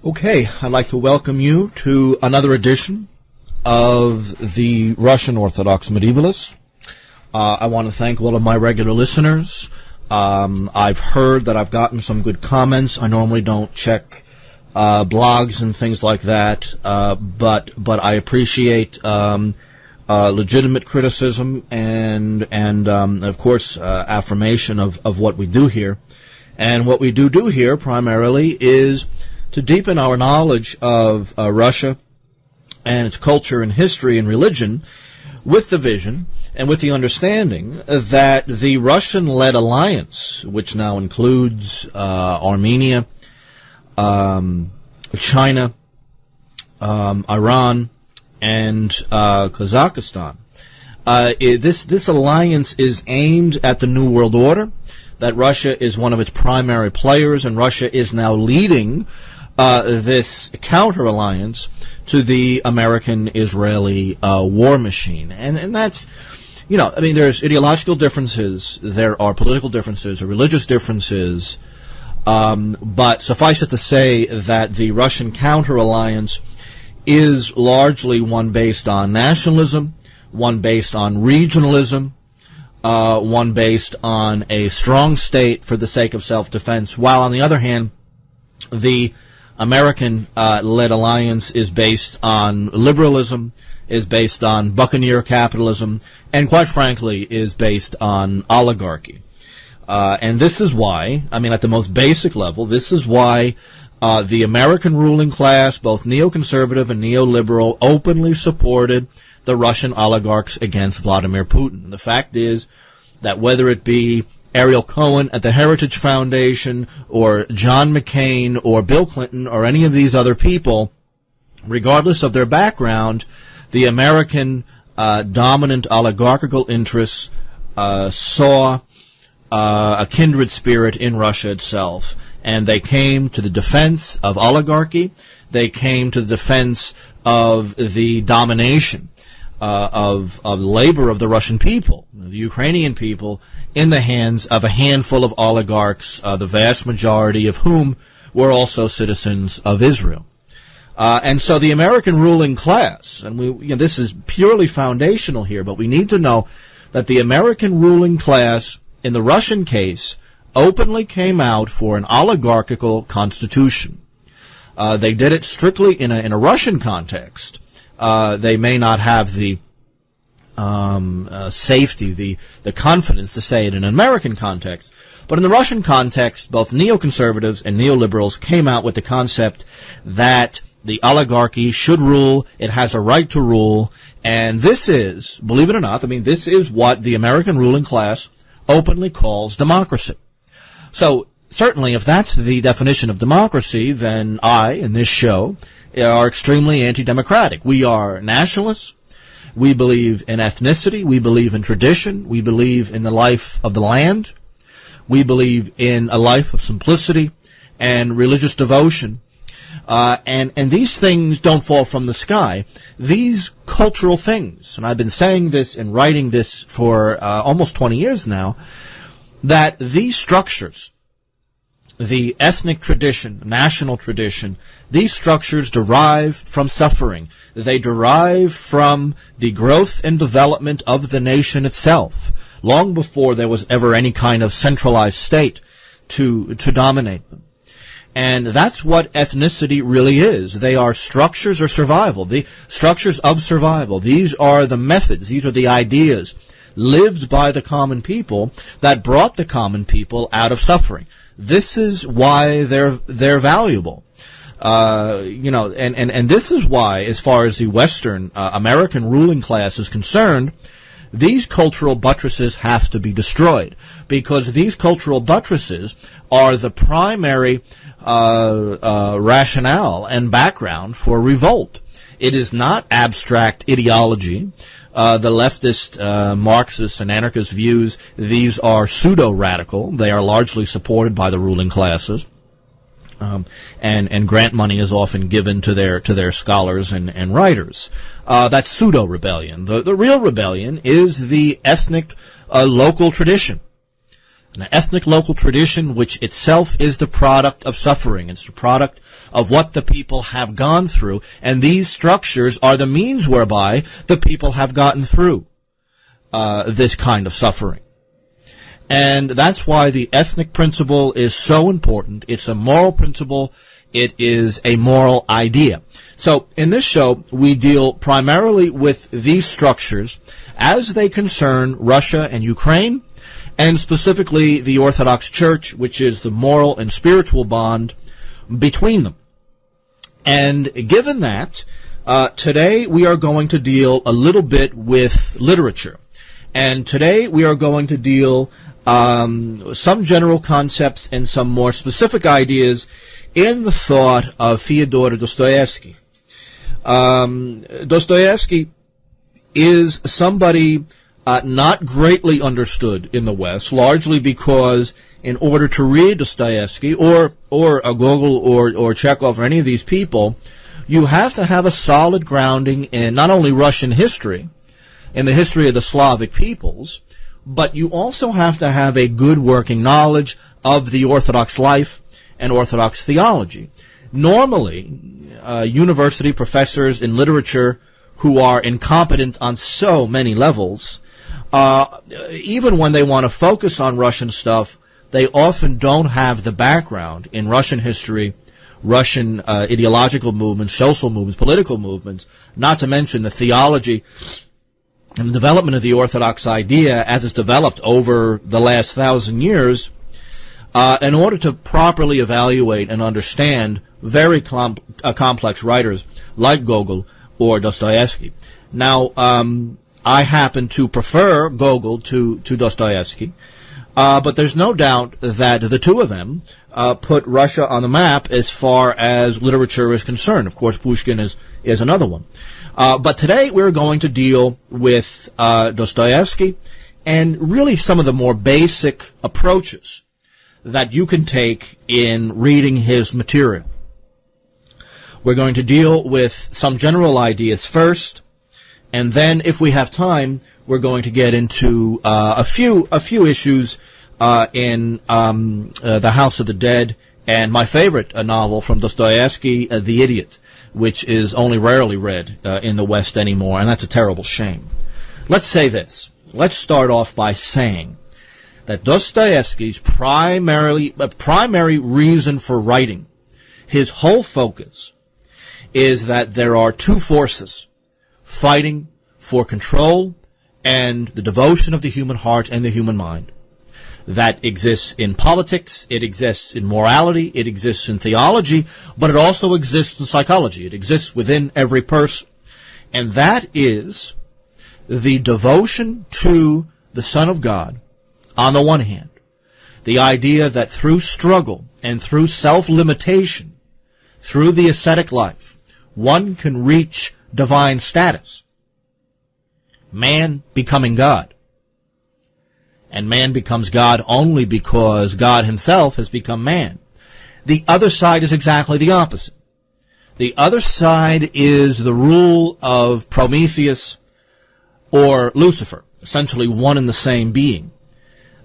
Okay, I'd like to welcome you to another edition of the Russian Orthodox Medievalists. I want to thank all of my regular listeners. I've heard that I've gotten some good comments. I normally don't check blogs and things like that, but I appreciate legitimate criticism and of course affirmation of what we do here. And what we do here primarily is to deepen our knowledge of Russia and its culture and history and religion with the vision and with the understanding that the Russian-led alliance, which now includes Armenia, China, Iran, and Kazakhstan, this alliance is aimed at the New World Order, that Russia is one of its primary players, and Russia is now leading this counter-alliance to the American-Israeli war machine. And that's, there's ideological differences, there are political differences, there are religious differences, but suffice it to say that the Russian counter-alliance is largely one based on nationalism, one based on regionalism, one based on a strong state for the sake of self-defense, while on the other hand, the American-led alliance is based on liberalism, is based on buccaneer capitalism, and quite frankly is based on oligarchy. And this is why, at the most basic level, this is why the American ruling class, both neoconservative and neoliberal, openly supported the Russian oligarchs against Vladimir Putin. The fact is that whether it be Ariel Cohen at the Heritage Foundation or John McCain or Bill Clinton or any of these other people, regardless of their background, the American dominant oligarchical interests saw a kindred spirit in Russia itself. And they came to the defense of oligarchy. They came to the defense of the domination of labor of the Russian people, the Ukrainian people, in the hands of a handful of oligarchs, the vast majority of whom were also citizens of Israel. And so the American ruling class, and this is purely foundational here, but we need to know that the American ruling class, in the Russian case, openly came out for an oligarchical constitution. They did it strictly in a Russian context. They may not have the safety, the confidence to say it in an American context. But in the Russian context, both neoconservatives and neoliberals came out with the concept that the oligarchy should rule, it has a right to rule, and this is, believe it or not, this is what the American ruling class openly calls democracy. So, certainly, if that's the definition of democracy, then I, in this show, are extremely anti-democratic. We are nationalists. We believe in ethnicity. We believe in tradition. We believe in the life of the land. We believe in a life of simplicity and religious devotion. And these things don't fall from the sky. These cultural things, and I've been saying this and writing this for almost 20 years now, that these structures, the ethnic tradition, national tradition, these structures derive from suffering. They derive from the growth and development of the nation itself, long before there was ever any kind of centralized state to dominate them. And that's what ethnicity really is. They are structures of survival, the structures of survival. These are the methods, these are the ideas lived by the common people that brought the common people out of suffering. This is why they're valuable. And this is why, as far as the Western American ruling class is concerned, these cultural buttresses have to be destroyed, because these cultural buttresses are the primary rationale and background for revolt. It is not abstract ideology. The leftist, Marxist, and anarchist views, these are pseudo-radical. They are largely supported by the ruling classes. And grant money is often given to their scholars and writers. That's pseudo-rebellion. The real rebellion is the ethnic local tradition An ethnic local tradition which itself is the product of suffering. It's the product of what the people have gone through, and these structures are the means whereby the people have gotten through this kind of suffering. And that's why the ethnic principle is so important. It's a moral principle. It is a moral idea. So in this show, we deal primarily with these structures as they concern Russia and Ukraine, and specifically the Orthodox Church, which is the moral and spiritual bond between them. And given that, today we are going to deal a little bit with literature. And today we are going to deal some general concepts and some more specific ideas in the thought of Fyodor Dostoyevsky. Dostoyevsky is somebody not greatly understood in the West, largely because in order to read Dostoyevsky or Gogol or Chekhov or any of these people, you have to have a solid grounding in not only Russian history, in the history of the Slavic peoples, but you also have to have a good working knowledge of the Orthodox life and Orthodox theology. Normally, university professors in literature who are incompetent on so many levels, even when they want to focus on Russian stuff, they often don't have the background in Russian history, Russian ideological movements, social movements, political movements, not to mention the theology and the development of the Orthodox idea as it's developed over the last 1,000 years, in order to properly evaluate and understand very complex writers like Gogol or Dostoyevsky. Now, I happen to prefer Gogol to Dostoyevsky, but there's no doubt that the two of them put Russia on the map as far as literature is concerned. Of course, Pushkin is another one. But today we're going to deal with Dostoyevsky and really some of the more basic approaches that you can take in reading his material. We're going to deal with some general ideas first, and then, if we have time, we're going to get into a few issues in The House of the Dead and my favorite novel from Dostoyevsky, The Idiot, which is only rarely read in the West anymore, and that's a terrible shame. Let's say this. Let's start off by saying that Dostoyevsky's primary reason for writing, his whole focus, is that there are two forces fighting for control and the devotion of the human heart and the human mind. That exists in politics, it exists in morality, it exists in theology, but it also exists in psychology. It exists within every person. And that is the devotion to the Son of God, on the one hand. The idea that through struggle and through self-limitation, through the ascetic life, one can reach divine status. Man becoming God. And man becomes God only because God himself has become man. The other side is exactly the opposite. The other side is the rule of Prometheus or Lucifer, essentially one and the same being.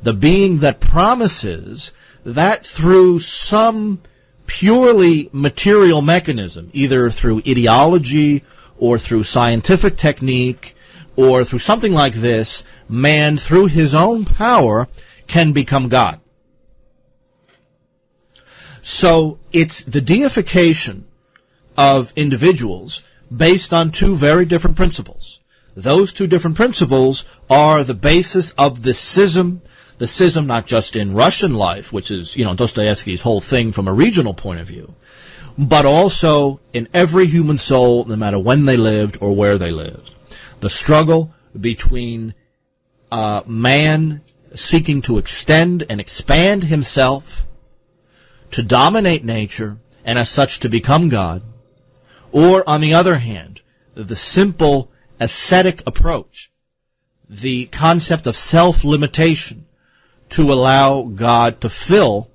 The being that promises that through some purely material mechanism, either through ideology or through scientific technique or through something like this, man, through his own power, can become God. So it's the deification of individuals based on two very different principles. Those two different principles are the basis of the schism not just in Russian life, which is, Dostoevsky's whole thing from a regional point of view, but also in every human soul, no matter when they lived or where they lived. The struggle between man seeking to extend and expand himself, to dominate nature, and as such to become God, or, on the other hand, the simple ascetic approach, the concept of self-limitation, to allow God to fill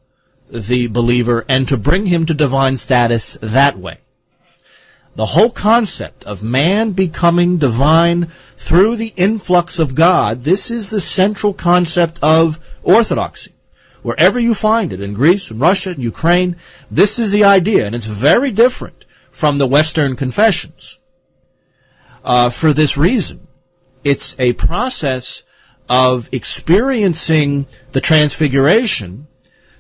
the believer and to bring him to divine status that way. The whole concept of man becoming divine through the influx of God, this is the central concept of orthodoxy. Wherever you find it, in Greece, in Russia, in Ukraine, this is the idea, and it's very different from the Western confessions. For this reason, it's a process of experiencing the transfiguration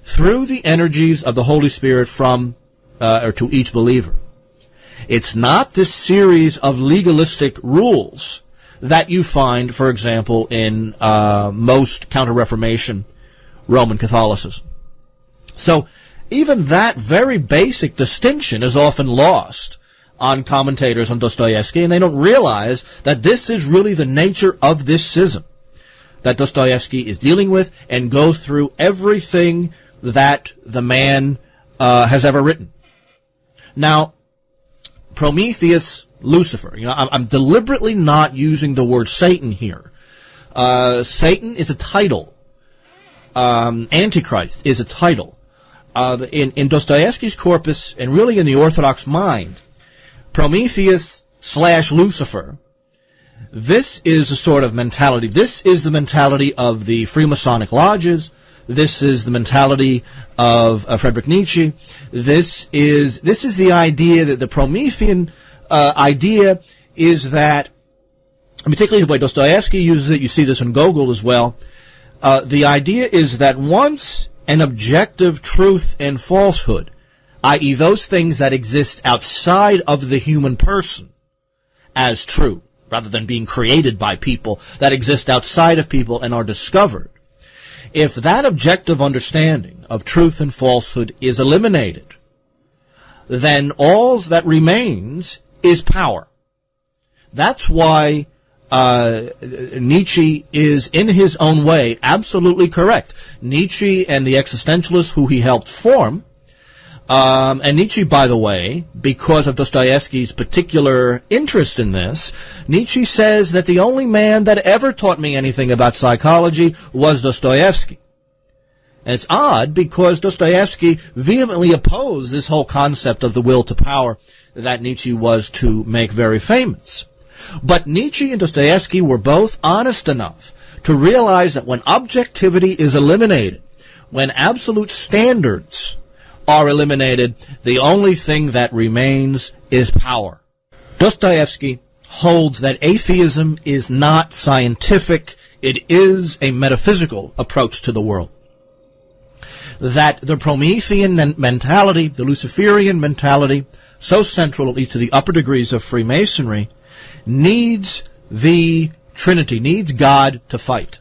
through the energies of the Holy Spirit from or to each believer. It's not this series of legalistic rules that you find, for example, in most Counter-Reformation Roman Catholicism. So even that very basic distinction is often lost on commentators on Dostoyevsky, and they don't realize that this is really the nature of this schism that Dostoyevsky is dealing with, and go through everything that the man has ever written. Now, Prometheus, Lucifer. I'm deliberately not using the word Satan here. Satan is a title. Antichrist is a title. In Dostoyevsky's corpus, and really in the Orthodox mind, Prometheus / Lucifer, this is a sort of mentality. This is the mentality of the Freemasonic lodges. This is the mentality of Friedrich Nietzsche. This is the idea that the Promethean idea is that, particularly the way Dostoevsky uses it, you see this in Gogol as well, the idea is that once an objective truth and falsehood, i.e. those things that exist outside of the human person as true, rather than being created by people, that exist outside of people and are discovered, if that objective understanding of truth and falsehood is eliminated, then all that remains is power. That's why Nietzsche is, in his own way, absolutely correct. Nietzsche and the existentialists who he helped form, and Nietzsche, by the way, because of Dostoevsky's particular interest in this, Nietzsche says that the only man that ever taught me anything about psychology was Dostoevsky. And it's odd because Dostoevsky vehemently opposed this whole concept of the will to power that Nietzsche was to make very famous. But Nietzsche and Dostoevsky were both honest enough to realize that when objectivity is eliminated, when absolute standards are eliminated, the only thing that remains is power. Dostoevsky holds that atheism is not scientific, it is a metaphysical approach to the world. That the Promethean mentality, the Luciferian mentality, so central at least to the upper degrees of Freemasonry, needs the Trinity, needs God to fight.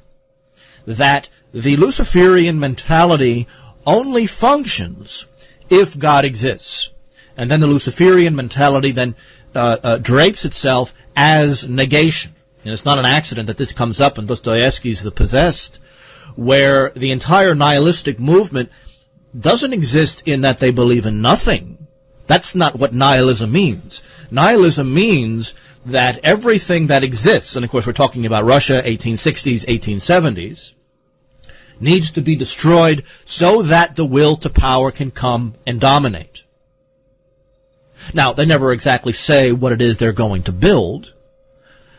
That the Luciferian mentality only functions if God exists. And then the Luciferian mentality then drapes itself as negation. And it's not an accident that this comes up in Dostoevsky's The Possessed, where the entire nihilistic movement doesn't exist in that they believe in nothing. That's not what nihilism means. Nihilism means that everything that exists, and of course we're talking about Russia, 1860s, 1870s, needs to be destroyed so that the will to power can come and dominate. Now, they never exactly say what it is they're going to build.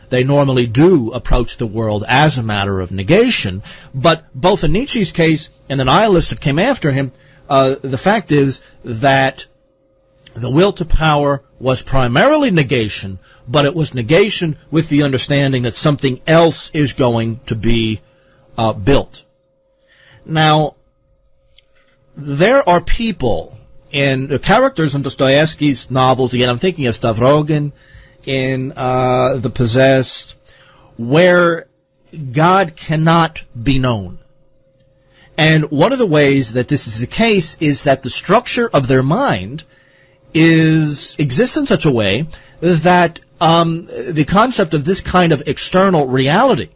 They normally do approach the world as a matter of negation, but both in Nietzsche's case and the nihilists that came after him, the fact is that the will to power was primarily negation, but it was negation with the understanding that something else is going to be built. Now, there are people and characters in Dostoevsky's novels, again, I'm thinking of Stavrogin in The Possessed, where God cannot be known. And one of the ways that this is the case is that the structure of their mind exists in such a way that the concept of this kind of external reality,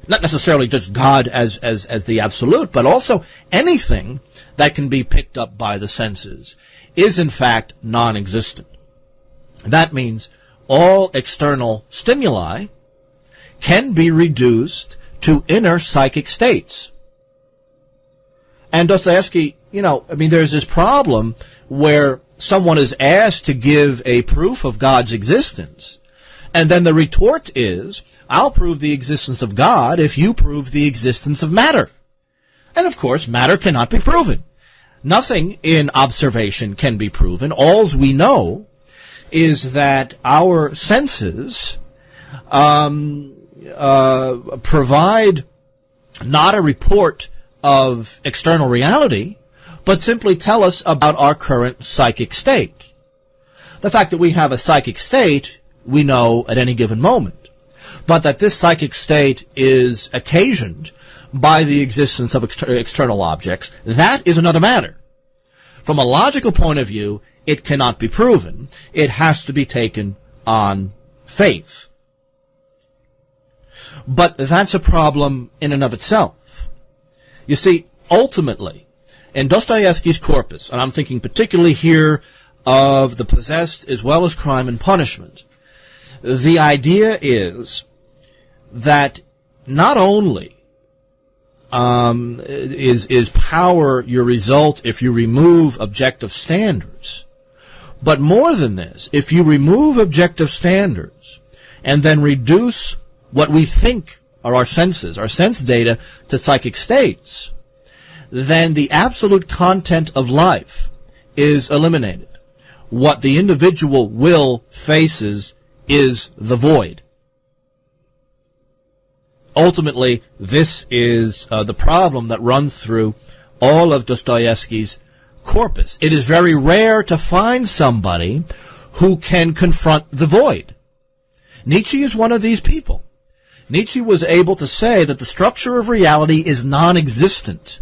not necessarily just God as the absolute, but also anything that can be picked up by the senses, is in fact non-existent. That means all external stimuli can be reduced to inner psychic states. And Dostoevsky, there's this problem where someone is asked to give a proof of God's existence, and then the retort is, I'll prove the existence of God if you prove the existence of matter. And of course, matter cannot be proven. Nothing in observation can be proven. All we know is that our senses provide not a report of external reality, but simply tell us about our current psychic state. The fact that we have a psychic state, we know at any given moment. But that this psychic state is occasioned by the existence of external objects, that is another matter. From a logical point of view, it cannot be proven. It has to be taken on faith. But that's a problem in and of itself. You see, ultimately, in Dostoyevsky's corpus, and I'm thinking particularly here of The Possessed as well as Crime and Punishment, the idea is that not only is power your result if you remove objective standards, but more than this, if you remove objective standards and then reduce what we think are our senses, our sense data, to psychic states, then the absolute content of life is eliminated. What the individual will faces is the void. Ultimately, this is the problem that runs through all of Dostoyevsky's corpus. It is very rare to find somebody who can confront the void. Nietzsche is one of these people. Nietzsche was able to say that the structure of reality is non-existent.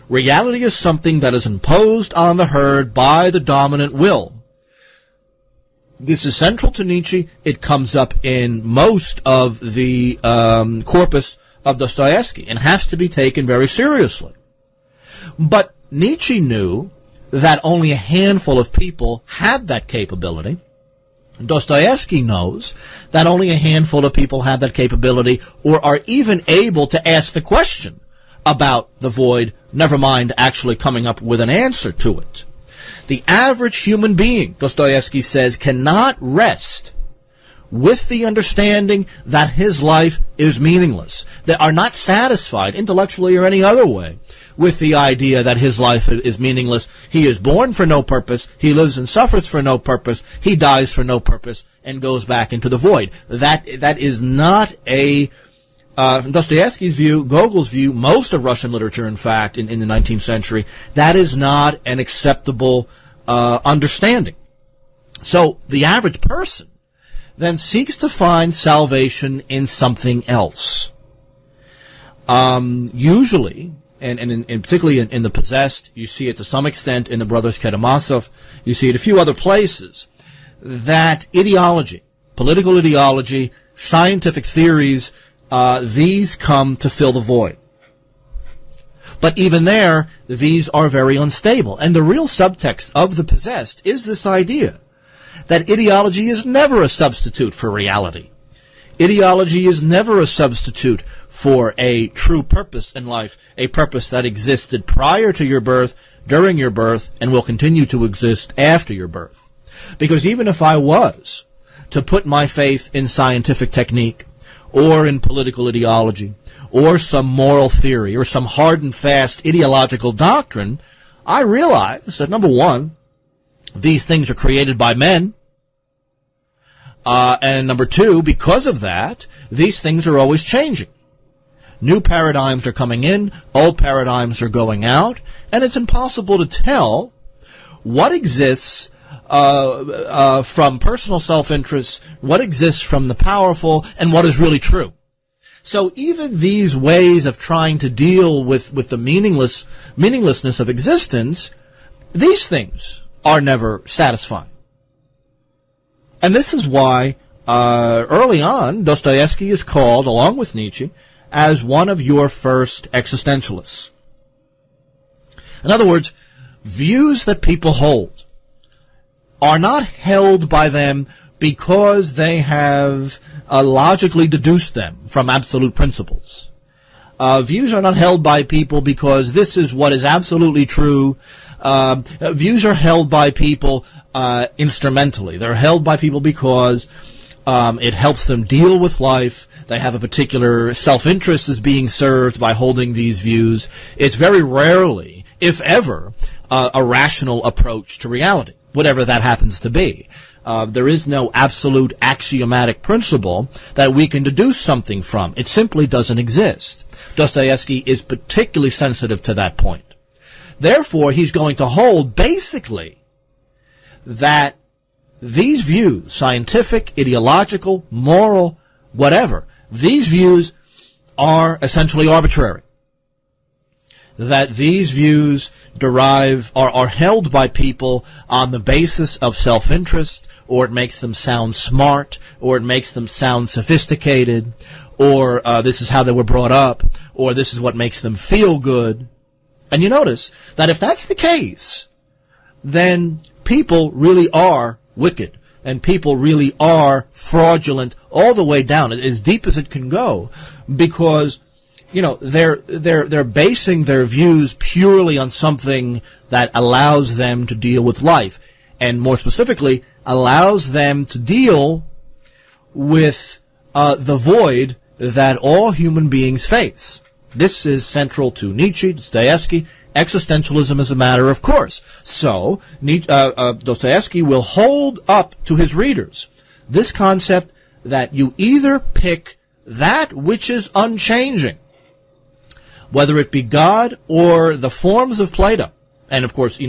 Reality is something that is imposed on the herd by the dominant will. This is central to Nietzsche. It comes up in most of the corpus of Dostoevsky and has to be taken very seriously. But Nietzsche knew that only a handful of people had that capability. Dostoevsky knows that only a handful of people have that capability or are even able to ask the question about the void, never mind actually coming up with an answer to it. The average human being, Dostoevsky says, cannot rest with the understanding that his life is meaningless. They are not satisfied, intellectually or any other way, with the idea that his life is meaningless. He is born for no purpose, he lives and suffers for no purpose, he dies for no purpose, and goes back into the void. That is not a... from Dostoevsky's view, Gogol's view, most of Russian literature, in fact, in the 19th century, that is not an acceptable understanding. So the average person then seeks to find salvation in something else. Usually, and particularly in The Possessed, you see it to some extent in the Brothers Karamazov, you see it a few other places, that ideology, political ideology, scientific theories, these come to fill the void. But even there, these are very unstable. And the real subtext of The Possessed is this idea that ideology is never a substitute for reality. Ideology is never a substitute for a true purpose in life, a purpose that existed prior to your birth, during your birth, and will continue to exist after your birth. Because even if I was to put my faith in scientific technique, or in political ideology, or some moral theory, or some hard and fast ideological doctrine, I realize that, number one, these things are created by men, and number two, because of that, these things are always changing. New paradigms are coming in, old paradigms are going out, and it's impossible to tell what exists from personal self-interest, what exists from the powerful, and what is really true. So even these ways of trying to deal with the meaninglessness of existence, these things are never satisfying. And this is why early on Dostoevsky is called, along with Nietzsche, as one of your first existentialists. In other words, views that people hold are not held by them because they have logically deduced them from absolute principles. Views are not held by people because this is what is absolutely true. Views are held by people instrumentally. They're held by people because it helps them deal with life, they have a particular self-interest that's being served by holding these views. It's very rarely, if ever, a rational approach to reality, whatever that happens to be. There is no absolute axiomatic principle that we can deduce something from. It simply doesn't exist. Dostoyevsky is particularly sensitive to that point. Therefore, he's going to hold, basically, that these views, scientific, ideological, moral, whatever, these views are essentially arbitrary. That these views are held by people on the basis of self-interest, or it makes them sound smart, or it makes them sound sophisticated, or this is how they were brought up, or this is what makes them feel good. And you notice that if that's the case, then people really are wicked, and people really are fraudulent all the way down, as deep as it can go, because they're basing their views purely on something that allows them to deal with life, and more specifically, allows them to deal with the void that all human beings face. This is central to Nietzsche, Dostoevsky. Existentialism is a matter of course. So, Dostoevsky will hold up to his readers this concept that you either pick that which is unchanging, whether it be God or the forms of Plato. And of course,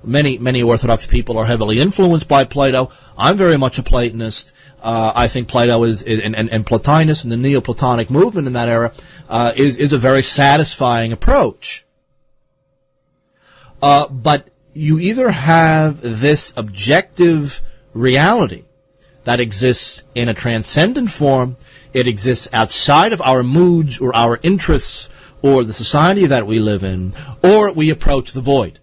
many Orthodox people are heavily influenced by Plato. I'm very much a Platonist. I think Plato and Plotinus and the Neoplatonic movement in that era is a very satisfying approach. But you either have this objective reality that exists in a transcendent form, it exists outside of our moods or our interests or the society that we live in, or we approach the void.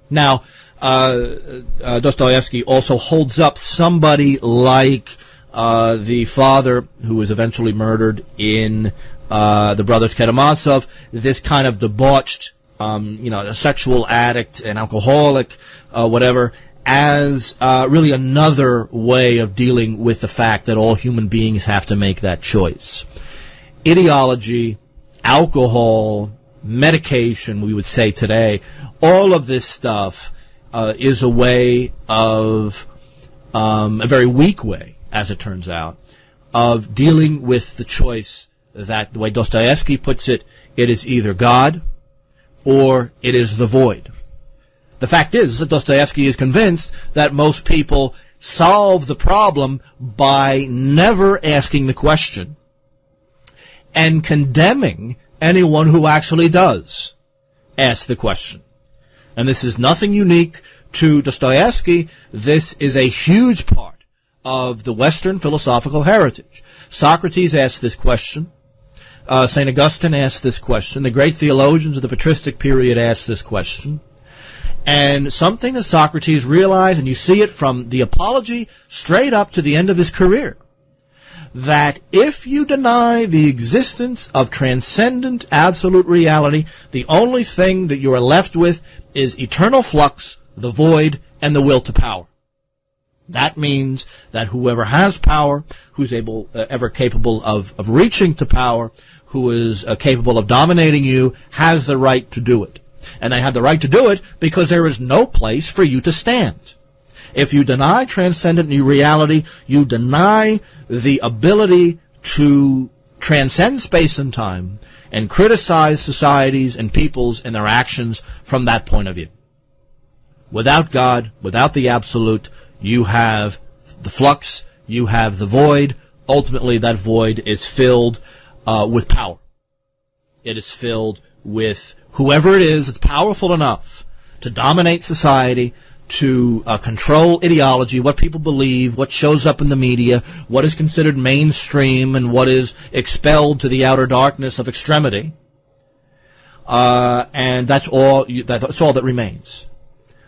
Now, Dostoevsky also holds up somebody like the father who was eventually murdered in the Brothers Karamazov, this kind of debauched, a sexual addict, an alcoholic, whatever, as really another way of dealing with the fact that all human beings have to make that choice. Ideology, alcohol, medication, we would say today, all of this stuff is a way of, a very weak way, as it turns out, of dealing with the choice that, the way Dostoevsky puts it, it is either God or it is the void. The fact is that Dostoevsky is convinced that most people solve the problem by never asking the question and condemning anyone who actually does ask the question. And this is nothing unique to Dostoevsky. This is a huge part of the Western philosophical heritage. Socrates asked this question. St. Augustine asked this question. The great theologians of the patristic period asked this question. And something that Socrates realized, and you see it from the Apology straight up to the end of his career, that if you deny the existence of transcendent absolute reality, the only thing that you are left with is eternal flux, the void, and the will to power. That means that whoever has power, who's ever capable of reaching to power, who is capable of dominating you, has the right to do it. And they have the right to do it because there is no place for you to stand. If you deny transcendent reality, you deny the ability to transcend space and time and criticize societies and peoples and their actions from that point of view. Without God, without the absolute, you have the flux, you have the void. Ultimately, that void is filled with power. It is filled with whoever it is that's powerful enough to dominate society, to control ideology, what people believe, what shows up in the media, what is considered mainstream, and what is expelled to the outer darkness of extremity. And that's all that remains.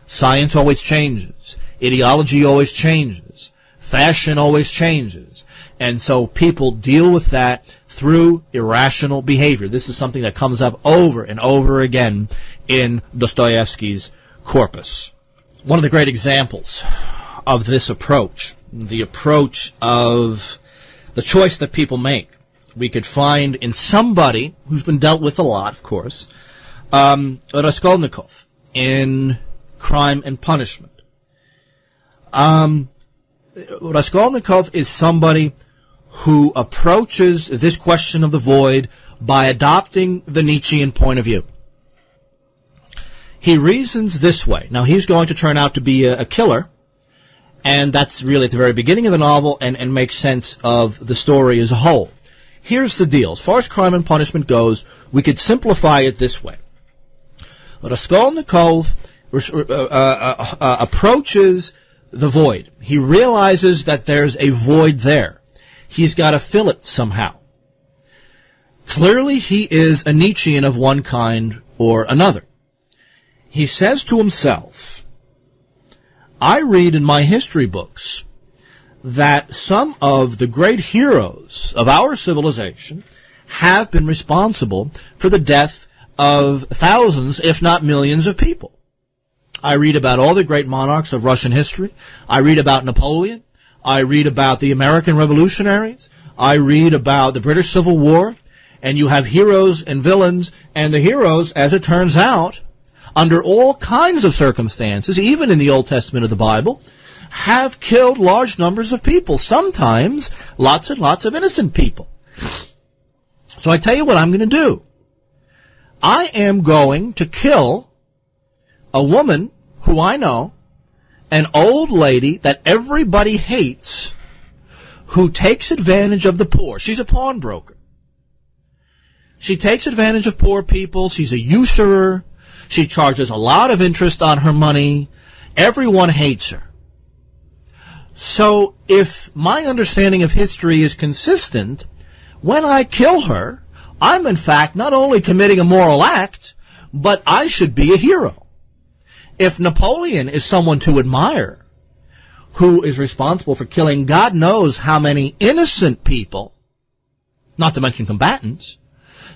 Science always changes. Ideology always changes. Fashion always changes. And so people deal with that through irrational behavior. This is something that comes up over and over again in Dostoevsky's corpus. One of the great examples of this approach, the approach of the choice that people make. We could find in somebody who's been dealt with a lot, of course, Raskolnikov in Crime and Punishment. Raskolnikov is somebody who approaches this question of the void by adopting the Nietzschean point of view. He reasons this way. Now, he's going to turn out to be a killer, and that's really at the very beginning of the novel and makes sense of the story as a whole. Here's the deal. As far as Crime and Punishment goes, we could simplify it this way. Raskolnikov approaches the void. He realizes that there's a void there. He's got to fill it somehow. Clearly, he is a Nietzschean of one kind or another. He says to himself, I read in my history books that some of the great heroes of our civilization have been responsible for the death of thousands, if not millions, of people. I read about all the great monarchs of Russian history. I read about Napoleon. I read about the American revolutionaries. I read about the British Civil War. And you have heroes and villains, and the heroes, as it turns out, under all kinds of circumstances, even in the Old Testament of the Bible, have killed large numbers of people, sometimes lots and lots of innocent people. So I tell you what I'm going to do. I am going to kill a woman who I know, an old lady that everybody hates, who takes advantage of the poor. She's a pawnbroker. She takes advantage of poor people. She's a usurer. She charges a lot of interest on her money. Everyone hates her. So if my understanding of history is consistent, when I kill her, I'm in fact not only committing a moral act, but I should be a hero. If Napoleon is someone to admire, who is responsible for killing God knows how many innocent people, not to mention combatants,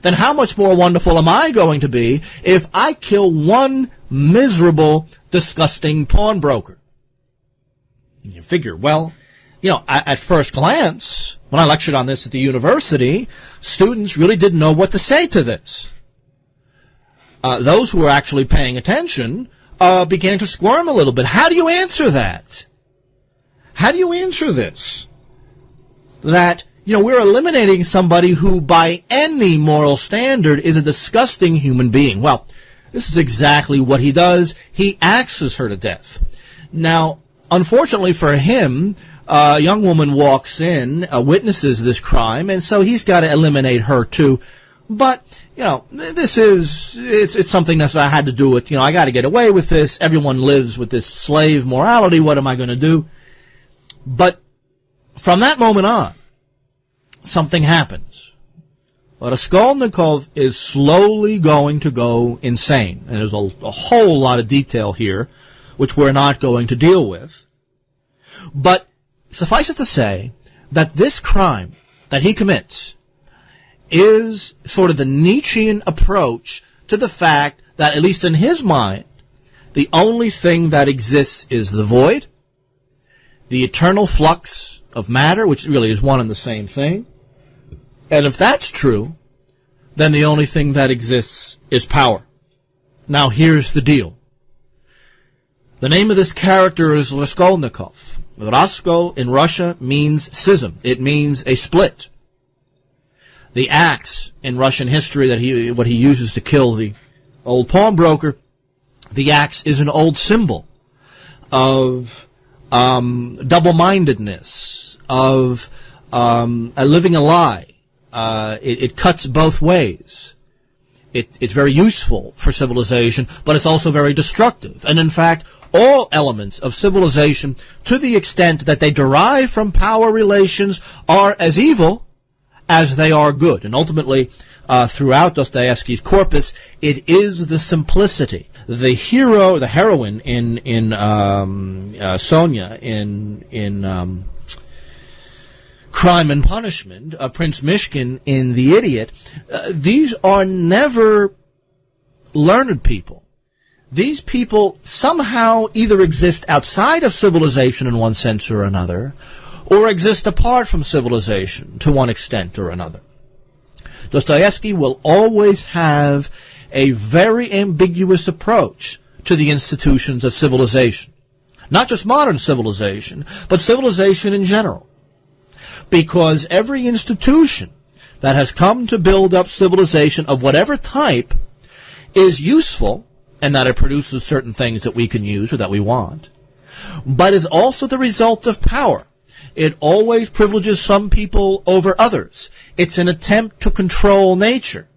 then how much more wonderful am I going to be if I kill one miserable, disgusting pawnbroker? You figure, well, at first glance, when I lectured on this at the university, students really didn't know what to say to this. Those who were actually paying attention began to squirm a little bit. How do you answer that? How do you answer this? That, we're eliminating somebody who by any moral standard is a disgusting human being. Well, this is exactly what he does. He axes her to death. Now, unfortunately for him, a young woman walks in, witnesses this crime, and so he's got to eliminate her too. But, it's something that I had to do with, I got to get away with this. Everyone lives with this slave morality. What am I going to do? But from that moment on, something happens. Raskolnikov is slowly going to go insane. And there's a whole lot of detail here, which we're not going to deal with. But suffice it to say that this crime that he commits is sort of the Nietzschean approach to the fact that, at least in his mind, the only thing that exists is the void, the eternal flux of matter, which really is one and the same thing. And if that's true, then the only thing that exists is power. Now here's the deal. The name of this character is Raskolnikov. Raskol in Russia means schism. It means a split. The axe in Russian history what he uses to kill the old pawnbroker, the axe is an old symbol of double-mindedness, of living a lie. It cuts both ways. It's very useful for civilization, but it's also very destructive. And in fact, all elements of civilization, to the extent that they derive from power relations, are as evil as they are good. And ultimately, throughout Dostoyevsky's corpus, it is the simplicity. The hero, the heroine in Sonia, in Crime and Punishment, Prince Mishkin in The Idiot, these are never learned people. These people somehow either exist outside of civilization in one sense or another, or exist apart from civilization to one extent or another. Dostoyevsky will always have a very ambiguous approach to the institutions of civilization. Not just modern civilization, but civilization in general. Because every institution that has come to build up civilization of whatever type is useful, and that it produces certain things that we can use or that we want, but is also the result of power. It always privileges some people over others. It's an attempt to control nature.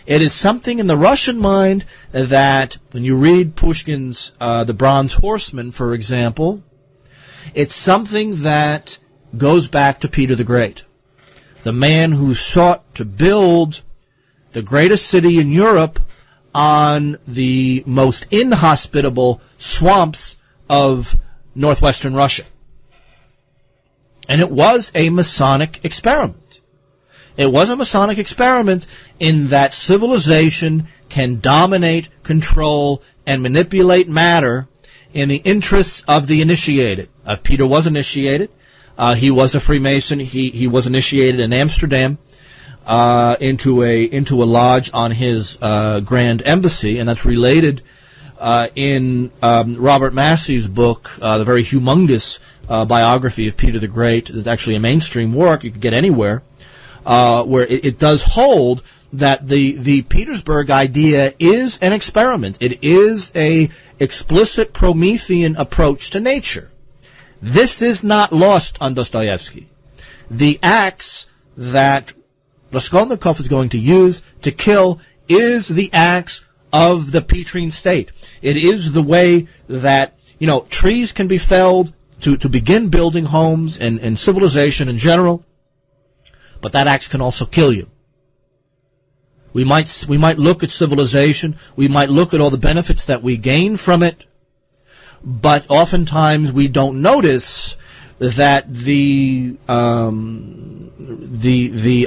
It is something in the Russian mind that, when you read Pushkin's The Bronze Horseman, for example, it's something that goes back to Peter the Great, the man who sought to build the greatest city in Europe on the most inhospitable swamps of northwestern Russia. And it was a Masonic experiment. It was a Masonic experiment in that civilization can dominate, control, and manipulate matter in the interests of the initiated. Peter was initiated. He was a Freemason. He was initiated in Amsterdam into a lodge on his Grand Embassy, and that's related in Robert Massey's book, the very humongous biography of Peter the Great. It's actually a mainstream work you can get anywhere, where it does hold that the Petersburg idea is an experiment. It is a explicit Promethean approach to nature. This is not lost on Dostoyevsky. The axe that Raskolnikov is going to use to kill is the axe of the Petrine state. It is the way that, trees can be felled to begin building homes and civilization in general, but that axe can also kill you. We might look at civilization, we might look at all the benefits that we gain from it, but oftentimes we don't notice that the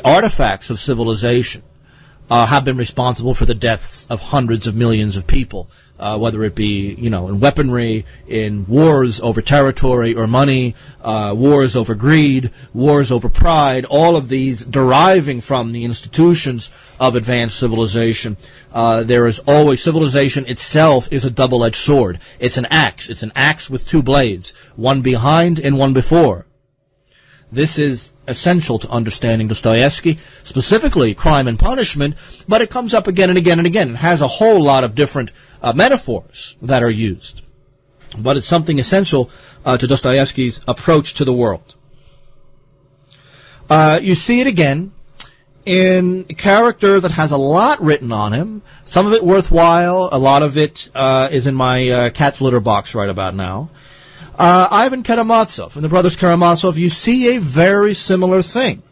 artifacts of civilization have been responsible for the deaths of hundreds of millions of people, whether it be, in weaponry, in wars over territory or money, wars over greed, wars over pride, all of these deriving from the institutions of advanced civilization. There is always, civilization itself is a double-edged sword. It's an axe. It's an axe with two blades, one behind and one before. This is essential to understanding Dostoyevsky, specifically Crime and Punishment, but it comes up again and again and again. It has a whole lot of different metaphors that are used. But it's something essential to Dostoyevsky's approach to the world. You see it again in a character that has a lot written on him, some of it worthwhile, a lot of it is in my cat's litter box right about now. Ivan Karamazov and the brothers Karamazov, you see a very similar thing.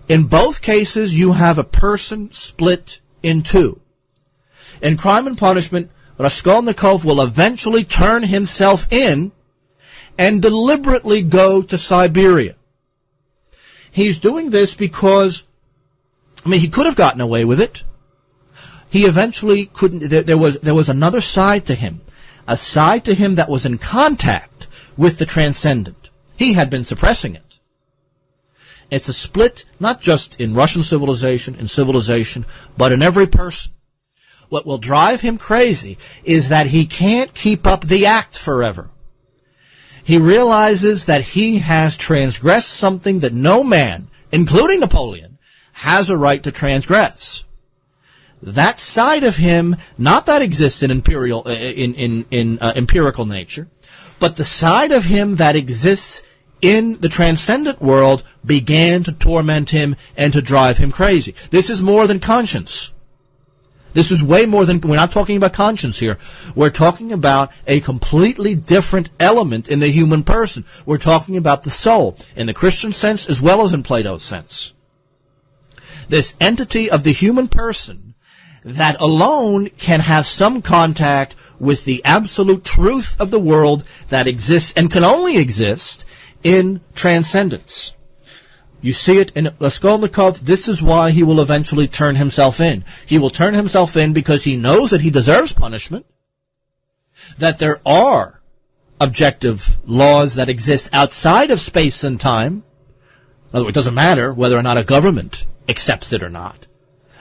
In both cases, you have a person split in two. In Crime and Punishment, Raskolnikov will eventually turn himself in and deliberately go to Siberia. He's doing this because, he could have gotten away with it. He eventually couldn't. There was another side to him. A side to him that was in contact with the transcendent. He had been suppressing it. It's a split, not just in Russian civilization, but in every person. What will drive him crazy is that he can't keep up the act forever. He realizes that he has transgressed something that no man, including Napoleon, has a right to transgress. That side of him, not that exists in empirical nature, but the side of him that exists in the transcendent world began to torment him and to drive him crazy. This is more than conscience. This is way more than, we're not talking about conscience here. We're talking about a completely different element in the human person. We're talking about the soul, in the Christian sense as well as in Plato's sense. This entity of the human person that alone can have some contact with the absolute truth of the world that exists and can only exist in transcendence. You see it in Raskolnikov. This is why he will eventually turn himself in. He will turn himself in because he knows that he deserves punishment, that there are objective laws that exist outside of space and time. In other words, it doesn't matter whether or not a government accepts it or not.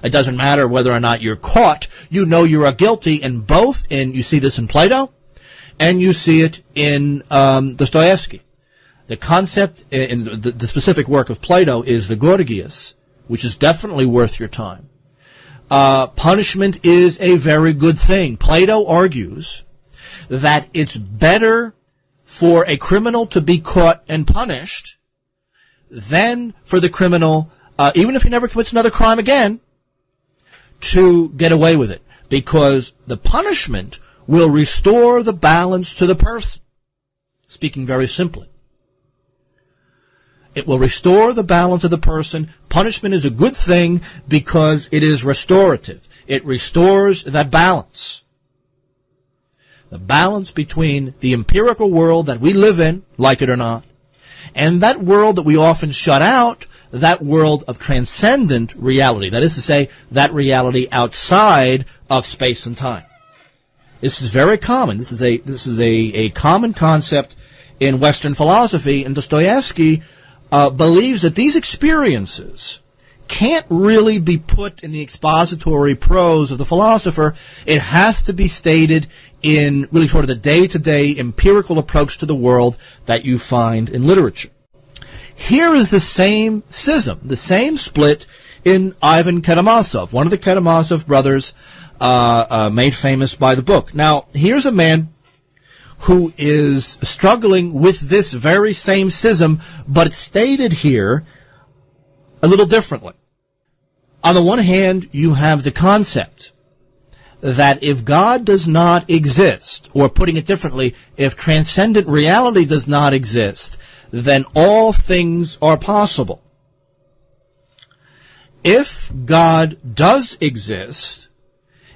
It doesn't matter whether or not you're caught. You know you are guilty in both. You see this in Plato, and you see it in Dostoyevsky. The concept in the specific work of Plato is the Gorgias, which is definitely worth your time. Punishment is a very good thing. Plato argues that it's better for a criminal to be caught and punished than for the criminal, even if he never commits another crime again, to get away with it. Because the punishment will restore the balance to the person. Speaking very simply. It will restore the balance of the person. Punishment is a good thing because it is restorative. It restores that balance. The balance between the empirical world that we live in, like it or not, and that world that we often shut out, that world of transcendent reality. That is to say, that reality outside of space and time. This is very common. This is a common concept in Western philosophy, and Dostoyevsky believes that these experiences can't really be put in the expository prose of the philosopher. It has to be stated in really sort of the day-to-day empirical approach to the world that you find in literature. Here is the same schism, the same split in Ivan Karamazov, one of the Karamazov brothers made famous by the book. Now, here's a man who is struggling with this very same schism, but it's stated here a little differently. On the one hand, you have the concept that if God does not exist, or putting it differently, if transcendent reality does not exist, then all things are possible. If God does exist,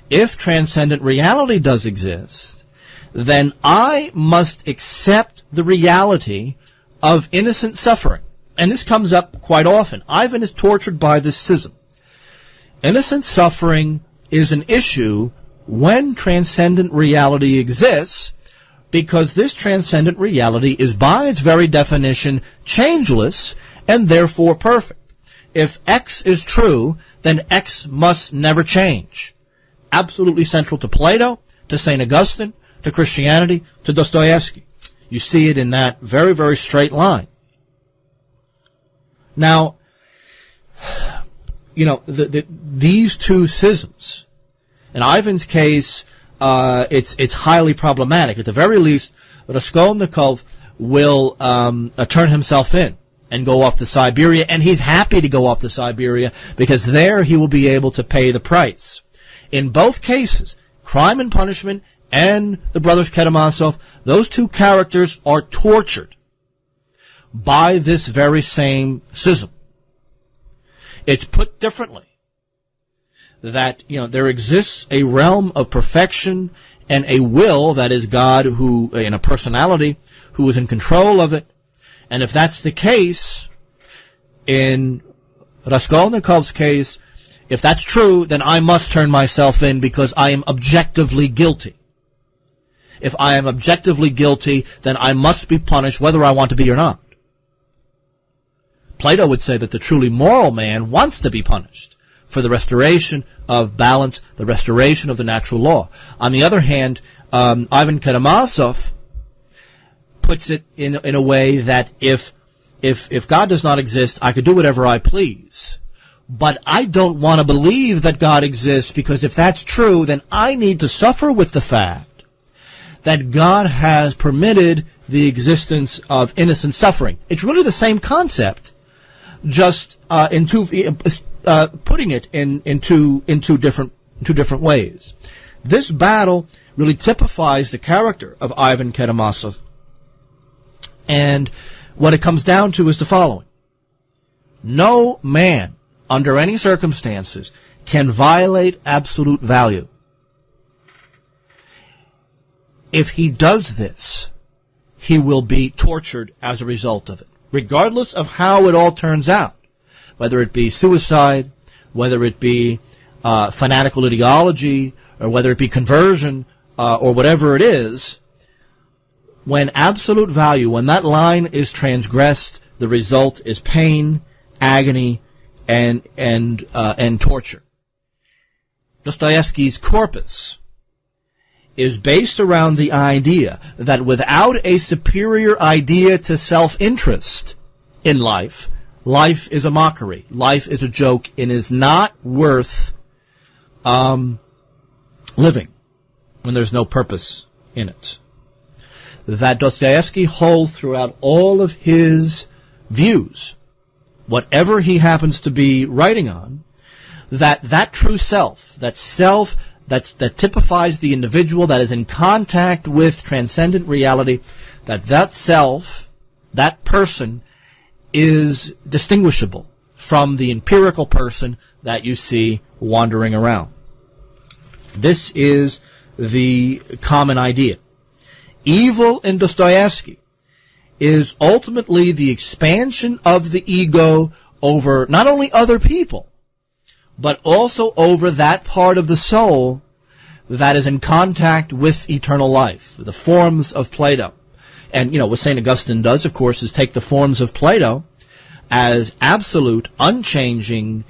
if transcendent reality does exist, then I must accept the reality of innocent suffering. And this comes up quite often. Ivan is tortured by this schism. Innocent suffering is an issue when transcendent reality exists, because this transcendent reality is by its very definition changeless and therefore perfect. If X is true, then X must never change. Absolutely central to Plato, to St. Augustine, to Christianity, to Dostoyevsky. You see it in that very, very straight line. Now, you know, these two schisms, in Ivan's case, it's highly problematic. At the very least, Raskolnikov will turn himself in and go off to Siberia, and he's happy to go off to Siberia because there he will be able to pay the price. In both cases, Crime and Punishment and the brothers Karamazov, those two characters are tortured by this very same schism. It's put differently, that, you know, there exists a realm of perfection and a will, that is God who, in a personality, who is in control of it. And if that's the case, in Raskolnikov's case, if that's true, then I must turn myself in because I am objectively guilty. If I am objectively guilty, then I must be punished whether I want to be or not. Plato would say that the truly moral man wants to be punished for the restoration of balance, the restoration of the natural law. On the other hand, Ivan Karamazov puts it in a way that if God does not exist, I could do whatever I please. But I don't want to believe that God exists, because if that's true, then I need to suffer with the fact that God has permitted the existence of innocent suffering. It's really the same concept, just putting it in two different ways. This battle really typifies the character of Ivan Karamazov, and what it comes down to is the following: no man, under any circumstances, can violate absolute value. If he does this, he will be tortured as a result of it, regardless of how it all turns out, whether it be suicide, whether it be fanatical ideology, or whether it be conversion, or whatever it is. when absolute value, when that line is transgressed, the result is pain, agony, and torture. Dostoyevsky's corpus is based around the idea that without a superior idea to self-interest in life, life is a mockery, life is a joke, and is not worth living when there's no purpose in it. That Dostoyevsky holds throughout all of his views, whatever he happens to be writing on, that true self, that self that typifies the individual, that is in contact with transcendent reality, that self, that person, is distinguishable from the empirical person that you see wandering around. This is the common idea. Evil in Dostoyevsky is ultimately the expansion of the ego over not only other people, but also over that part of the soul that is in contact with eternal life, the forms of Plato. And, what St. Augustine does, of course, is take the forms of Plato as absolute, unchanging,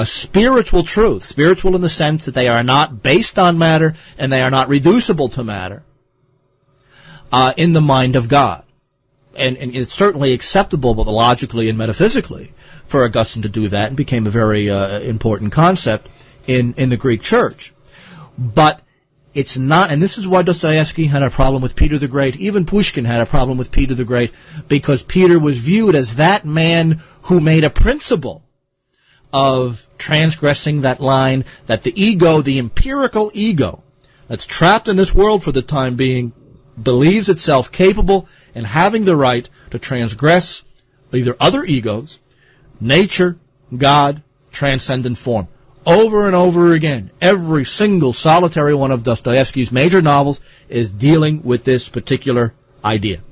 spiritual truth. Spiritual in the sense that they are not based on matter and they are not reducible to matter in the mind of God. And it's certainly acceptable, both logically and metaphysically, for Augustine to do that, and became a very important concept in the Greek Church. But it's not, and this is why Dostoyevsky had a problem with Peter the Great. Even Pushkin had a problem with Peter the Great, because Peter was viewed as that man who made a principle of transgressing that line, that the ego, the empirical ego, that's trapped in this world for the time being, believes itself capable and having the right to transgress either other egos, nature, God, transcendent form. Over and over again, every single solitary one of Dostoyevsky's major novels is dealing with this particular idea.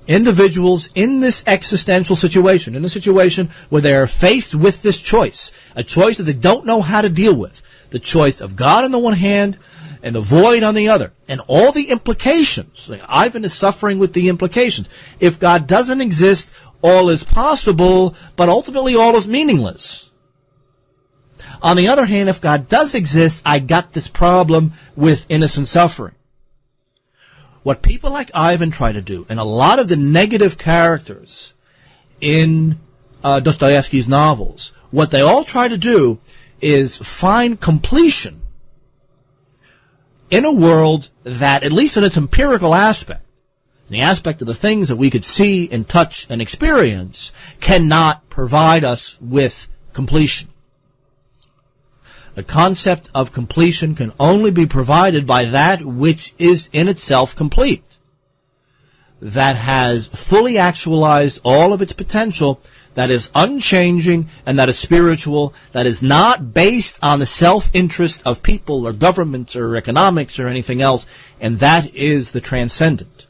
Individuals in this existential situation, in a situation where they are faced with this choice, a choice that they don't know how to deal with, the choice of God on the one hand and the void on the other, and all the implications. Ivan is suffering with the implications. If God doesn't exist, all is possible, but ultimately all is meaningless. On the other hand, if God does exist, I got this problem with innocent suffering. What people like Ivan try to do, and a lot of the negative characters in Dostoyevsky's novels, what they all try to do is find completion in a world that, at least in its empirical aspect, the aspect of the things that we could see and touch and experience, cannot provide us with completion. The concept of completion can only be provided by that which is in itself complete, that has fully actualized all of its potential, that is unchanging, and that is spiritual, that is not based on the self-interest of people or governments or economics or anything else, and that is the transcendent.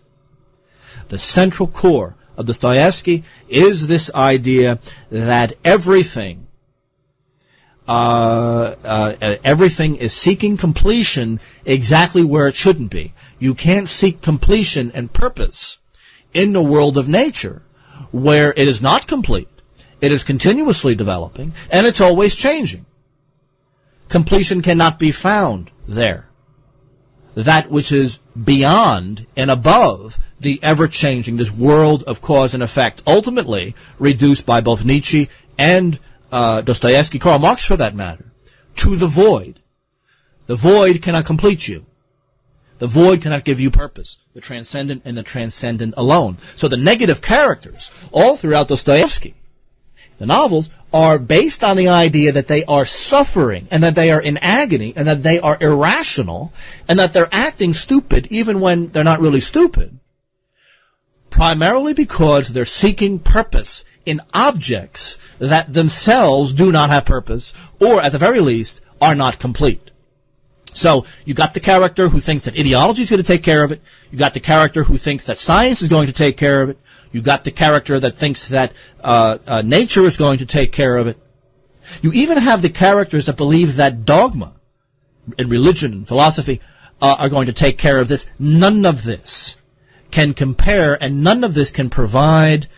The central core of Dostoyevsky is this idea that everything is seeking completion exactly where it shouldn't be. You can't seek completion and purpose in the world of nature where it is not complete. It is continuously developing, and it's always changing. Completion cannot be found there. That which is beyond and above the ever-changing, this world of cause and effect, ultimately reduced by both Nietzsche and Dostoevsky, Karl Marx for that matter, to the void. The void cannot complete you. The void cannot give you purpose. The transcendent and the transcendent alone. So the negative characters, all throughout Dostoevsky, the novels, are based on the idea that they are suffering, and that they are in agony, and that they are irrational, and that they're acting stupid even when they're not really stupid, primarily because they're seeking purpose in objects that themselves do not have purpose, or at the very least are not complete. So you got the character who thinks that ideology is going to take care of it. You got the character who thinks that science is going to take care of it. You got the character that thinks that nature is going to take care of it. You even have the characters that believe that dogma in religion and philosophy are going to take care of this. None of this can compare, and none of this can provide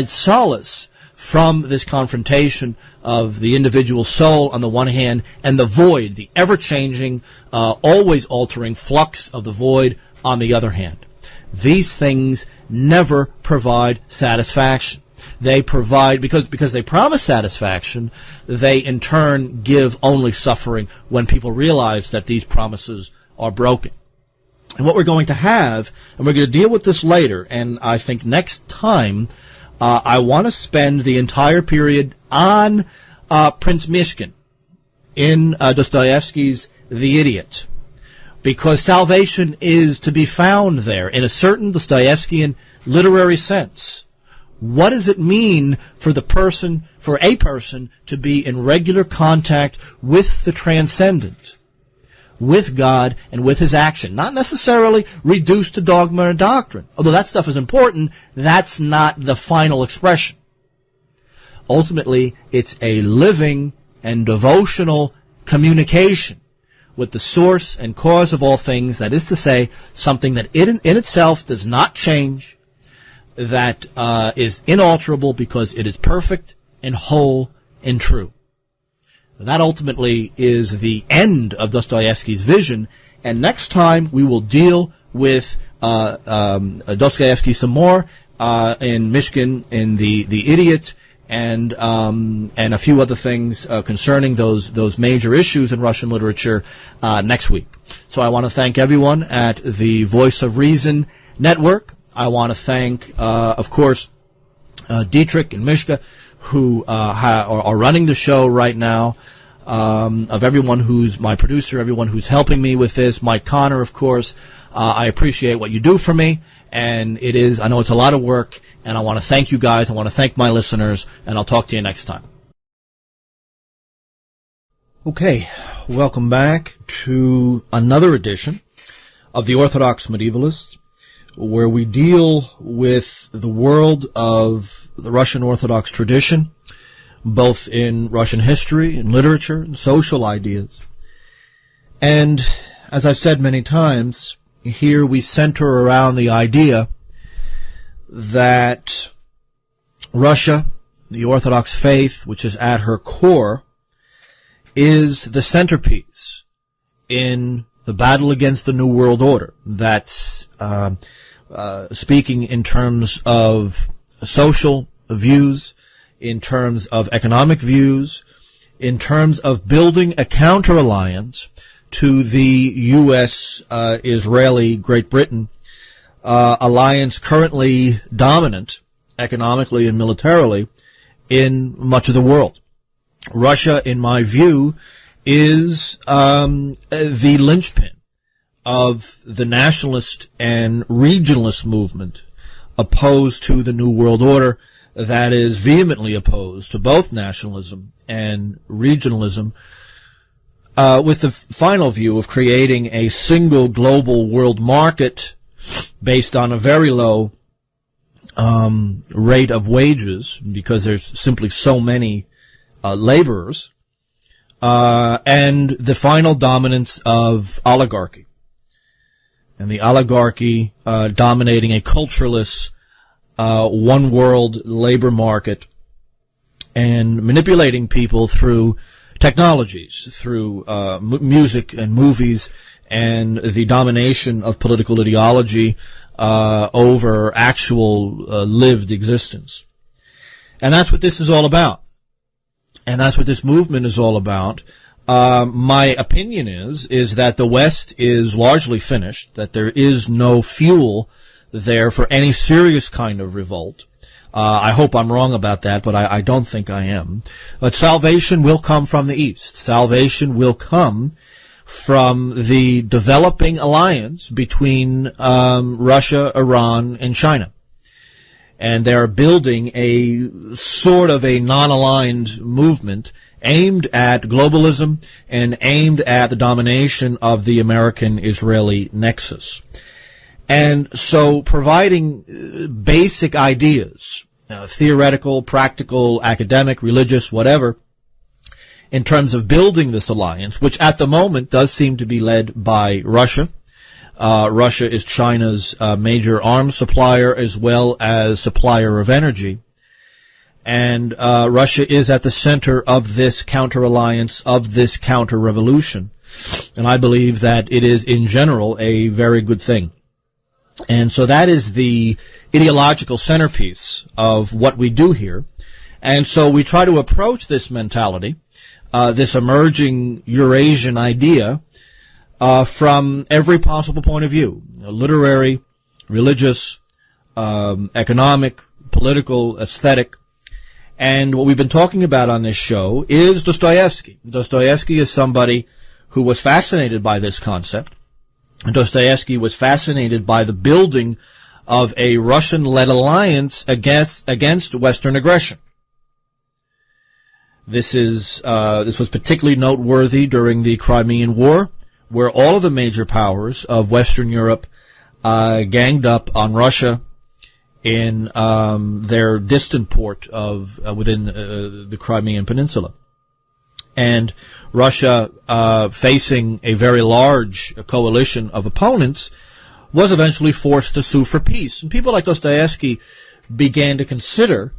solace from this confrontation of the individual soul on the one hand, and the void, the ever-changing, always altering flux of the void on the other hand. These things never provide satisfaction. They provide, because they promise satisfaction, they in turn give only suffering when people realize that these promises are broken. And what we're going to have, and we're going to deal with this later, and I think next time, I want to spend the entire period on Prince Mishkin in Dostoyevsky's The Idiot, because salvation is to be found there in a certain Dostoyevskian literary sense. What does it mean for a person to be in regular contact with the transcendent, with God and with his action? Not necessarily reduced to dogma or doctrine. Although that stuff is important, that's not the final expression. Ultimately, it's a living and devotional communication with the source and cause of all things, that is to say, something that in itself does not change, that is inalterable because it is perfect and whole and true. That ultimately is the end of Dostoyevsky's vision, and next time we will deal with Dostoyevsky some more in Mishkin, in the Idiot, and a few other things concerning those major issues in Russian literature next week. So I want to thank everyone at the Voice of Reason Network. I want to thank, of course, Dietrich and Mishka, who are running the show right now, of everyone who's my producer, everyone who's helping me with this, Mike Connor, of course. I appreciate what you do for me, and I know it's a lot of work, and I want to thank you guys, I want to thank my listeners, and I'll talk to you next time. Okay, welcome back to another edition of the Orthodox Medievalists, where we deal with the world of the Russian Orthodox tradition, both in Russian history and literature and social ideas. And as I've said many times, here we center around the idea that Russia, the Orthodox faith, which is at her core, is the centerpiece in the battle against the New World Order. That's speaking in terms of social views, in terms of economic views, in terms of building a counter-alliance to the U.S., Israeli, Great Britain alliance currently dominant economically and militarily in much of the world. Russia, in my view, is the linchpin of the nationalist and regionalist movement opposed to the New World Order, that is vehemently opposed to both nationalism and regionalism, with the final view of creating a single global world market based on a very low rate of wages, because there's simply so many laborers, and the final dominance of oligarchy. And the oligarchy dominating a cultureless one world labor market and manipulating people through technologies, through music and movies, and the domination of political ideology over actual lived existence. And that's what this is all about. And that's what this movement is all about. My opinion is that the West is largely finished, that there is no fuel there for any serious kind of revolt. I hope I'm wrong about that, but I don't think I am. But salvation will come from the East. Salvation will come from the developing alliance between Russia, Iran, and China. And they're building a sort of a non-aligned movement aimed at globalism and aimed at the domination of the American-Israeli nexus. And so providing basic ideas, theoretical, practical, academic, religious, whatever, in terms of building this alliance, which at the moment does seem to be led by Russia. Russia is China's major arms supplier as well as supplier of energy. And Russia is at the center of this counter-alliance, of this counter-revolution. And I believe that it is, in general, a very good thing. And so that is the ideological centerpiece of what we do here. And so we try to approach this mentality, this emerging Eurasian idea, from every possible point of view: literary, religious, economic, political, aesthetic. And what we've been talking about on this show is Dostoyevsky. Dostoyevsky is somebody who was fascinated by this concept. Dostoyevsky was fascinated by the building of a Russian-led alliance against Western aggression. This was particularly noteworthy during the Crimean War, where all of the major powers of Western Europe ganged up on Russia in their distant port of within the Crimean Peninsula. And Russia, facing a very large coalition of opponents, was eventually forced to sue for peace. And people like Dostoevsky began to consider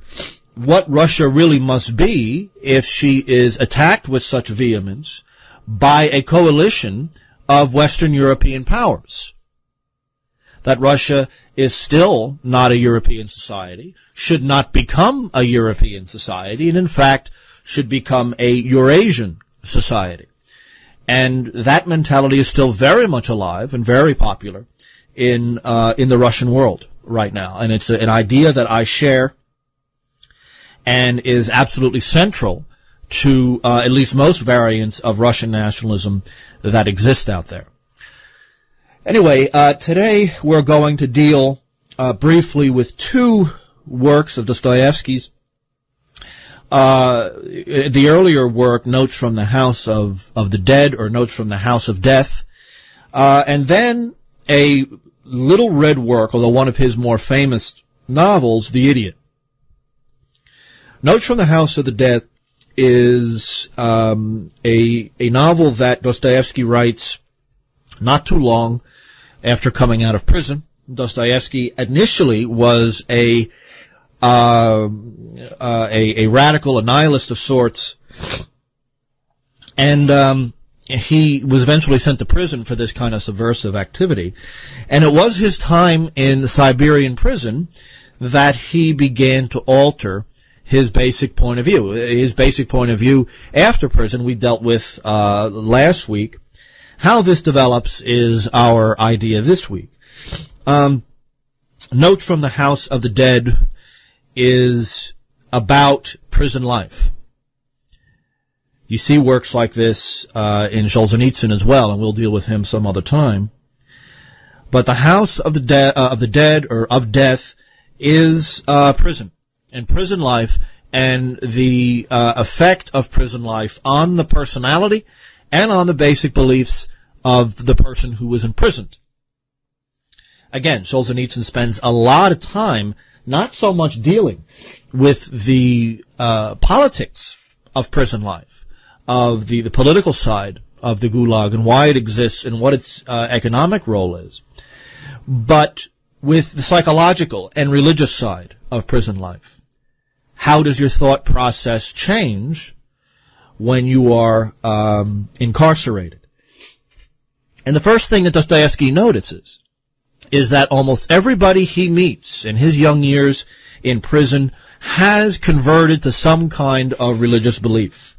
what Russia really must be if she is attacked with such vehemence by a coalition of Western European powers. That Russia is still not a European society, should not become a European society, and in fact should become a Eurasian society. And that mentality is still very much alive and very popular in the Russian world right now. And it's an idea that I share and is absolutely central to at least most variants of Russian nationalism that exist out there. Anyway, today we're going to deal briefly with two works of Dostoevsky's. The earlier work, Notes from the House of the Dead, or Notes from the House of Death, and then a little read work, although one of his more famous novels, The Idiot. Notes from the House of the Dead is a novel that Dostoevsky writes not too long after coming out of prison. Dostoevsky initially was a radical, a nihilist of sorts, and he was eventually sent to prison for this kind of subversive activity. And it was his time in the Siberian prison that he began to alter his basic point of view. His basic point of view after prison we dealt with last week. How this develops is our idea this week. Notes from the House of the Dead is about prison life. You see works like this in Solzhenitsyn as well, and we'll deal with him some other time. But the House of the Dead or of Death is prison and prison life, and the effect of prison life on the personality and on the basic beliefs of the person who was imprisoned. Again, Solzhenitsyn spends a lot of time not so much dealing with the politics of prison life, of the political side of the Gulag and why it exists and what its economic role is, but with the psychological and religious side of prison life. How does your thought process change when you are incarcerated? And the first thing that Dostoevsky notices is that almost everybody he meets in his young years in prison has converted to some kind of religious belief.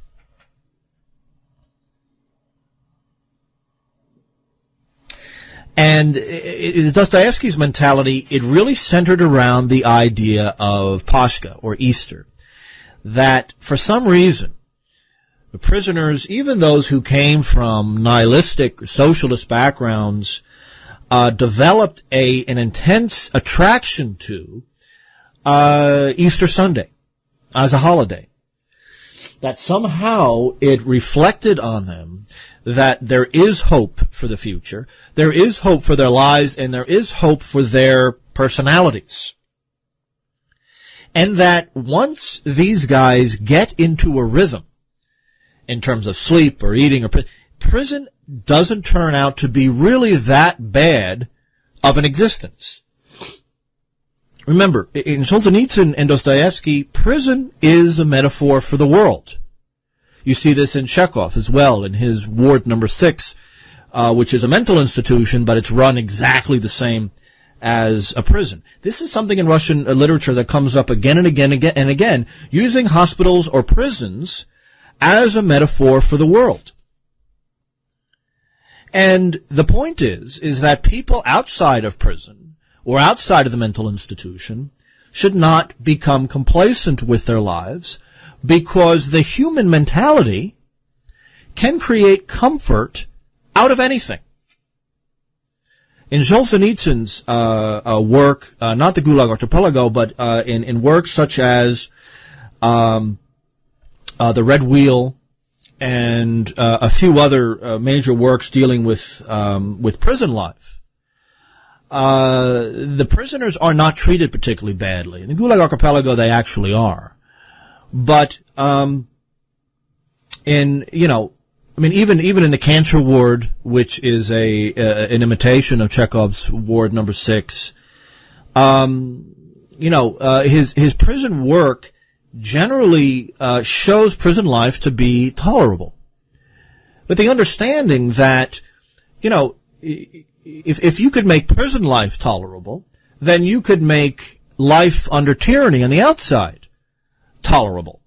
And Dostoevsky's mentality, it really centered around the idea of Pascha, or Easter, that for some reason the prisoners, even those who came from nihilistic socialist backgrounds, developed an intense attraction to Easter Sunday as a holiday. That somehow it reflected on them that there is hope for the future, there is hope for their lives, and there is hope for their personalities. And that once these guys get into a rhythm, in terms of sleep or eating or prison doesn't turn out to be really that bad of an existence. Remember, in Solzhenitsyn and Dostoyevsky, prison is a metaphor for the world. You see this in Chekhov as well, in his Ward Number 6, which is a mental institution, but it's run exactly the same as a prison. This is something in Russian literature that comes up again and again and again, using hospitals or prisons as a metaphor for the world. And the point is that people outside of prison or outside of the mental institution should not become complacent with their lives, because the human mentality can create comfort out of anything. In Solzhenitsyn's work, not the Gulag Archipelago, but in works such as The Red Wheel and a few other major works dealing with prison life, the prisoners are not treated particularly badly. In the Gulag Archipelago, they actually are. But even in the cancer ward, which is an imitation of Chekhov's Ward Number 6, his prison work generally shows prison life to be tolerable, with the understanding that if you could make prison life tolerable, then you could make life under tyranny on the outside tolerable.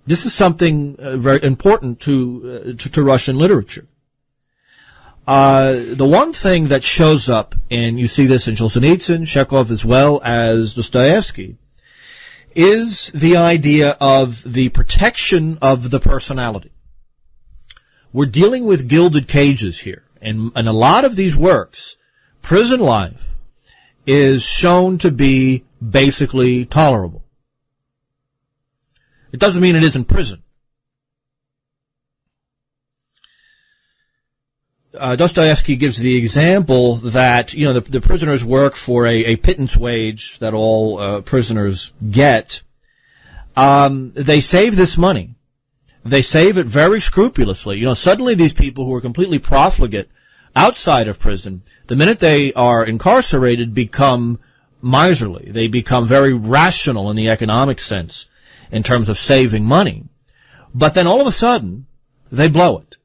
This is something very important to Russian literature. The one thing that shows up, and you see this in Solzhenitsyn, Chekhov, as well as Dostoyevsky, is the idea of the protection of the personality. We're dealing with gilded cages here, and in a lot of these works, prison life is shown to be basically tolerable. It doesn't mean it isn't prison. Dostoevsky gives the example that, the prisoners work for a pittance wage that all prisoners get. They save this money. They save it very scrupulously. Suddenly these people who are completely profligate outside of prison, the minute they are incarcerated, become miserly. They become very rational in the economic sense, in terms of saving money. But then all of a sudden, they blow it.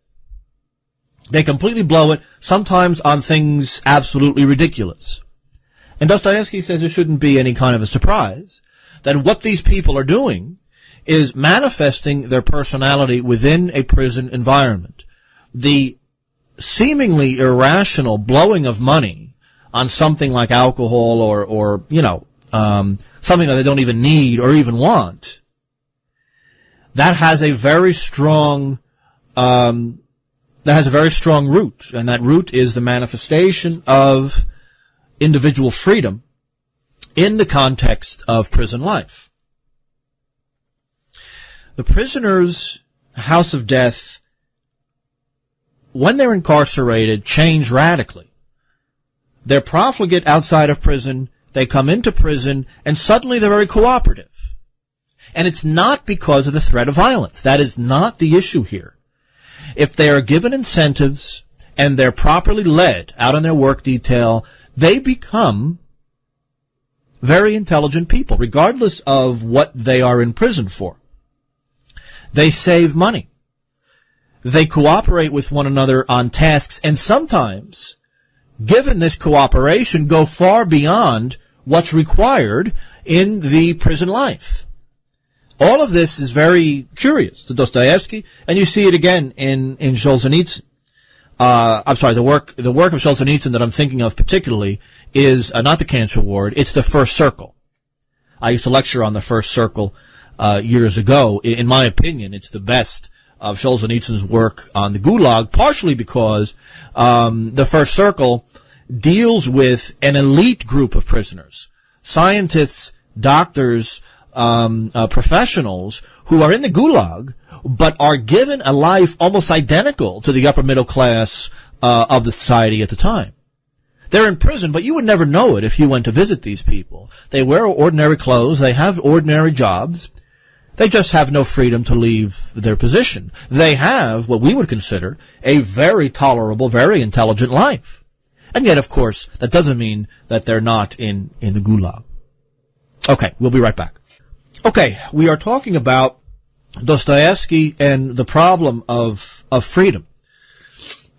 They completely blow it, sometimes on things absolutely ridiculous. And Dostoevsky says it shouldn't be any kind of a surprise that what these people are doing is manifesting their personality within a prison environment. The seemingly irrational blowing of money on something like alcohol or something that they don't even need or even want, that has a very strong root, and that root is the manifestation of individual freedom in the context of prison life. The prisoner's house of death, when they're incarcerated, change radically. They're profligate outside of prison, they come into prison, and suddenly they're very cooperative. And it's not because of the threat of violence. That is not the issue here. If they are given incentives and they're properly led out on their work detail, they become very intelligent people, regardless of what they are in prison for. They save money. They cooperate with one another on tasks, and sometimes, given this cooperation, go far beyond what's required in the prison life. All of this is very curious to Dostoevsky, and you see it again in Solzhenitsyn. The work of Solzhenitsyn that I'm thinking of particularly is not the cancer ward, it's the First Circle. I used to lecture on the First Circle years ago. In my opinion, it's the best of Solzhenitsyn's work on the Gulag, partially because the First Circle deals with an elite group of prisoners, scientists, doctors, professionals who are in the Gulag, but are given a life almost identical to the upper middle class of the society at the time. They're in prison, but you would never know it if you went to visit these people. They wear ordinary clothes, they have ordinary jobs, They just have no freedom to leave their position. They have what we would consider a very tolerable, very intelligent life. And yet, of course, that doesn't mean that they're not in the gulag. Okay, we'll be right back. Okay, we are talking about Dostoyevsky and the problem of freedom.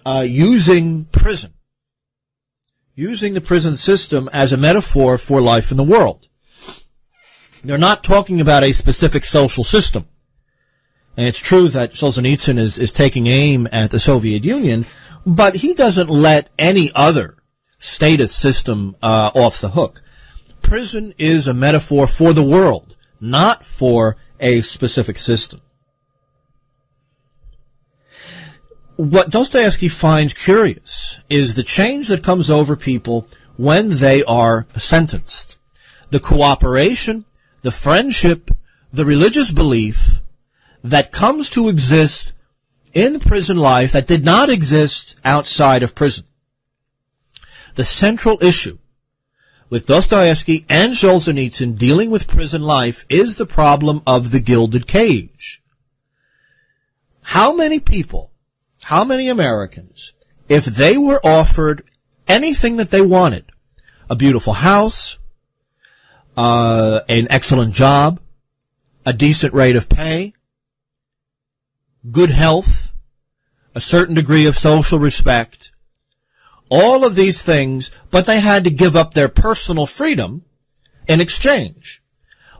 Using prison. Using the prison system as a metaphor for life in the world. They're not talking about a specific social system. And it's true that Solzhenitsyn is taking aim at the Soviet Union, but he doesn't let any other statist system off the hook. Prison is a metaphor for the world, not for a specific system. What Dostoevsky finds curious is the change that comes over people when they are sentenced. The cooperation, the friendship, the religious belief that comes to exist in prison life that did not exist outside of prison. The central issue with Dostoevsky and Solzhenitsyn dealing with prison life is the problem of the gilded cage. How many people, how many Americans, if they were offered anything that they wanted, a beautiful house, an excellent job, a decent rate of pay, good health, a certain degree of social respect, all of these things, but they had to give up their personal freedom in exchange.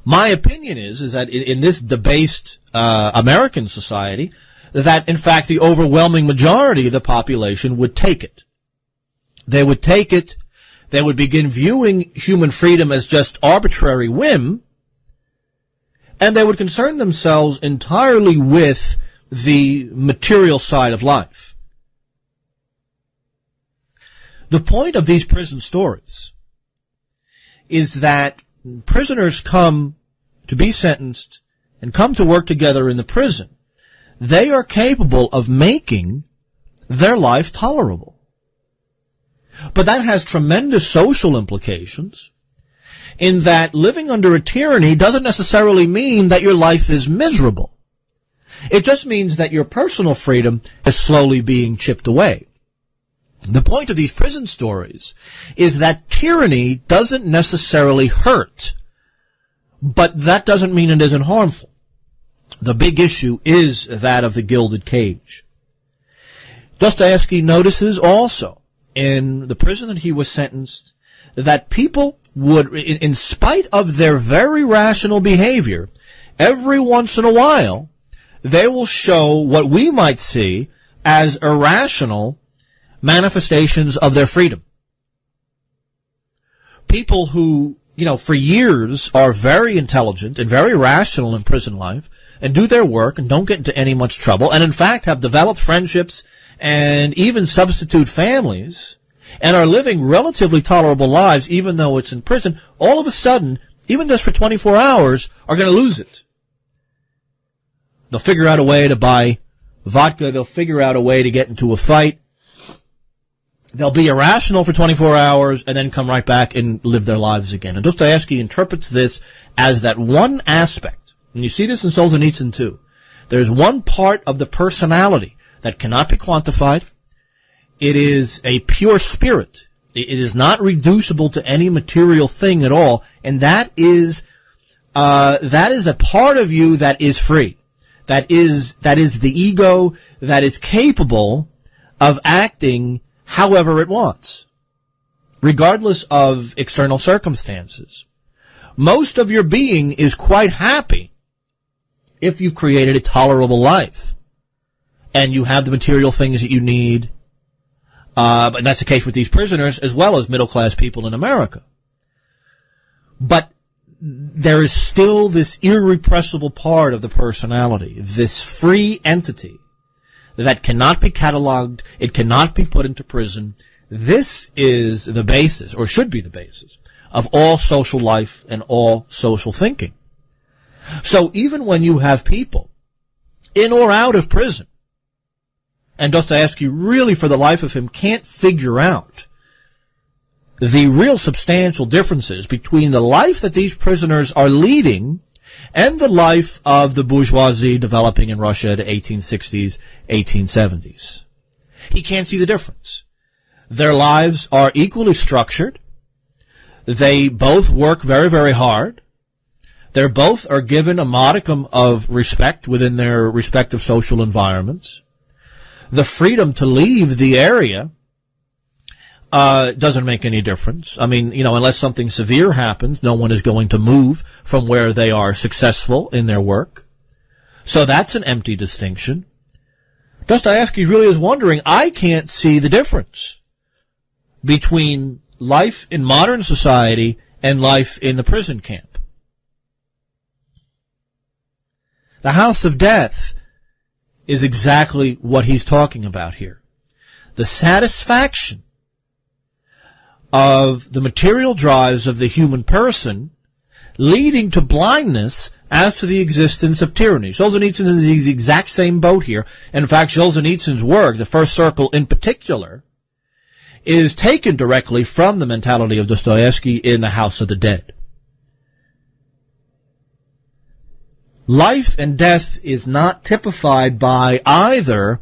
My opinion is that in this debased American society, that in fact the overwhelming majority of the population would take it. They would take it. They would begin viewing human freedom as just arbitrary whim, and they would concern themselves entirely with the material side of life. The point of these prison stories is that prisoners come to be sentenced and come to work together in the prison. They are capable of making their life tolerable. But that has tremendous social implications in that living under a tyranny doesn't necessarily mean that your life is miserable. It just means that your personal freedom is slowly being chipped away. The point of these prison stories is that tyranny doesn't necessarily hurt, but that doesn't mean it isn't harmful. The big issue is that of the gilded cage. Dostoevsky notices also in the prison that he was sentenced that people would, in spite of their very rational behavior, every once in a while, they will show what we might see as irrational manifestations of their freedom. People who, for years are very intelligent and very rational in prison life and do their work and don't get into any much trouble and in fact have developed friendships and even substitute families and are living relatively tolerable lives even though it's in prison, all of a sudden, even just for 24 hours, are going to lose it. They'll figure out a way to buy vodka. They'll figure out a way to get into a fight. They'll be irrational for 24 hours and then come right back and live their lives again. And Dostoevsky interprets this as that one aspect, and you see this in Solzhenitsyn too. There's one part of the personality that cannot be quantified. It is a pure spirit. It is not reducible to any material thing at all, and that is a part of you that is free. That is the ego that is capable of acting however it wants, regardless of external circumstances. Most of your being is quite happy if you've created a tolerable life and you have the material things that you need. But that's the case with these prisoners as well as middle-class people in America. But there is still this irrepressible part of the personality, this free entity that cannot be cataloged, it cannot be put into prison. This is the basis, or should be the basis, of all social life and all social thinking. So even when you have people in or out of prison, and Dostoevsky really for the life of him can't figure out the real substantial differences between the life that these prisoners are leading and the life of the bourgeoisie developing in Russia in the 1860s, 1870s. He can't see the difference. Their lives are equally structured. They both work very, very hard. They both are given a modicum of respect within their respective social environments. The freedom to leave the area doesn't make any difference. I mean, unless something severe happens, no one is going to move from where they are successful in their work. So that's an empty distinction. Dostoevsky really is wondering, I can't see the difference between life in modern society and life in the prison camp. The house of death is exactly what he's talking about here. The satisfaction of the material drives of the human person leading to blindness as to the existence of tyranny. Solzhenitsyn is in the exact same boat here. In fact, Solzhenitsyn's work, The First Circle in particular, is taken directly from the mentality of Dostoevsky in The House of the Dead. Life and death is not typified by either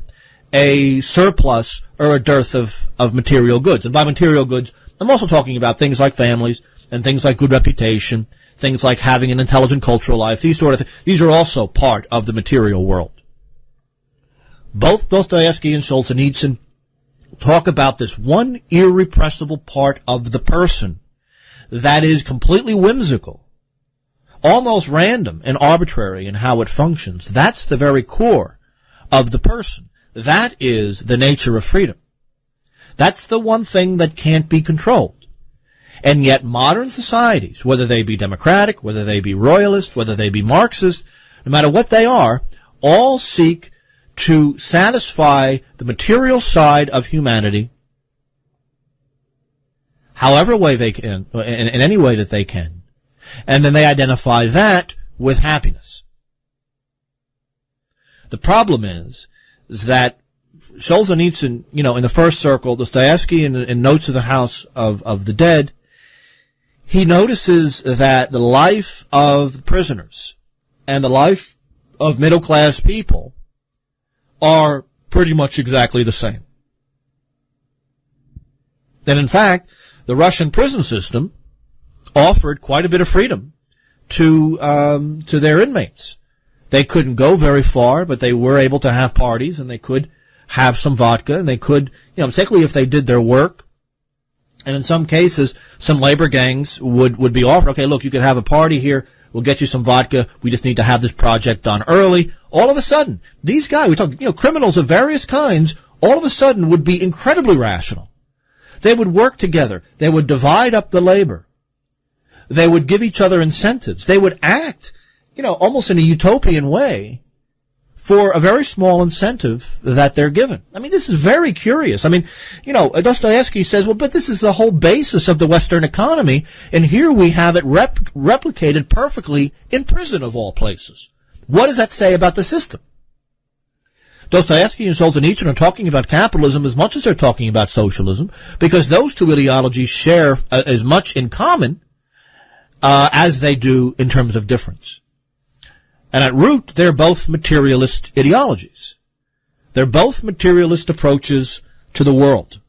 a surplus or a dearth of material goods. And by material goods, I'm also talking about things like families and things like good reputation, things like having an intelligent cultural life, these sort of things. These are also part of the material world. Both Dostoevsky and Solzhenitsyn talk about this one irrepressible part of the person that is completely whimsical, almost random and arbitrary in how it functions. That's the very core of the person. That is the nature of freedom. That's the one thing that can't be controlled. And yet modern societies, whether they be democratic, whether they be royalist, whether they be Marxist, no matter what they are, all seek to satisfy the material side of humanity however way they can, in any way that they can. And then they identify that with happiness. The problem is that Solzhenitsyn, in The First Circle, Dostoevsky in Notes of the House of the Dead, he notices that the life of prisoners and the life of middle-class people are pretty much exactly the same. And in fact, the Russian prison system offered quite a bit of freedom to their inmates. They couldn't go very far, but they were able to have parties, and they could have some vodka, and they could, particularly if they did their work. And in some cases, some labor gangs would be offered, okay, look, you can have a party here, we'll get you some vodka, we just need to have this project done early. All of a sudden, these guys, we talk, criminals of various kinds, all of a sudden would be incredibly rational. They would work together. They would divide up the labor. They would give each other incentives. They would act, almost in a utopian way for a very small incentive that they're given. I mean, this is very curious. I mean, Dostoevsky says, well, but this is the whole basis of the Western economy, and here we have it replicated perfectly in prison of all places. What does that say about the system? Dostoevsky and Solzhenitsyn are talking about capitalism as much as they're talking about socialism, because those two ideologies share as much in common as they do in terms of difference. And at root, they're both materialist ideologies. They're both materialist approaches to the world.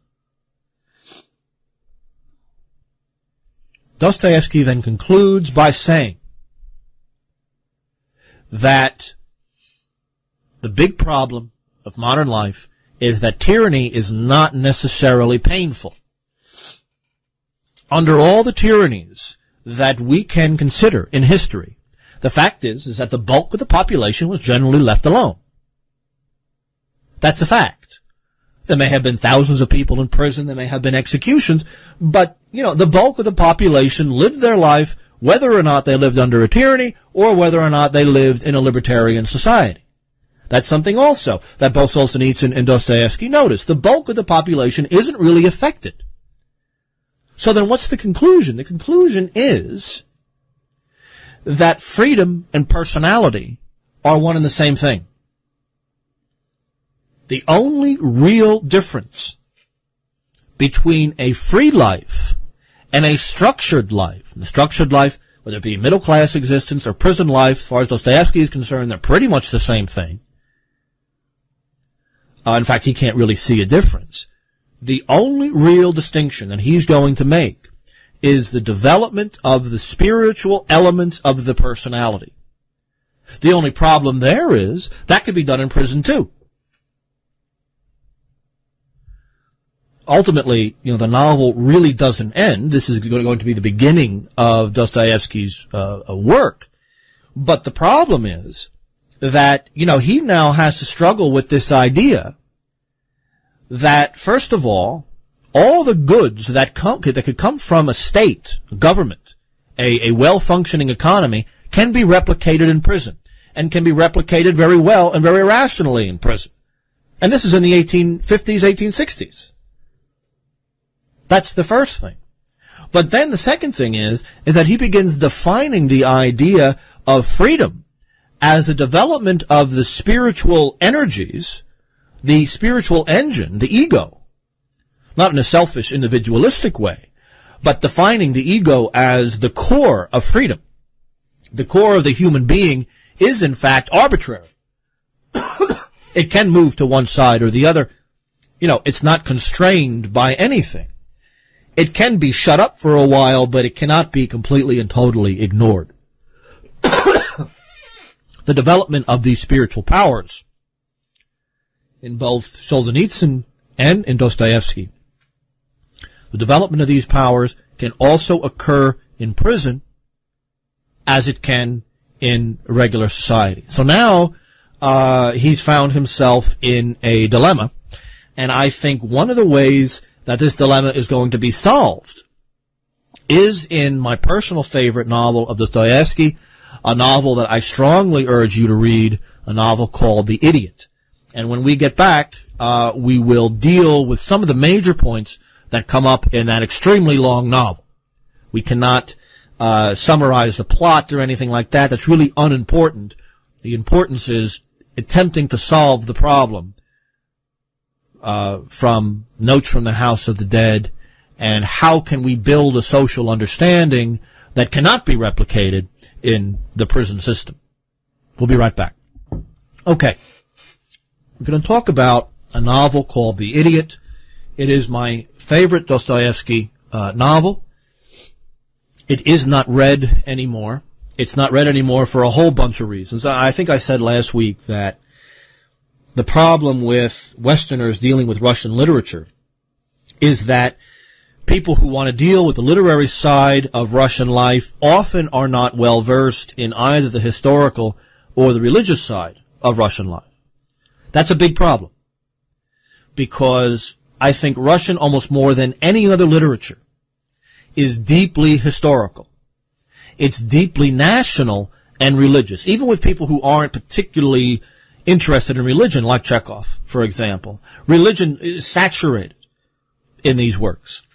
Dostoevsky then concludes by saying that the big problem of modern life is that tyranny is not necessarily painful. Under all the tyrannies that we can consider in history, the fact is that the bulk of the population was generally left alone. That's a fact. There may have been thousands of people in prison, there may have been executions, but, the bulk of the population lived their life whether or not they lived under a tyranny or whether or not they lived in a libertarian society. That's something also that both Solzhenitsyn and Dostoevsky noticed. The bulk of the population isn't really affected. So then what's the conclusion? The conclusion is that freedom and personality are one and the same thing. The only real difference between a free life and a structured life, the structured life whether it be middle-class existence or prison life. As far as Dostoyevsky is concerned, they're pretty much the same thing. In fact, he can't really see a difference. The only real distinction that he's going to make is the development of the spiritual elements of the personality. The only problem there is that could be done in prison too. Ultimately, the novel really doesn't end. This is going to be the beginning of Dostoyevsky's work. But the problem is that, he now has to struggle with this idea that, first of all the goods that could come from a state, a government, a well-functioning economy, can be replicated in prison, and can be replicated very well and very rationally in prison. And this is in the 1850s, 1860s. That's the first thing. But then the second thing is that he begins defining the idea of freedom as the development of the spiritual energies, the spiritual engine, the ego, not in a selfish, individualistic way, but defining the ego as the core of freedom. The core of the human being is, in fact, arbitrary. It can move to one side or the other. It's not constrained by anything. It can be shut up for a while, but it cannot be completely and totally ignored. The development of these spiritual powers in both Solzhenitsyn and in Dostoevsky, the development of these powers can also occur in prison as it can in regular society. So now he's found himself in a dilemma, and I think one of the ways that this dilemma is going to be solved is in my personal favorite novel of Dostoevsky, a novel that I strongly urge you to read, a novel called The Idiot. And when we get back, we will deal with some of the major points that come up in that extremely long novel. We cannot summarize the plot or anything like that. That's really unimportant. The importance is attempting to solve the problem from Notes from the House of the Dead, and how can we build a social understanding that cannot be replicated in the prison system. We'll be right back. Okay. We're going to talk about a novel called The Idiot. It is my favorite Dostoevsky novel. It is not read anymore. It's not read anymore for a whole bunch of reasons. I think I said last week that the problem with Westerners dealing with Russian literature is that people who want to deal with the literary side of Russian life often are not well versed in either the historical or the religious side of Russian life. That's a big problem, because I think Russian, almost more than any other literature, is deeply historical. It's deeply national and religious, even with people who aren't particularly interested in religion, like Chekhov, for example. Religion is saturated in these works.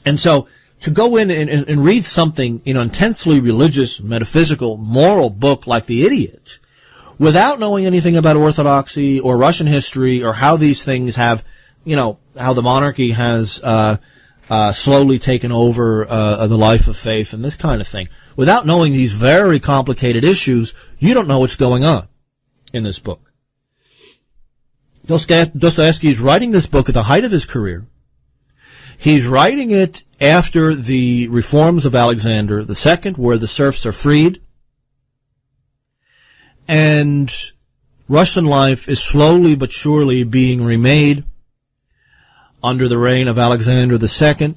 And so to go in and read something, intensely religious, metaphysical, moral book like The Idiot, without knowing anything about Orthodoxy or Russian history or how these things have, how the monarchy has slowly taken over the life of faith and this kind of thing, without knowing these very complicated issues, you don't know what's going on in this book. Dostoevsky is writing this book at the height of his career. He's writing it after the reforms of Alexander II, where the serfs are freed, and Russian life is slowly but surely being remade under the reign of Alexander II,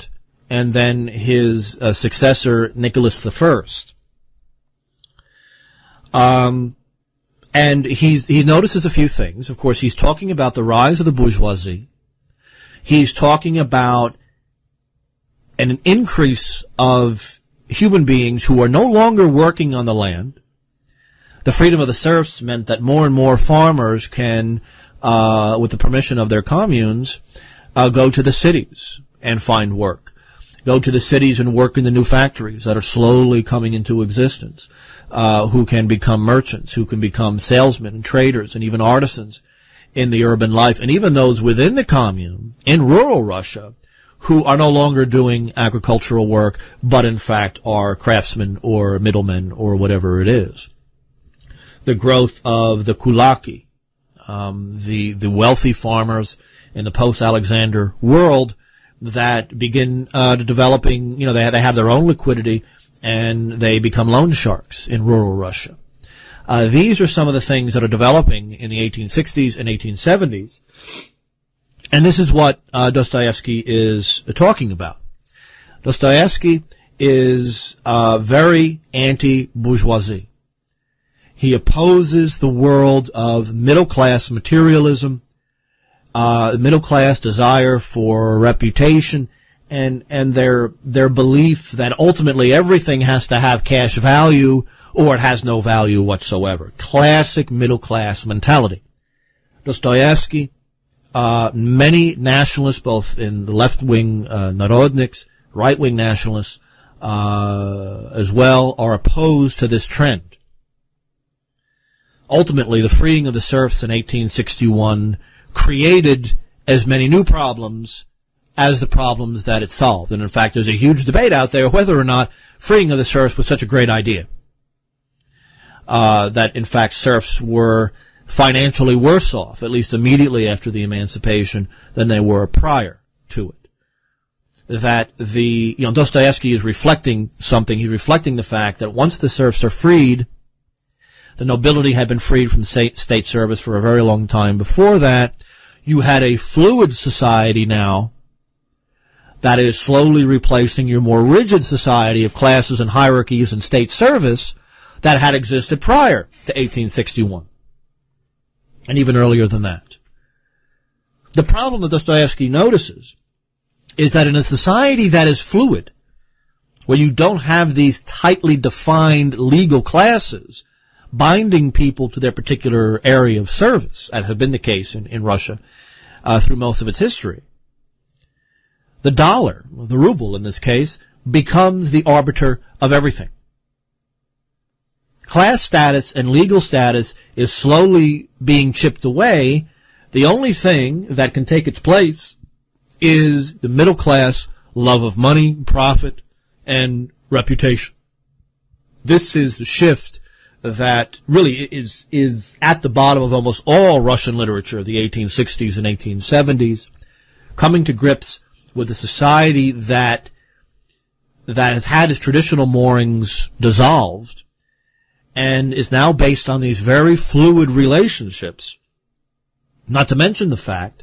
and then his successor, Nicholas I. And he notices a few things. Of course, he's talking about the rise of the bourgeoisie. He's talking about an increase of human beings who are no longer working on the land. The freedom of the serfs meant that more and more farmers can, with the permission of their communes, go to the cities and find work. Go to the cities and work in the new factories that are slowly coming into existence, who can become merchants, who can become salesmen and traders and even artisans in the urban life, and even those within the commune, in rural Russia, who are no longer doing agricultural work, but in fact are craftsmen or middlemen or whatever it is. The growth of the kulaki, the wealthy farmers in the post-Alexander world that begin developing, they have their own liquidity and they become loan sharks in rural Russia. These are some of the things that are developing in the 1860s and 1870s. And this is what Dostoyevsky is talking about. Dostoyevsky is very anti-bourgeoisie. He opposes the world of middle-class materialism, middle-class desire for reputation, and their belief that ultimately everything has to have cash value or it has no value whatsoever. Classic middle-class mentality. Dostoyevsky, many nationalists, both in the left-wing Narodniks, right-wing nationalists as well, are opposed to this trend. Ultimately, the freeing of the serfs in 1861 created as many new problems as the problems that it solved. And in fact, there's a huge debate out there whether or not freeing of the serfs was such a great idea. That in fact serfs were financially worse off, at least immediately after the emancipation, than they were prior to it. That Dostoevsky is reflecting something. He's reflecting the fact that once the serfs are freed, the nobility had been freed from state service for a very long time before that. You had a fluid society now that is slowly replacing your more rigid society of classes and hierarchies and state service that had existed prior to 1861, and even earlier than that. The problem that Dostoevsky notices is that in a society that is fluid, where you don't have these tightly defined legal classes binding people to their particular area of service, as has been the case in Russia through most of its history, the dollar, the ruble in this case, becomes the arbiter of everything. Class status and legal status is slowly being chipped away. The only thing that can take its place is the middle class love of money, profit, and reputation. This is the shift that really is at the bottom of almost all Russian literature, the 1860s and 1870s, coming to grips with a society that has had its traditional moorings dissolved and is now based on these very fluid relationships, not to mention the fact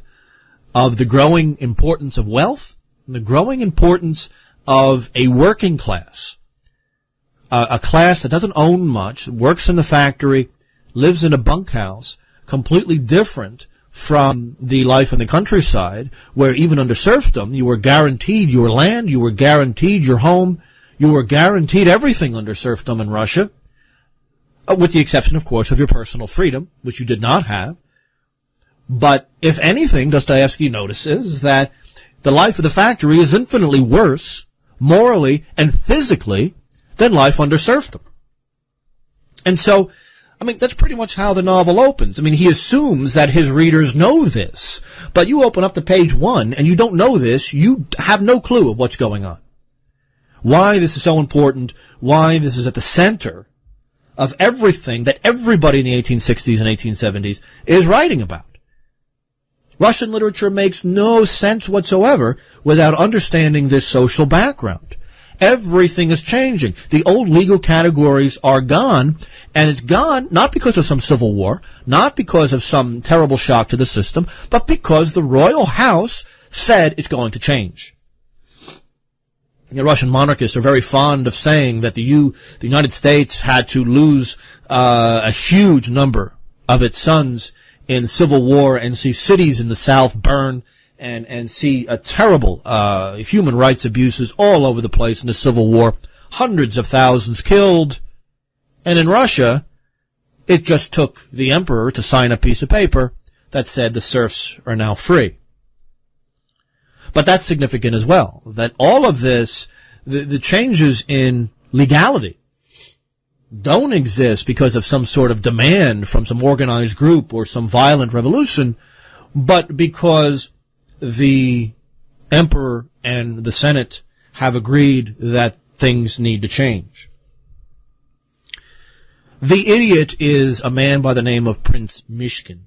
of the growing importance of wealth and the growing importance of a working class, a class that doesn't own much, works in the factory, lives in a bunkhouse, completely different from the life in the countryside, where even under serfdom, you were guaranteed your land, you were guaranteed your home, you were guaranteed everything under serfdom in Russia, with the exception, of course, of your personal freedom, which you did not have. But if anything, Dostoevsky notices that the life of the factory is infinitely worse, morally and physically, than life under serfdom. And so, that's pretty much how the novel opens. He assumes that his readers know this, but you open up to page 1 and you don't know this, you have no clue of what's going on. Why this is so important, why this is at the center of everything that everybody in the 1860s and 1870s is writing about. Russian literature makes no sense whatsoever without understanding this social background. Everything is changing. The old legal categories are gone, and it's gone not because of some civil war, not because of some terrible shock to the system, but because the royal house said it's going to change. The Russian monarchists are very fond of saying that the United States had to lose a huge number of its sons in civil war and see cities in the South burn and see a terrible human rights abuses all over the place in the Civil War, hundreds of thousands killed. And in Russia, it just took the emperor to sign a piece of paper that said the serfs are now free. But that's significant as well, that all of this, the changes in legality, don't exist because of some sort of demand from some organized group or some violent revolution, but because the emperor and the Senate have agreed that things need to change. The idiot is a man by the name of Prince Myshkin.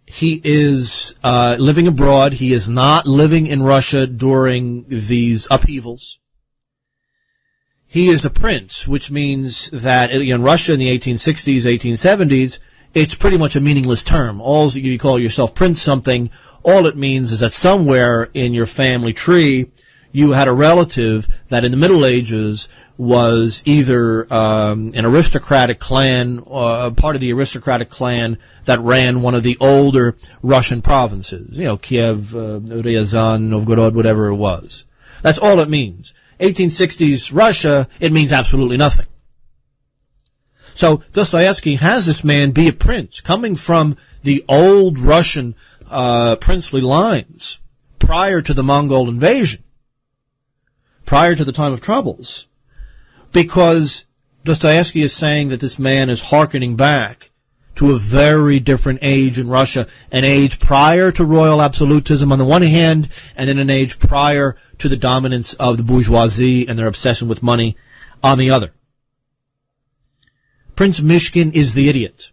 He is living abroad. He is not living in Russia during these upheavals. He is a prince, which means that in Russia in the 1860s, 1870s, it's pretty much a meaningless term. All you call yourself prince something, all it means is that somewhere in your family tree you had a relative that in the Middle Ages was either an aristocratic clan, or part of the aristocratic clan that ran one of the older Russian provinces. Kiev, Ryazan, Novgorod, whatever it was. That's all it means. 1860s Russia, it means absolutely nothing. So Dostoyevsky has this man be a prince, coming from the old Russian princely lines prior to the Mongol invasion, prior to the time of troubles, because Dostoyevsky is saying that this man is hearkening back to a very different age in Russia, an age prior to royal absolutism on the one hand, and then an age prior to the dominance of the bourgeoisie and their obsession with money on the other. Prince Myshkin is the idiot.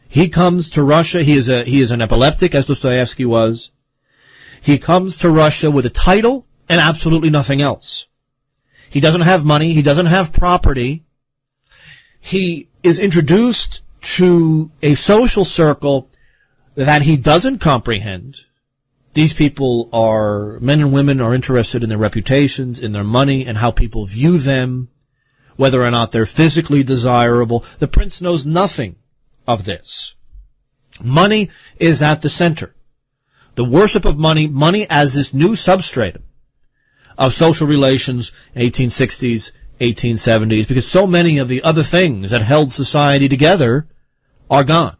He comes to Russia. He is an epileptic, as Dostoyevsky was. He comes to Russia with a title and absolutely nothing else. He doesn't have money. He doesn't have property. He is introduced to a social circle that he doesn't comprehend. These people are, men and women are interested in their reputations, in their money, and how people view them, whether or not they're physically desirable. The prince knows nothing of this. Money is at the center. The worship of money, money as this new substratum of social relations in 1860s, 1870s, because so many of the other things that held society together are gone.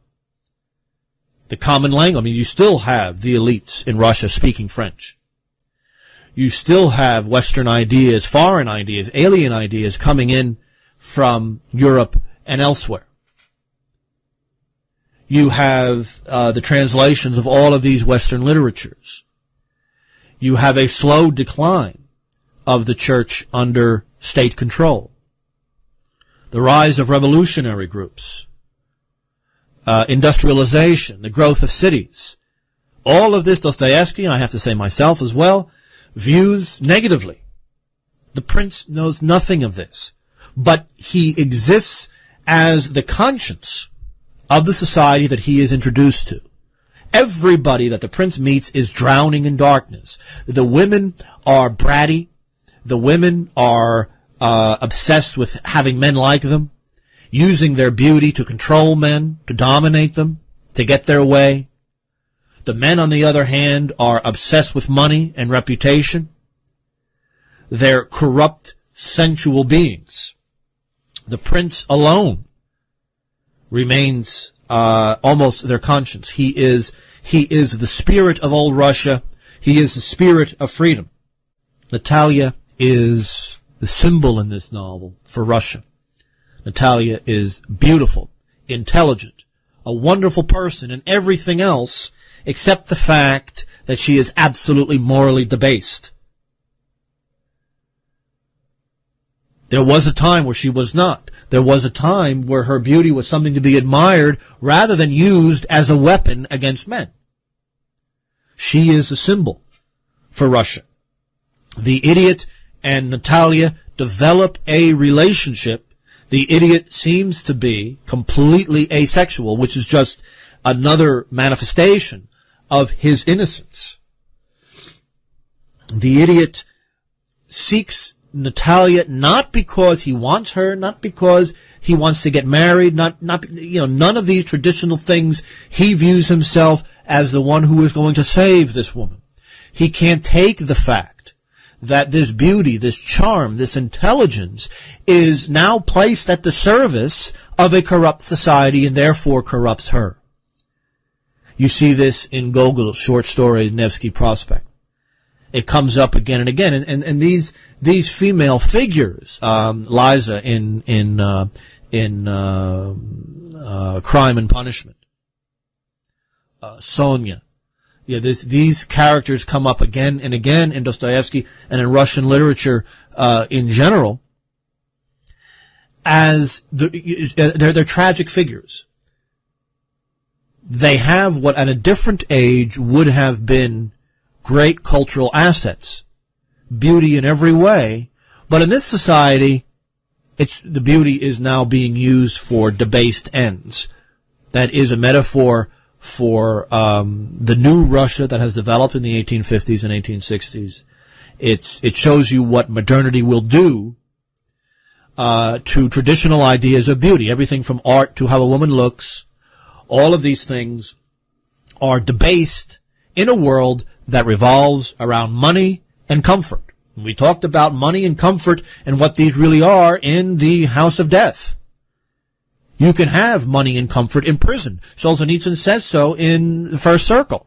The common language, you still have the elites in Russia speaking French. You still have Western ideas, foreign ideas, alien ideas coming in from Europe and elsewhere. You have the translations of all of these Western literatures. You have a slow decline of the church under state control. The rise of revolutionary groups. Industrialization, the growth of cities. All of this Dostoevsky, and I have to say myself as well, views negatively. The prince knows nothing of this, but he exists as the conscience of the society that he is introduced to. Everybody that the prince meets is drowning in darkness. The women are bratty. The women are obsessed with having men like them, using their beauty to control men, to dominate them, to get their way. The men, on the other hand, are obsessed with money and reputation. They're corrupt, sensual beings. The prince alone remains almost their conscience. He is the spirit of old Russia. He is the spirit of freedom. Natalia is the symbol in this novel for Russia. Natalia is beautiful, intelligent, a wonderful person, and everything else except the fact that she is absolutely morally debased. There was a time where she was not. There was a time where her beauty was something to be admired rather than used as a weapon against men. She is a symbol for Russia. The idiot and Natalia develop a relationship. The idiot seems to be completely asexual, which is just another manifestation of his innocence. The idiot seeks Natalia not because he wants her, not because he wants to get married, none of these traditional things. He views himself as the one who is going to save this woman. He can't take the fact that this beauty, this charm, this intelligence is now placed at the service of a corrupt society and therefore corrupts her. You see this in Gogol's short story, Nevsky Prospect. It comes up again and again, and these female figures, Liza in Crime and Punishment, Sonia These characters come up again and again in Dostoyevsky and in Russian literature in general as they're tragic figures. They have what at a different age would have been great cultural assets, beauty in every way, but in this society, the beauty is now being used for debased ends. That is a metaphor for the new Russia that has developed in the 1850s and 1860s. It shows you what modernity will do to traditional ideas of beauty. Everything from art to how a woman looks, all of these things are debased in a world that revolves around money and comfort. We talked about money and comfort and what these really are in the House of Death. You can have money and comfort in prison. Solzhenitsyn says so in the First Circle.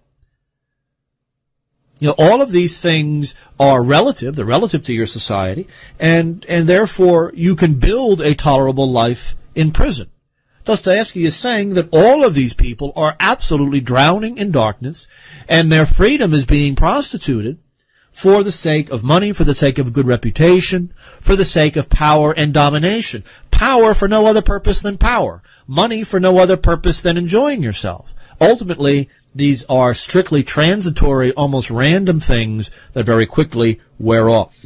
All of these things are relative. They're relative to your society, and therefore you can build a tolerable life in prison. Dostoevsky is saying that all of these people are absolutely drowning in darkness, and their freedom is being prostituted for the sake of money, for the sake of a good reputation, for the sake of power and domination. Power for no other purpose than power. Money for no other purpose than enjoying yourself. Ultimately, these are strictly transitory, almost random things that very quickly wear off.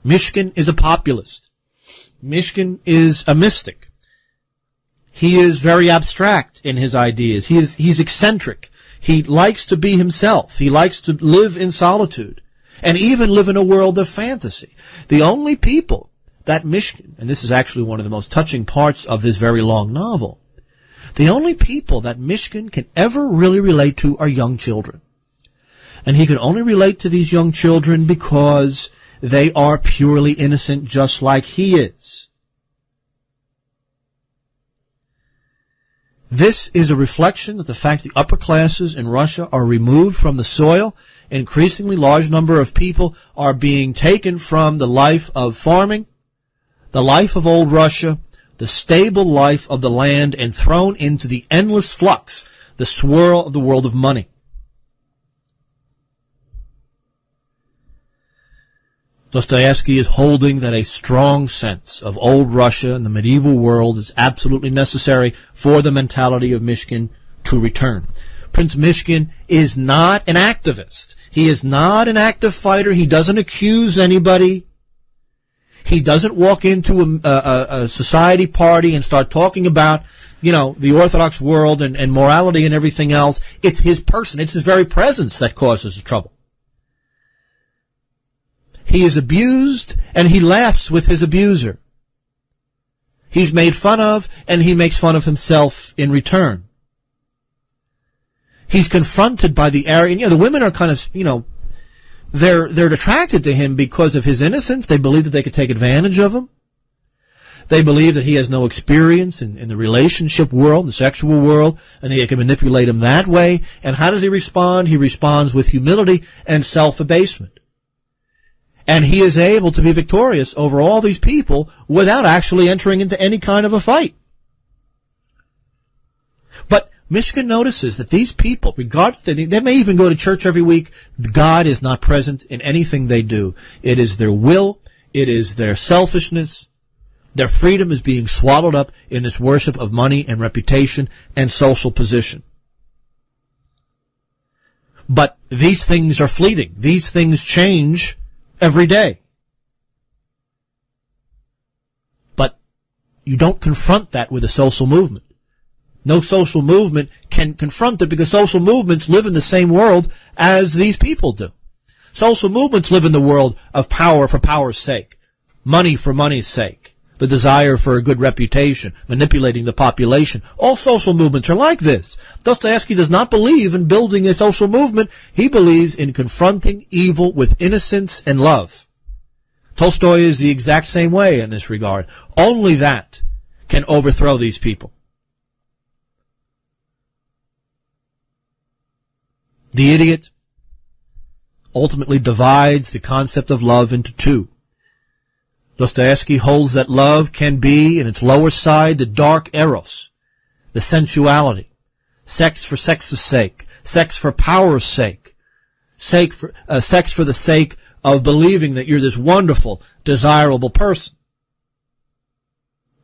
Mishkin is a populist. Mishkin is a mystic. He is very abstract in his ideas. He's eccentric. He likes to be himself. He likes to live in solitude and even live in a world of fantasy. The only people that Mishkin, and this is actually one of the most touching parts of this very long novel, the only people that Mishkin can ever really relate to are young children. And he can only relate to these young children because they are purely innocent just like he is. This is a reflection of the fact the upper classes in Russia are removed from the soil. An increasingly large number of people are being taken from the life of farming, the life of old Russia, the stable life of the land, and thrown into the endless flux, the swirl of the world of money. Dostoevsky is holding that a strong sense of old Russia and the medieval world is absolutely necessary for the mentality of Mishkin to return. Prince Mishkin is not an activist. He is not an active fighter. He doesn't accuse anybody. He doesn't walk into a society party and start talking about, the Orthodox world and morality and everything else. It's his person. It's his very presence that causes the trouble. He is abused, and he laughs with his abuser. He's made fun of, and he makes fun of himself in return. He's confronted by the area. The women are kind of, they're attracted to him because of his innocence. They believe that they could take advantage of him. They believe that he has no experience in the relationship world, the sexual world, and they can manipulate him that way. And how does he respond? He responds with humility and self-abasement. And he is able to be victorious over all these people without actually entering into any kind of a fight. But Mishkin notices that these people, regardless, they may even go to church every week, God is not present in anything they do. It is their will, it is their selfishness. Their freedom is being swallowed up in this worship of money and reputation and social position. But these things are fleeting. These things change every day. But you don't confront that with a social movement. No social movement can confront it because social movements live in the same world as these people do. Social movements live in the world of power for power's sake, money for money's sake, the desire for a good reputation, manipulating the population. All social movements are like this. Dostoevsky does not believe in building a social movement. He believes in confronting evil with innocence and love. Tolstoy is the exact same way in this regard. Only that can overthrow these people. The idiot ultimately divides the concept of love into two. Dostoevsky holds that love can be, in its lower side, the dark eros, the sensuality, sex for sex's sake, sex for power's sake, sex for the sake of believing that you're this wonderful, desirable person.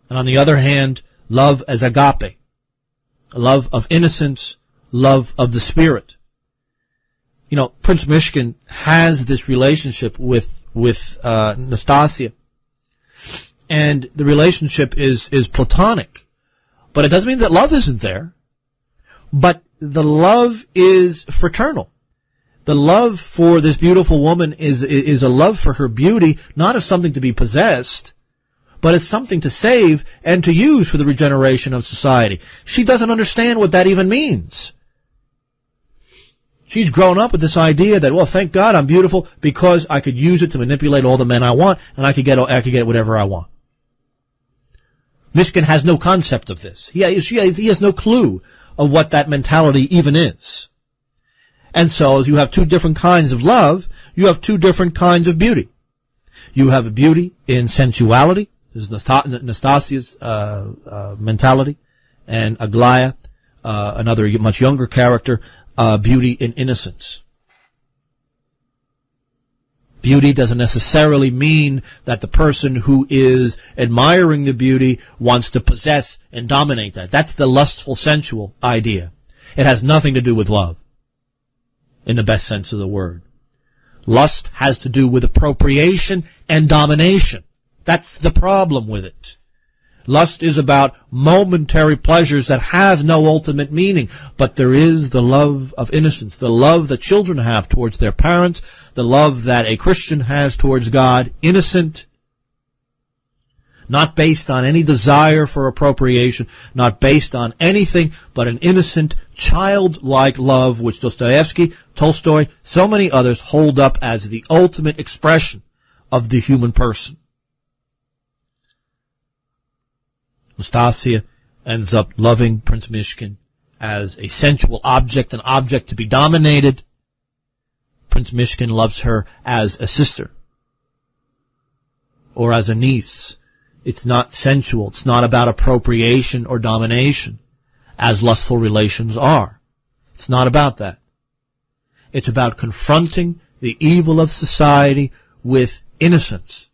And on the other hand, love as agape, love of innocence, love of the spirit. You know, Prince Myshkin has this relationship with Nastasia, and the relationship is platonic. But it doesn't mean that love isn't there. But the love is fraternal. The love for this beautiful woman is a love for her beauty, not as something to be possessed, but as something to save and to use for the regeneration of society. She doesn't understand what that even means. She's grown up with this idea that, well, thank God I'm beautiful because I could use it to manipulate all the men I want, and I could get whatever I want. Myshkin has no concept of this. He has no clue of what that mentality even is. And so, as you have two different kinds of love, you have two different kinds of beauty. You have a beauty in sensuality. This is Nastasia's mentality, and Aglaya, another much younger character, beauty in innocence. Beauty doesn't necessarily mean that the person who is admiring the beauty wants to possess and dominate that. That's the lustful, sensual idea. It has nothing to do with love, in the best sense of the word. Lust has to do with appropriation and domination. That's the problem with it. Lust is about momentary pleasures that have no ultimate meaning, but there is the love of innocence, the love that children have towards their parents, the love that a Christian has towards God, innocent, not based on any desire for appropriation, not based on anything but an innocent, childlike love, which Dostoyevsky, Tolstoy, so many others hold up as the ultimate expression of the human person. Nastasia ends up loving Prince Myshkin as a sensual object, an object to be dominated. Prince Myshkin loves her as a sister or as a niece. It's not sensual. It's not about appropriation or domination, as lustful relations are. It's not about that. It's about confronting the evil of society with innocence.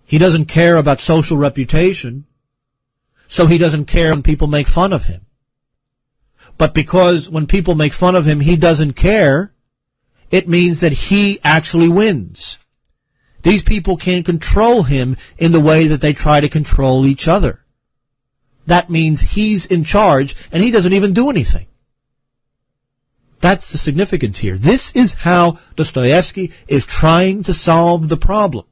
He doesn't care about social reputation, so he doesn't care when people make fun of him. But because when people make fun of him, he doesn't care, it means that he actually wins. These people can't control him in the way that they try to control each other. That means he's in charge, and he doesn't even do anything. That's the significance here. This is how Dostoyevsky is trying to solve the problem.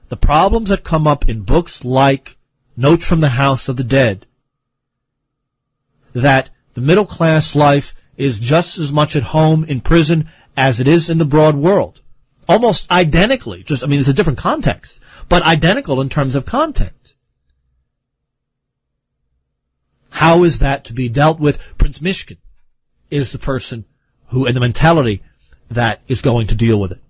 The problems that come up in books like Notes from the House of the Dead, that the middle class life is just as much at home in prison as it is in the broad world. Almost identically, it's a different context, but identical in terms of content. How is that to be dealt with? Prince Myshkin is the person who, and the mentality that is going to deal with it.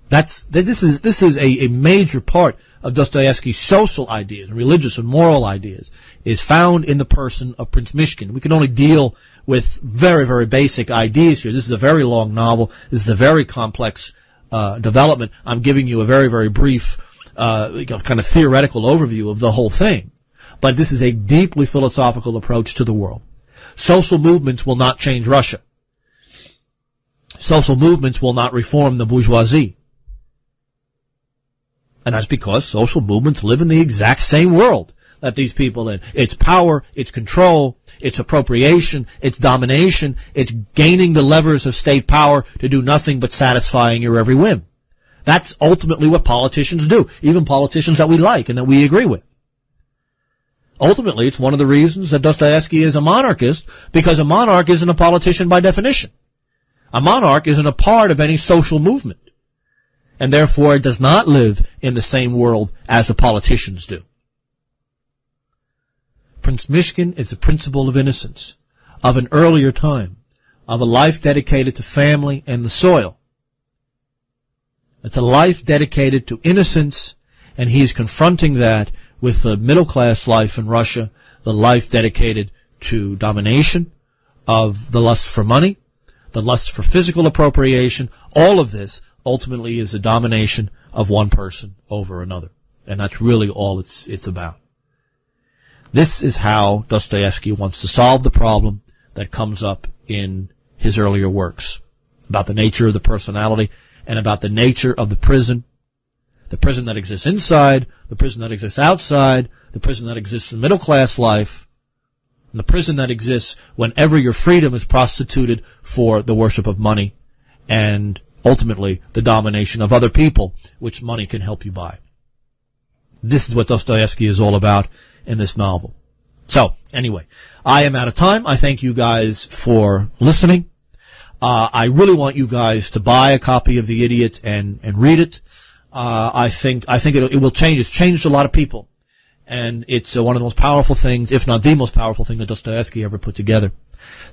This is a major part of Dostoevsky's social ideas, and religious and moral ideas, is found in the person of Prince Myshkin. We can only deal with very, very basic ideas here. This is a very long novel. This is a very complex development. I'm giving you a very, very brief, kind of theoretical overview of the whole thing. But this is a deeply philosophical approach to the world. Social movements will not change Russia. Social movements will not reform the bourgeoisie. And that's because social movements live in the exact same world that these people in. It's power, it's control, it's appropriation, it's domination, it's gaining the levers of state power to do nothing but satisfying your every whim. That's ultimately what politicians do, even politicians that we like and that we agree with. Ultimately, it's one of the reasons that Dostoevsky is a monarchist, because a monarch isn't a politician by definition. A monarch isn't a part of any social movement, and therefore it does not live in the same world as the politicians do. Prince Myshkin is the principle of innocence, of an earlier time, of a life dedicated to family and the soil. It's a life dedicated to innocence, and he is confronting that with the middle-class life in Russia the life dedicated to domination, of the lust for money, the lust for physical appropriation. All of this ultimately is a domination of one person over another. And that's really all it's about. This is how Dostoyevsky wants to solve the problem that comes up in his earlier works about the nature of the personality and about the nature of the prison that exists inside, the prison that exists outside, the prison that exists in middle-class life, and the prison that exists whenever your freedom is prostituted for the worship of money and ultimately the domination of other people, which money can help you buy. This is what Dostoyevsky is all about in this novel. So, anyway, I am out of time. I thank you guys for listening. I really want you guys to buy a copy of The Idiot and read it. I think it will change. It's changed a lot of people. And it's one of the most powerful things, if not the most powerful thing that Dostoyevsky ever put together.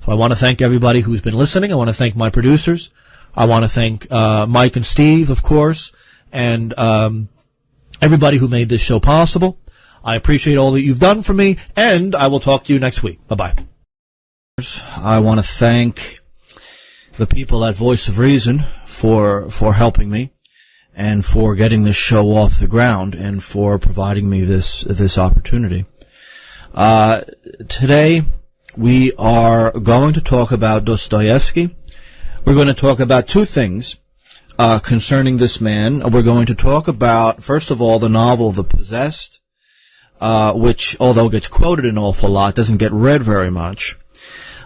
So I want to thank everybody who's been listening. I want to thank my producers. I want to thank Mike and Steve, of course, and everybody who made this show possible. I appreciate all that you've done for me, and I will talk to you next week. Bye-bye. I want to thank the people at Voice of Reason for helping me and for getting this show off the ground and for providing me this opportunity. Today we are going to talk about Dostoyevsky. We're going to talk about two things concerning this man. We're going to talk about, first of all, the novel The Possessed, which, although gets quoted an awful lot, doesn't get read very much.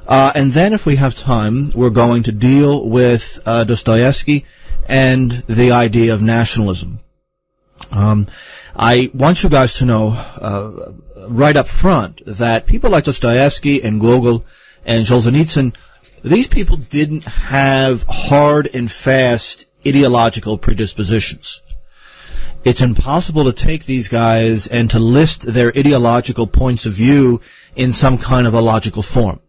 And then, if we have time, we're going to deal with Dostoyevsky and the idea of nationalism. I want you guys to know right up front that people like Dostoyevsky and Gogol and Solzhenitsyn, these people didn't have hard and fast ideological predispositions. It's impossible to take these guys and to list their ideological points of view in some kind of a logical form.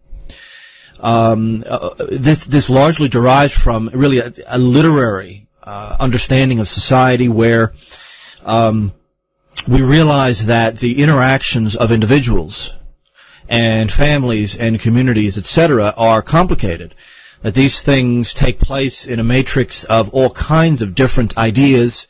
This largely derives from really a literary understanding of society where we realize that the interactions of individuals and families and communities, etc., are complicated. That these things take place in a matrix of all kinds of different ideas,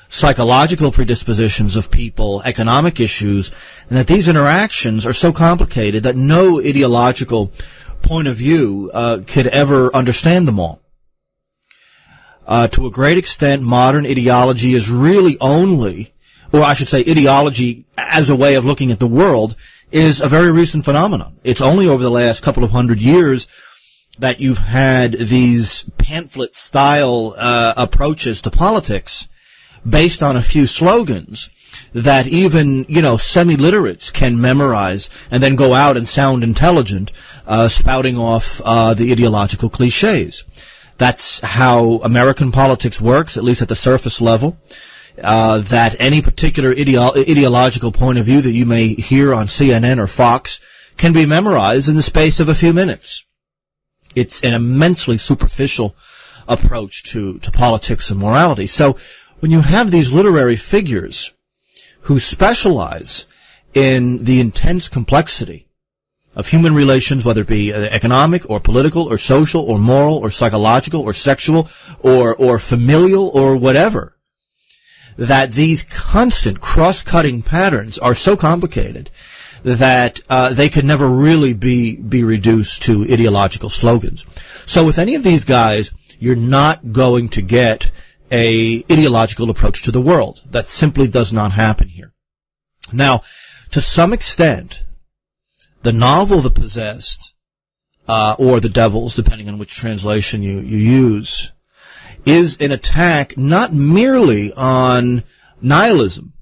psychological predispositions of people, economic issues, and that these interactions are so complicated that no ideological point of view could ever understand them all. To a great extent, modern ideology is really only, or I should say ideology as a way of looking at the world, is a very recent phenomenon. It's only over the last couple of 100 years that you've had these pamphlet-style approaches to politics based on a few slogans that even, semi-literates can memorize and then go out and sound intelligent, spouting off the ideological cliches. That's how American politics works, at least at the surface level. That any particular ideological point of view that you may hear on CNN or Fox can be memorized in the space of a few minutes. It's an immensely superficial approach to politics and morality. So when you have these literary figures who specialize in the intense complexity of human relations, whether it be economic or political or social or moral or psychological or sexual or familial or whatever, that these constant cross-cutting patterns are so complicated that they could never really be reduced to ideological slogans. So with any of these guys, you're not going to get a ideological approach to the world. That simply does not happen here. Now, to some extent, the novel The Possessed, or The Devils, depending on which translation you use, is an attack not merely on nihilism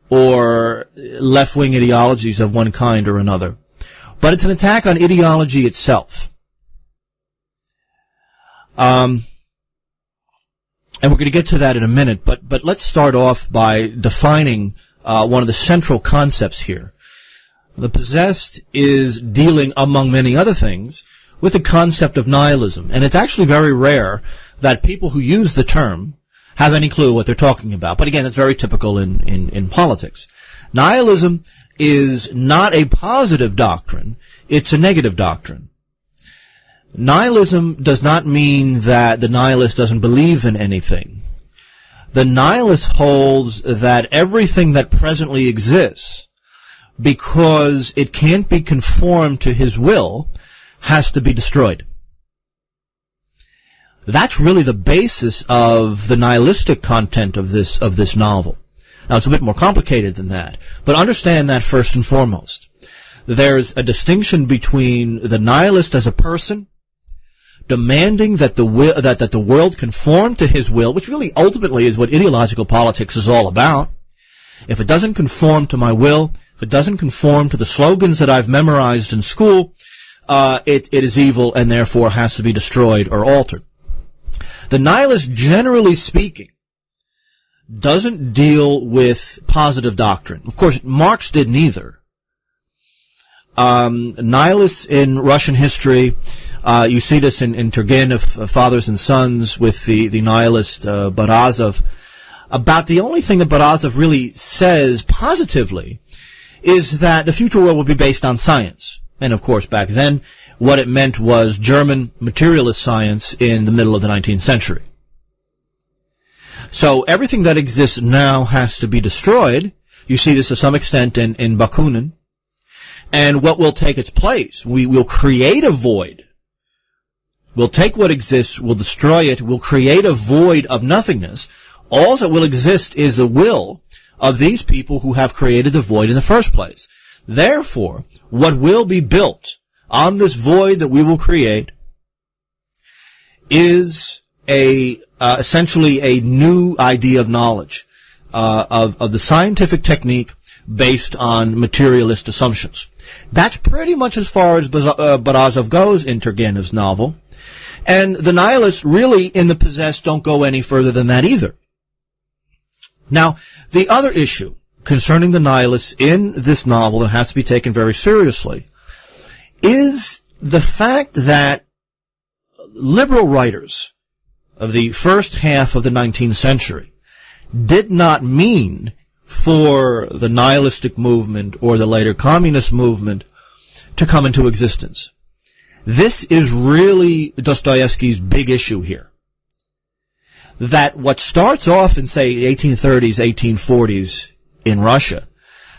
or left-wing ideologies of one kind or another, but it's an attack on ideology itself. And we're going to get to that in a minute, but let's start off by defining one of the central concepts here. The Possessed is dealing, among many other things, with the concept of nihilism, and it's actually very rare that people who use the term have any clue what they're talking about. But again, it's very typical in politics. Nihilism is not a positive doctrine, it's a negative doctrine. Nihilism does not mean that the nihilist doesn't believe in anything. The nihilist holds that everything that presently exists, because it can't be conformed to his will, has to be destroyed. That's really the basis of the nihilistic content of this novel. Now, it's a bit more complicated than that, but understand that first and foremost. There's a distinction between the nihilist as a person, demanding that the world conform to his will, which really ultimately is what ideological politics is all about. If it doesn't conform to my will, if it doesn't conform to the slogans that I've memorized in school, it is evil and therefore has to be destroyed or altered. The nihilist, generally speaking, doesn't deal with positive doctrine. Of course, Marx didn't either. Nihilists in Russian history, you see this in Turgenev, Fathers and Sons, with the nihilist Barazov. About the only thing that Barazov really says positively is that the future world will be based on science. And of course, back then, what it meant was German materialist science in the middle of the 19th century. So everything that exists now has to be destroyed. You see this to some extent in Bakunin. And what will take its place? We will create a void. We'll take what exists, we'll destroy it, we'll create a void of nothingness. All that will exist is the will of these people who have created the void in the first place. Therefore, what will be built on this void that we will create is essentially a new idea of knowledge, of the scientific technique based on materialist assumptions. That's pretty much as far as Barazov goes in Turgenev's novel. And the nihilists really in the possessed don't go any further than that either. Now, the other issue concerning the nihilists in this novel that has to be taken very seriously is the fact that liberal writers of the first half of the 19th century did not mean for the nihilistic movement or the later communist movement to come into existence. This is really Dostoyevsky's big issue here. That what starts off in, say, 1830s, 1840s in Russia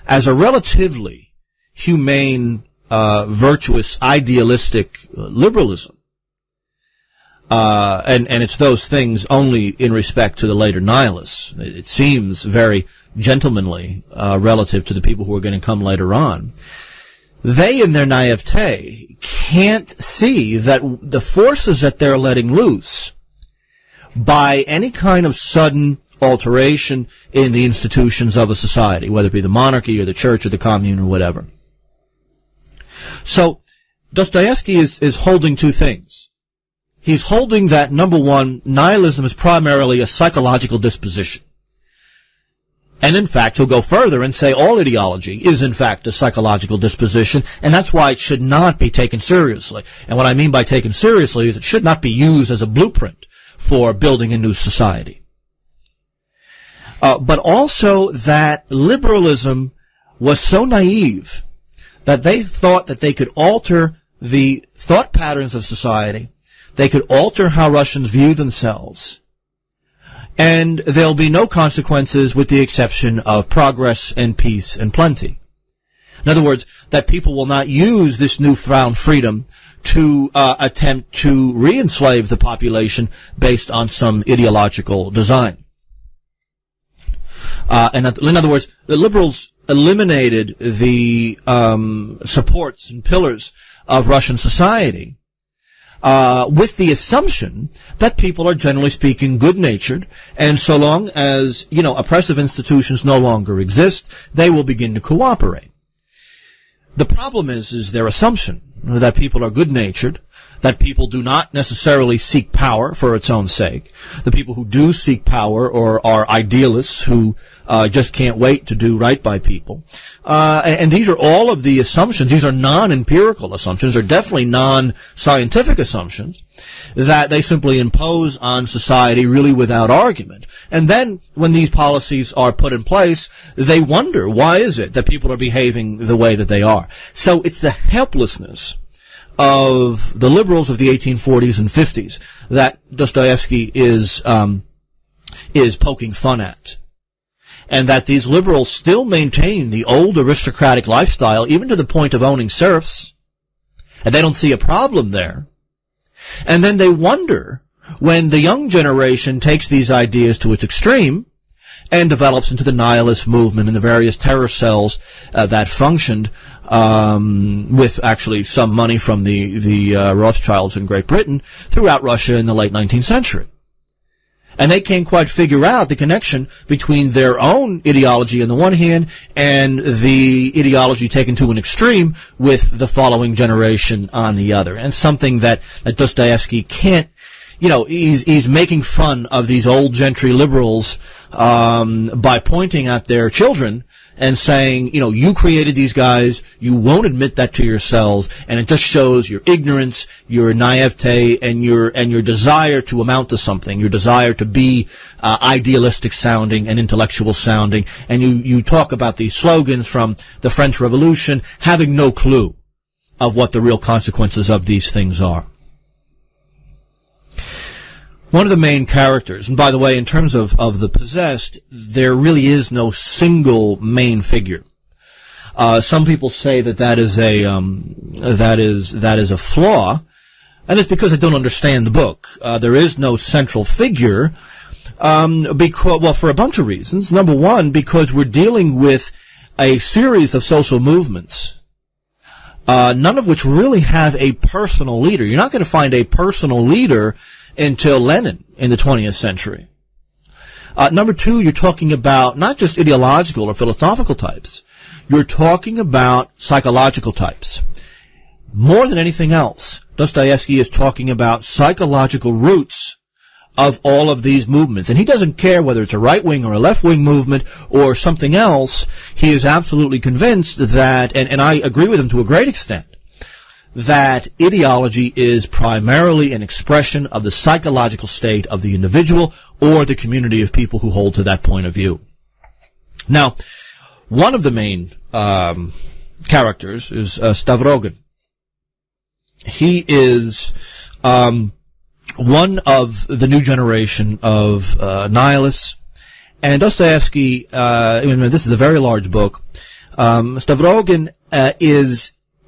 as a relatively humane, virtuous, idealistic liberalism, and it's those things only in respect to the later nihilists. It seems very gentlemanly relative to the people who are going to come later on. They, in their naivete, can't see that the forces that they're letting loose by any kind of sudden alteration in the institutions of a society, whether it be the monarchy or the church or the commune or whatever. So Dostoevsky is holding two things. He's holding that, number one, nihilism is primarily a psychological disposition. And in fact, he'll go further and say all ideology is in fact a psychological disposition, and that's why it should not be taken seriously. And what I mean by taken seriously is it should not be used as a blueprint for building a new society. But also that liberalism was so naive that they thought that they could alter the thought patterns of society, they could alter how Russians view themselves, and there'll be no consequences with the exception of progress and peace and plenty. In other words, that people will not use this newfound freedom to attempt to re-enslave the population based on some ideological design. And in other words, the liberals eliminated the supports and pillars of Russian society with the assumption that people are generally speaking good-natured, and so long as, oppressive institutions no longer exist, they will begin to cooperate. The problem is their assumption that people are good-natured, that people do not necessarily seek power for its own sake. The people who do seek power or are idealists who just can't wait to do right by people. And these are all of the assumptions. These are non-empirical assumptions. They're definitely non-scientific assumptions that they simply impose on society really without argument. And then when these policies are put in place, they wonder, why is it that people are behaving the way that they are? So it's the helplessness of the liberals of the 1840s and 50s that Dostoyevsky is poking fun at. And that these liberals still maintain the old aristocratic lifestyle, even to the point of owning serfs, and they don't see a problem there. And then they wonder when the young generation takes these ideas to its extreme and develops into the nihilist movement and the various terror cells that functioned with actually some money from the Rothschilds in Great Britain throughout Russia in the late 19th century. And they can't quite figure out the connection between their own ideology on the one hand and the ideology taken to an extreme with the following generation on the other. And something that Dostoyevsky can't, he's making fun of these old gentry liberals by pointing at their children and saying, you created these guys, you won't admit that to yourselves, and it just shows your ignorance, your naivete, and your desire to amount to something, your desire to be idealistic sounding and intellectual sounding. And you talk about these slogans from the French Revolution, having no clue of what the real consequences of these things are. One of the main characters, and by the way, in terms of the possessed, there really is no single main figure. Some people say that is a flaw, and it's because they don't understand the book. There is no central figure, for a bunch of reasons. Number one, because we're dealing with a series of social movements, none of which really have a personal leader. You're not going to find a personal leader until Lenin in the 20th century. Number two, you're talking about not just ideological or philosophical types. You're talking about psychological types. More than anything else, Dostoevsky is talking about psychological roots of all of these movements. And he doesn't care whether it's a right-wing or a left-wing movement or something else. He is absolutely convinced that, and I agree with him to a great extent, that ideology is primarily an expression of the psychological state of the individual or the community of people who hold to that point of view. Now, one of the main characters is Stavrogin. He is one of the new generation of nihilists, and Dostoevsky, this is a very large book, Stavrogin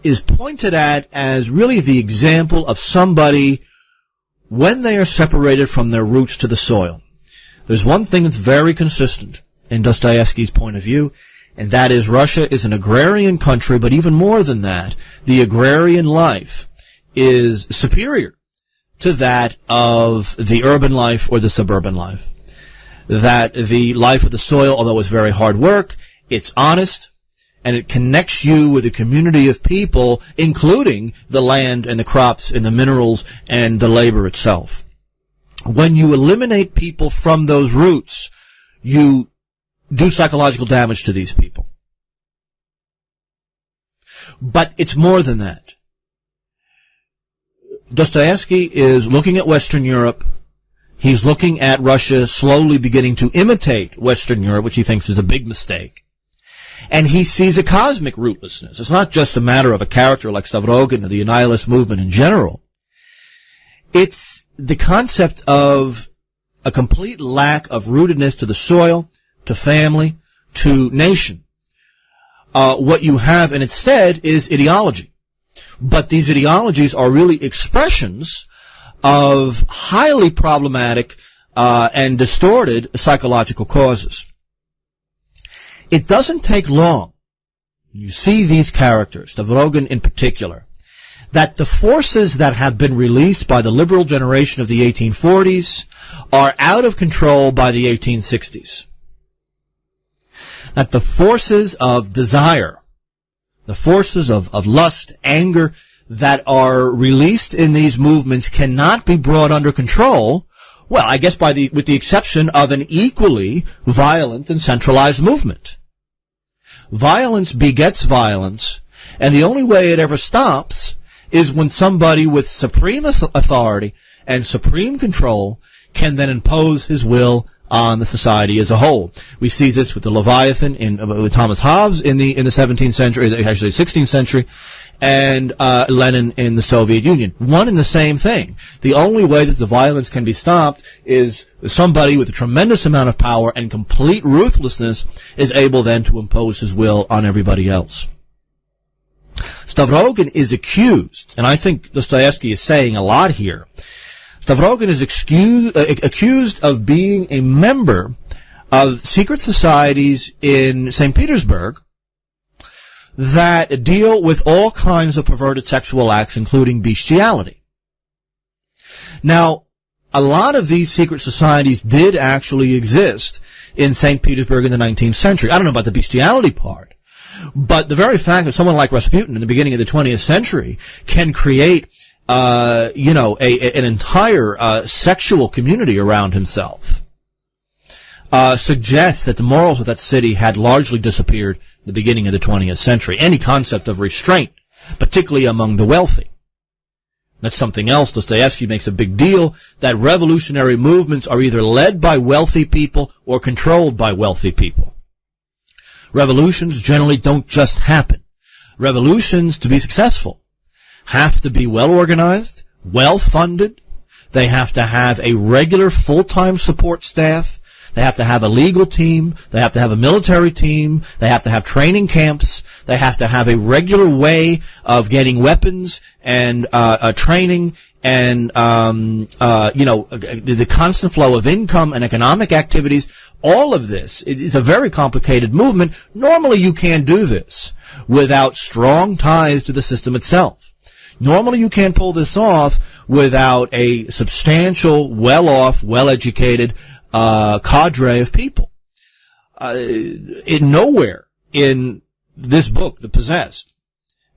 is pointed at as really the example of somebody when they are separated from their roots to the soil. There's one thing that's very consistent in Dostoevsky's point of view, and that is Russia is an agrarian country, but even more than that, the agrarian life is superior to that of the urban life or the suburban life. That the life of the soil, although it's very hard work, it's honest, and it connects you with a community of people, including the land and the crops and the minerals and the labor itself. When you eliminate people from those roots, you do psychological damage to these people. But it's more than that. Dostoevsky is looking at Western Europe. He's looking at Russia slowly beginning to imitate Western Europe, which he thinks is a big mistake. And he sees a cosmic rootlessness. It's not just a matter of a character like Stavrogin or the nihilist movement in general. It's the concept of a complete lack of rootedness to the soil, to family, to nation. What you have instead is ideology. But these ideologies are really expressions of highly problematic and distorted psychological causes. It doesn't take long, you see these characters, Stavrogin in particular, that the forces that have been released by the liberal generation of the 1840s are out of control by the 1860s. That the forces of desire, the forces of lust, anger, that are released in these movements cannot be brought under control, well, I guess with the exception of an equally violent and centralized movement. Violence begets violence, and the only way it ever stops is when somebody with supreme authority and supreme control can then impose his will on the society as a whole. We see this with the Leviathan with Thomas Hobbes in the 17th century, actually 16th century, and Lenin in the Soviet Union. One and the same thing. The only way that the violence can be stopped is somebody with a tremendous amount of power and complete ruthlessness is able then to impose his will on everybody else. Stavrogin is accused, and I think Dostoyevsky is saying a lot here. Stavrogin is accused of being a member of secret societies in St. Petersburg that deal with all kinds of perverted sexual acts, including bestiality. Now, a lot of these secret societies did actually exist in St. Petersburg in the 19th century. I don't know about the bestiality part, but the very fact that someone like Rasputin in the beginning of the 20th century can create an entire sexual community around himself suggests that the morals of that city had largely disappeared in the beginning of the 20th century. Any concept of restraint, particularly among the wealthy. That's something else. Dostoyevsky makes a big deal that revolutionary movements are either led by wealthy people or controlled by wealthy people. Revolutions generally don't just happen. Revolutions, to be successful, have to be well organized, well funded. They have to have a regular full-time support staff. They have to have a legal team. They have to have a military team. They have to have training camps. They have to have a regular way of getting weapons and training and the constant flow of income and economic activities. All of this is a very complicated movement. Normally you can't do this without strong ties to the system itself. Normally you can't pull this off without a substantial, well-off, well-educated cadre of people. Nowhere in this book, The Possessed,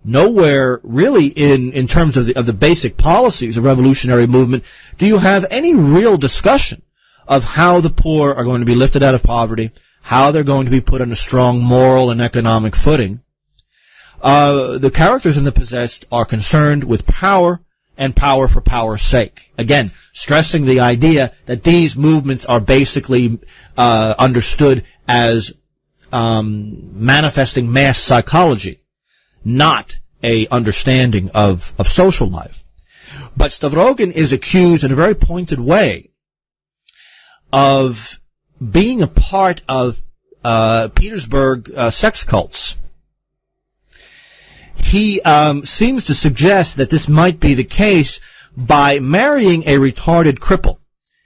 nowhere really in terms of the basic policies of revolutionary movement do you have any real discussion of how the poor are going to be lifted out of poverty, how they're going to be put on a strong moral and economic footing. The characters in The Possessed are concerned with power and power for power's sake. Again, stressing the idea that these movements are basically understood as manifesting mass psychology, not a understanding of social life. But Stavrogin is accused in a very pointed way of being a part of Petersburg sex cults. He seems to suggest that this might be the case by marrying a retarded cripple.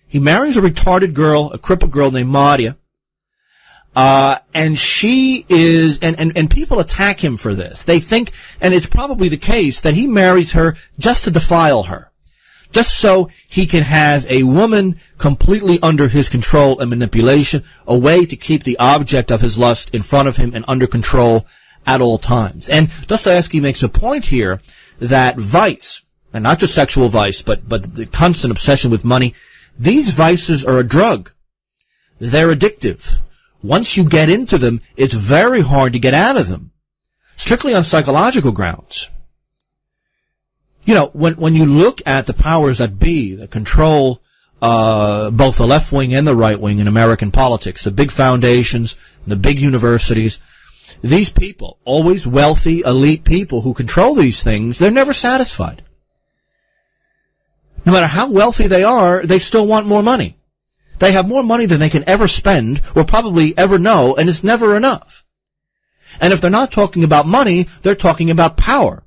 He marries a retarded girl, a crippled girl named Maria, and she is, and people attack him for this. They think, and it's probably the case, that he marries her just to defile her, just so he can have a woman completely under his control and manipulation, a way to keep the object of his lust in front of him and under control at all times. And Dostoevsky makes a point here that vice, and not just sexual vice, but the constant obsession with money, these vices are a drug. They're addictive. Once you get into them, it's very hard to get out of them, strictly on psychological grounds. You know, when you look at the powers that be that control both the left wing and the right wing in American politics, the big foundations, the big universities, these people, always wealthy, elite people who control these things, they're never satisfied. No matter how wealthy they are, they still want more money. They have more money than they can ever spend or probably ever know, and it's never enough. And if they're not talking about money, they're talking about power.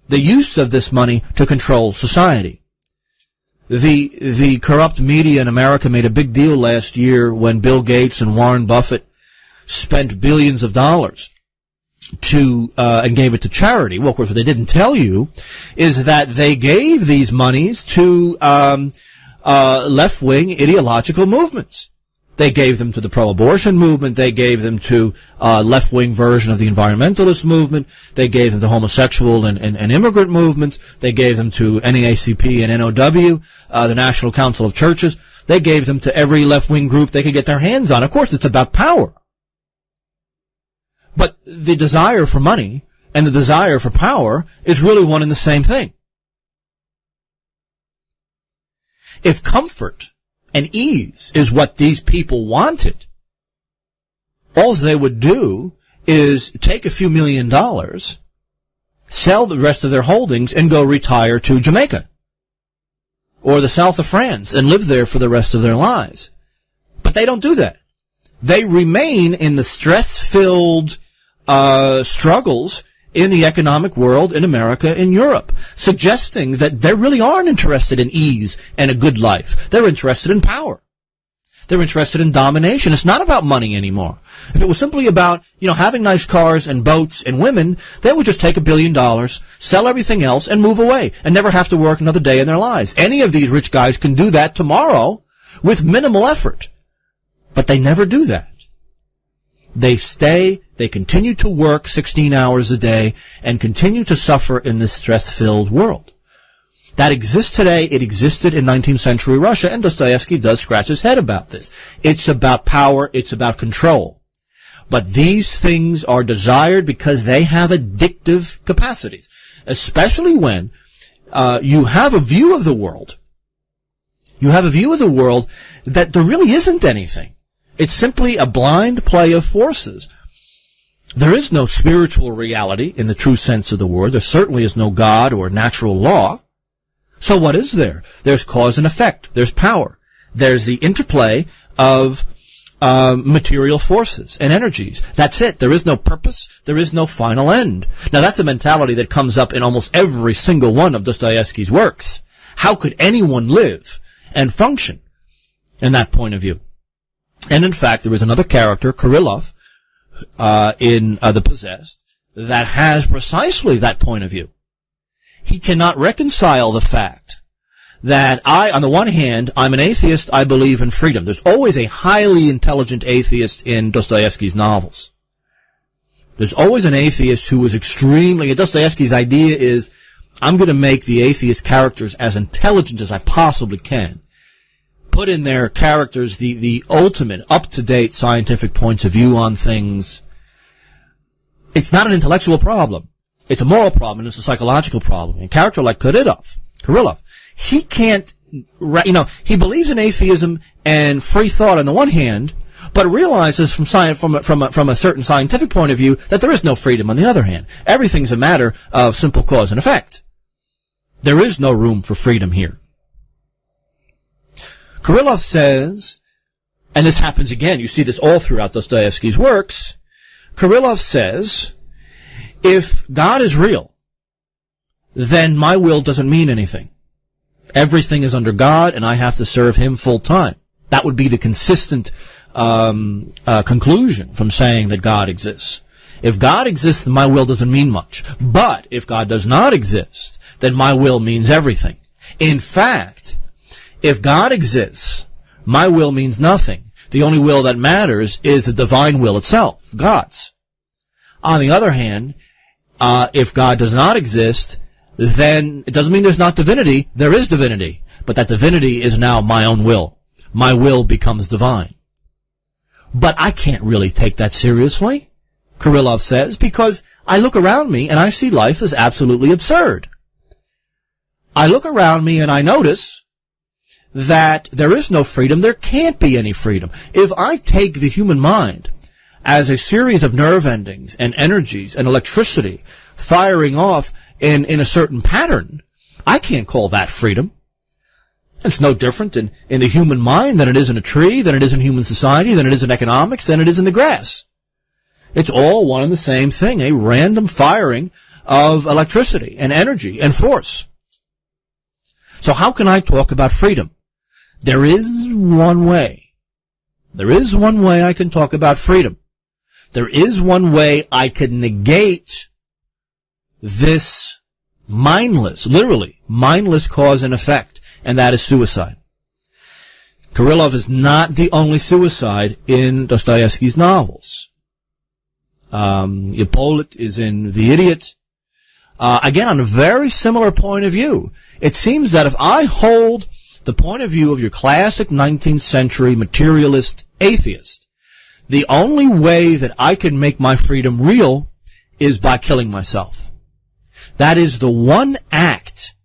The use of this money to control society. The corrupt media in America made a big deal last year when Bill Gates and Warren Buffett spent billions of dollars and gave it to charity. Well, of course, what they didn't tell you is that they gave these monies to left-wing ideological movements. They gave them to the pro-abortion movement. They gave them to left-wing version of the environmentalist movement. They gave them to homosexual and immigrant movements. They gave them to NAACP and NOW, the National Council of Churches. They gave them to every left-wing group they could get their hands on. Of course, it's about power. But the desire for money and the desire for power is really one and the same thing. If comfort and ease is what these people wanted, all they would do is take a few $1 million, sell the rest of their holdings, and go retire to Jamaica or the south of France and live there for the rest of their lives. But they don't do that. They remain in the stress-filled struggles in the economic world in America and Europe, suggesting that they really aren't interested in ease and a good life. They're interested in power. They're interested in domination. It's not about money anymore. If it was simply about, having nice cars and boats and women, they would just take $1 billion, sell everything else, and move away, and never have to work another day in their lives. Any of these rich guys can do that tomorrow with minimal effort. But they never do that. They stay, they continue to work 16 hours a day and continue to suffer in this stress-filled world. That exists today. It existed in 19th century Russia, and Dostoyevsky does scratch his head about this. It's about power. It's about control. But these things are desired because they have addictive capacities, especially when you have a view of the world. You have a view of the world that there really isn't anything. It's simply a blind play of forces. There is no spiritual reality in the true sense of the word. There certainly is no God or natural law. So what is there? There's cause and effect. There's power. There's the interplay of material forces and energies. That's it. There is no purpose. There is no final end. Now, that's a mentality that comes up in almost every single one of Dostoevsky's works. How could anyone live and function in that point of view? And in fact, there is another character, Kirillov, in The Possessed, that has precisely that point of view. He cannot reconcile the fact that on the one hand, I'm an atheist, I believe in freedom. There's always a highly intelligent atheist in Dostoevsky's novels. There's always an atheist who is Dostoevsky's idea is, I'm going to make the atheist characters as intelligent as I possibly can. Put in their characters the ultimate, up-to-date scientific points of view on things. It's not an intellectual problem. It's a moral problem, and it's a psychological problem. A character like Kirillov, he can't, he believes in atheism and free thought on the one hand, but realizes from a certain scientific point of view that there is no freedom on the other hand. Everything's a matter of simple cause and effect. There is no room for freedom here. Kirillov says, and this happens again, you see this all throughout Dostoevsky's works, Kirillov says, if God is real, then my will doesn't mean anything. Everything is under God, and I have to serve Him full time. That would be the consistent conclusion from saying that God exists. If God exists, then my will doesn't mean much. But if God does not exist, then my will means everything. In fact, if God exists, my will means nothing. The only will that matters is the divine will itself, God's. On the other hand, if God does not exist, then it doesn't mean there's not divinity. There is divinity. But that divinity is now my own will. My will becomes divine. But I can't really take that seriously, Kirillov says, because I look around me and I see life as absolutely absurd. I look around me and I notice that there is no freedom. There can't be any freedom. If I take the human mind as a series of nerve endings and energies and electricity firing off in a certain pattern, I can't call that freedom. It's no different in the human mind than it is in a tree, than it is in human society, than it is in economics, than it is in the grass. It's all one and the same thing, a random firing of electricity and energy and force. So how can I talk about freedom? There is one way. There is one way I can talk about freedom. There is one way I can negate this mindless, literally mindless cause and effect, and that is suicide. Kirillov is not the only suicide in Dostoevsky's novels. Ippolit is in The Idiot. Again, on a very similar point of view. It seems that if I hold the point of view of your classic 19th century materialist atheist, the only way that I can make my freedom real is by killing myself. That is the one act,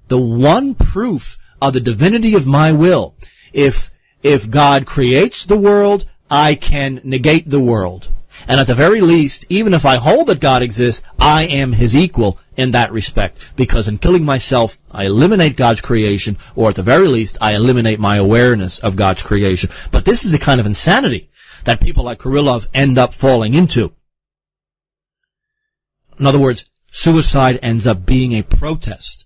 the one proof of the divinity of my will. If God creates the world, I can negate the world. And at the very least, even if I hold that God exists, I am his equal in that respect. Because in killing myself, I eliminate God's creation, or at the very least, I eliminate my awareness of God's creation. But this is a kind of insanity that people like Kirillov end up falling into. In other words, suicide ends up being a protest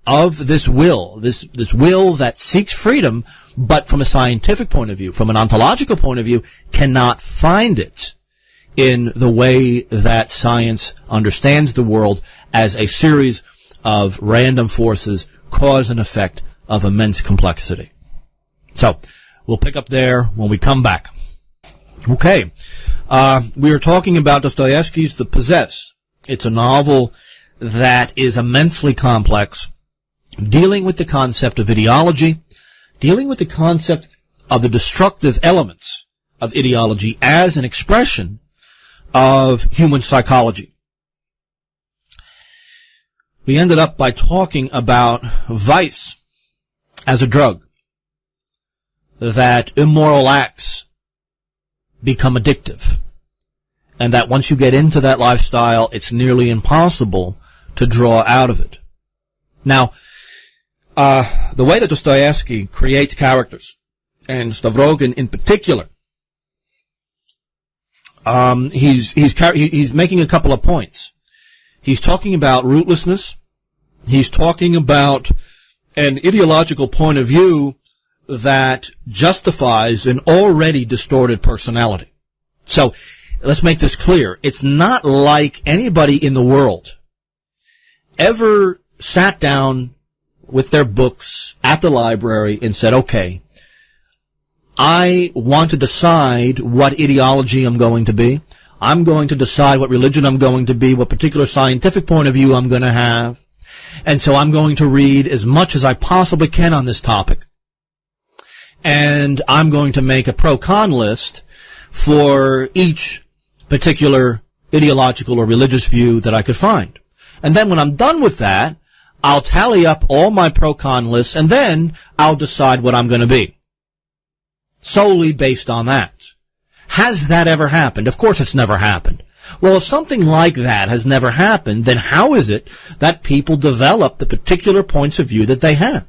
of this will, this will that seeks freedom, but from a scientific point of view, from an ontological point of view, cannot find it in the way that science understands the world as a series of random forces, cause and effect of immense complexity. So, we'll pick up there when we come back. Okay, we are talking about Dostoevsky's The Possessed. It's a novel that is immensely complex, dealing with the concept of ideology, dealing with the concept of the destructive elements of ideology as an expression of human psychology. We ended up by talking about vice as a drug, that immoral acts become addictive, and that once you get into that lifestyle, it's nearly impossible to draw out of it. Now, the way that Dostoevsky creates characters, and Stavrogin in particular, he's making a couple of points. He's talking about rootlessness. He's talking about an ideological point of view that justifies an already distorted personality. So, let's make this clear. It's not like anybody in the world ever sat down with their books at the library and said, okay, I want to decide what ideology I'm going to be. I'm going to decide what religion I'm going to be, what particular scientific point of view I'm going to have. And so I'm going to read as much as I possibly can on this topic. And I'm going to make a pro-con list for each particular ideological or religious view that I could find. And then when I'm done with that, I'll tally up all my pro-con lists, and then I'll decide what I'm going to be, solely based on that. Has that ever happened? Of course it's never happened. Well, if something like that has never happened, then how is it that people develop the particular points of view that they have?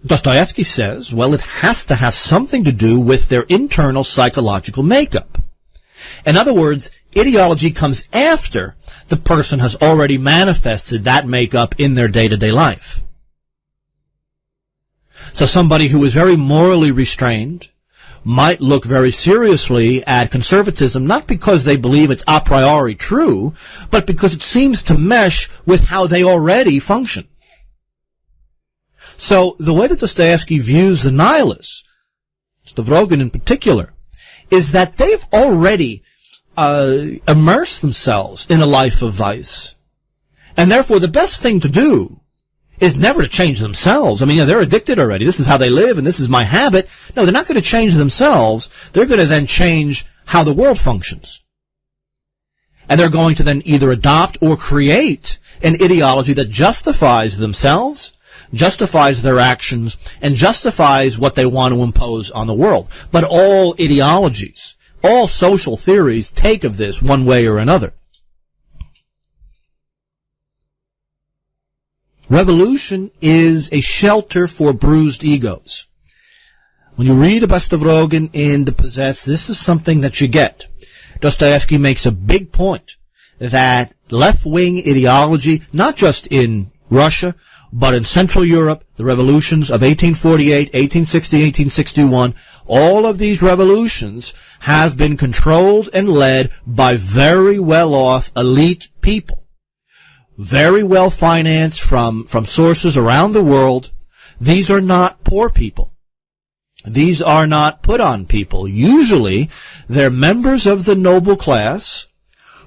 Dostoevsky says, well, it has to have something to do with their internal psychological makeup. In other words, ideology comes after the person has already manifested that makeup in their day-to-day life. So somebody who is very morally restrained might look very seriously at conservatism, not because they believe it's a priori true, but because it seems to mesh with how they already function. So the way that Dostoevsky views the nihilists, Stavrogin in particular, is that they've already immersed themselves in a life of vice. And therefore the best thing to do is never to change themselves. I mean, they're addicted already. This is how they live, and this is my habit. No, they're not going to change themselves. They're going to then change how the world functions. And they're going to then either adopt or create an ideology that justifies themselves, justifies their actions, and justifies what they want to impose on the world. But all ideologies, all social theories take of this one way or another. Revolution is a shelter for bruised egos. When you read about Stavrogin in The Possessed, this is something that you get. Dostoevsky makes a big point that left-wing ideology, not just in Russia, but in Central Europe, the revolutions of 1848, 1860, 1861, all of these revolutions have been controlled and led by very well-off elite people, very well financed from sources around the world These are not poor people. These are not put-on people. Usually, they're members of the noble class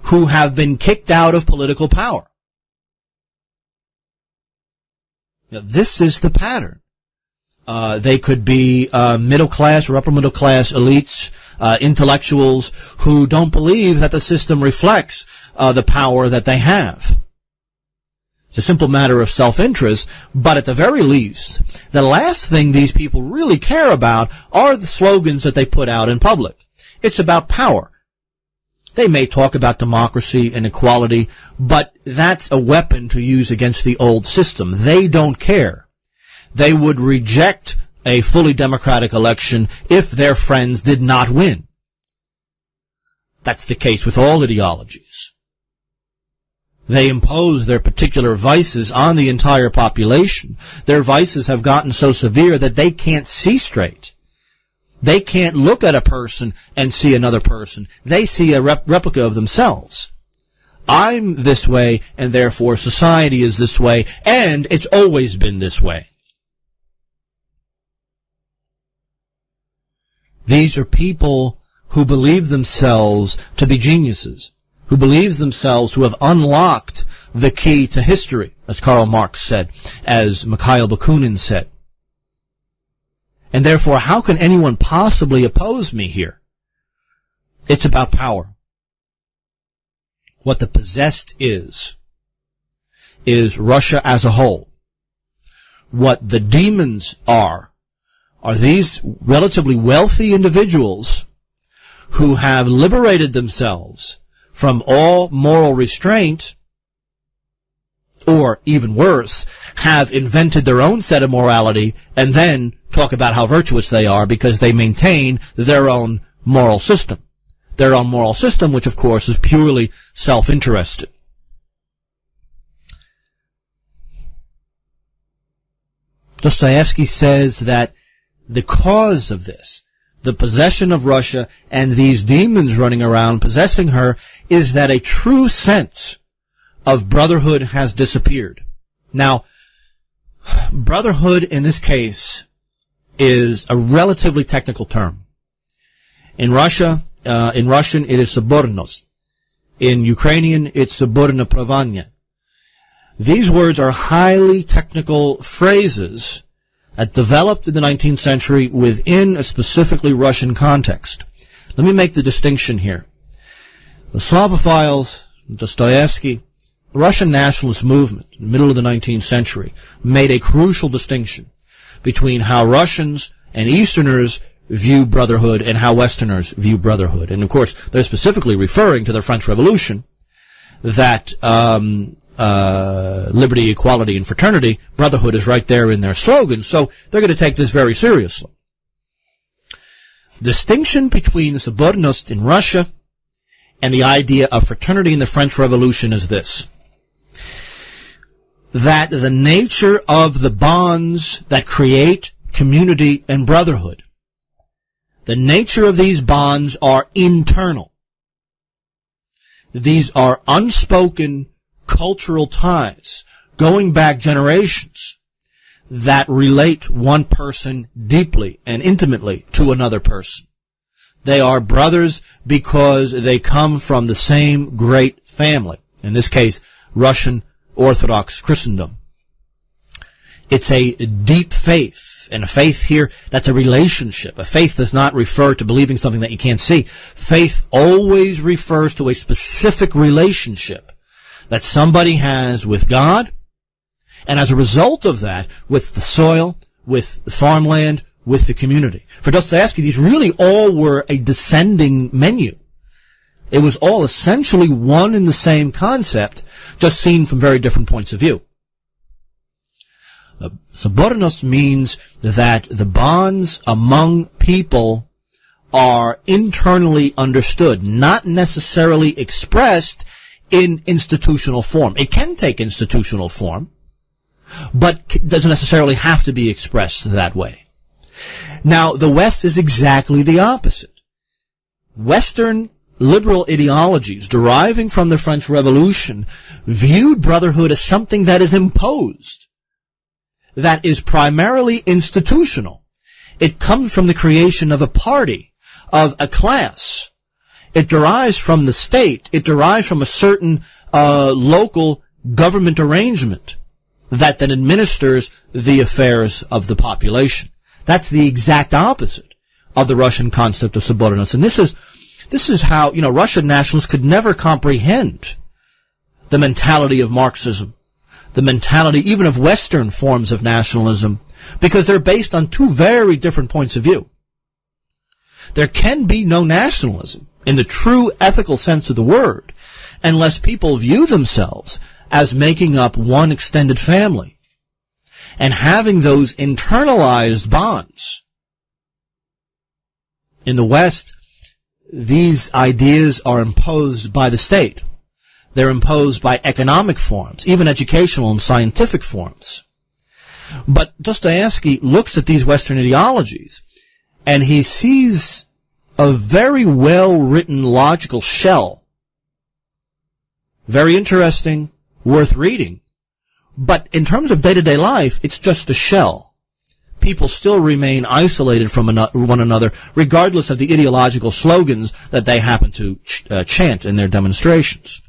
who have been kicked out of political power. Now, this is the pattern. They could be middle-class or upper-middle-class elites, intellectuals who don't believe that the system reflects the power that they have. It's a simple matter of self-interest, but at the very least, the last thing these people really care about are the slogans that they put out in public. It's about power. They may talk about democracy and equality, but that's a weapon to use against the old system. They don't care. They would reject a fully democratic election if their friends did not win. That's the case with all ideologies. They impose their particular vices on the entire population. Their vices have gotten so severe that they can't see straight. They can't look at a person and see another person. They see a replica of themselves. I'm this way, and therefore society is this way, and it's always been this way. These are people who believe themselves to be geniuses, who believes themselves to have unlocked the key to history, as Karl Marx said, as Mikhail Bakunin said. And therefore, how can anyone possibly oppose me here? It's about power. What the possessed is Russia as a whole. What the demons are these relatively wealthy individuals who have liberated themselves from all moral restraint, or even worse, have invented their own set of morality and then talk about how virtuous they are because they maintain their own moral system. Their own moral system, which of course is purely self-interested. Dostoyevsky says that the cause of this, the possession of Russia and these demons running around possessing her, is that a true sense of brotherhood has disappeared. Now, brotherhood in this case is a relatively technical term. In Russian it is sobornost. In Ukrainian it's sobornopravanya. These words are highly technical phrases that developed in the 19th century within a specifically Russian context. Let me make the distinction here. The Slavophiles, Dostoyevsky, the Russian nationalist movement in the middle of the 19th century made a crucial distinction between how Russians and Easterners view brotherhood and how Westerners view brotherhood. And of course, they're specifically referring to the French Revolution, that liberty, equality, and fraternity, brotherhood is right there in their slogan, so they're going to take this very seriously. Distinction between the sobornost in Russia and the idea of fraternity in the French Revolution is this: that the nature of the bonds that create community and brotherhood, the nature of these bonds are internal. These are unspoken cultural ties going back generations that relate one person deeply and intimately to another person. They are brothers because they come from the same great family, in this case, Russian Orthodox Christendom. It's a deep faith, and a faith here, that's a relationship. A faith does not refer to believing something that you can't see. Faith always refers to a specific relationship that somebody has with God, and as a result of that, with the soil, with the farmland, with the community. For Dostoevsky, these really all were a descending menu. It was all essentially one and the same concept, just seen from very different points of view. Sobornost means that the bonds among people are internally understood, not necessarily expressed in institutional form. It can take institutional form, but doesn't necessarily have to be expressed that way. Now, the West is exactly the opposite. Western liberal ideologies deriving from the French Revolution viewed brotherhood as something that is imposed, that is primarily institutional. It comes from the creation of a party, of a class. It derives from the state. It derives from a certain local government arrangement that then administers the affairs of the population. That's the exact opposite of the Russian concept of subordinates. And this is how, Russian nationalists could never comprehend the mentality of Marxism, the mentality even of Western forms of nationalism, because they're based on two very different points of view. There can be no nationalism in the true ethical sense of the word unless people view themselves as making up one extended family and having those internalized bonds. In the West, these ideas are imposed by the state. They're imposed by economic forms, even educational and scientific forms. But Dostoyevsky looks at these Western ideologies, and he sees a very well-written logical shell. Very interesting, worth reading. But in terms of day-to-day life, it's just a shell. People still remain isolated from one another, regardless of the ideological slogans that they happen to chant in their demonstrations.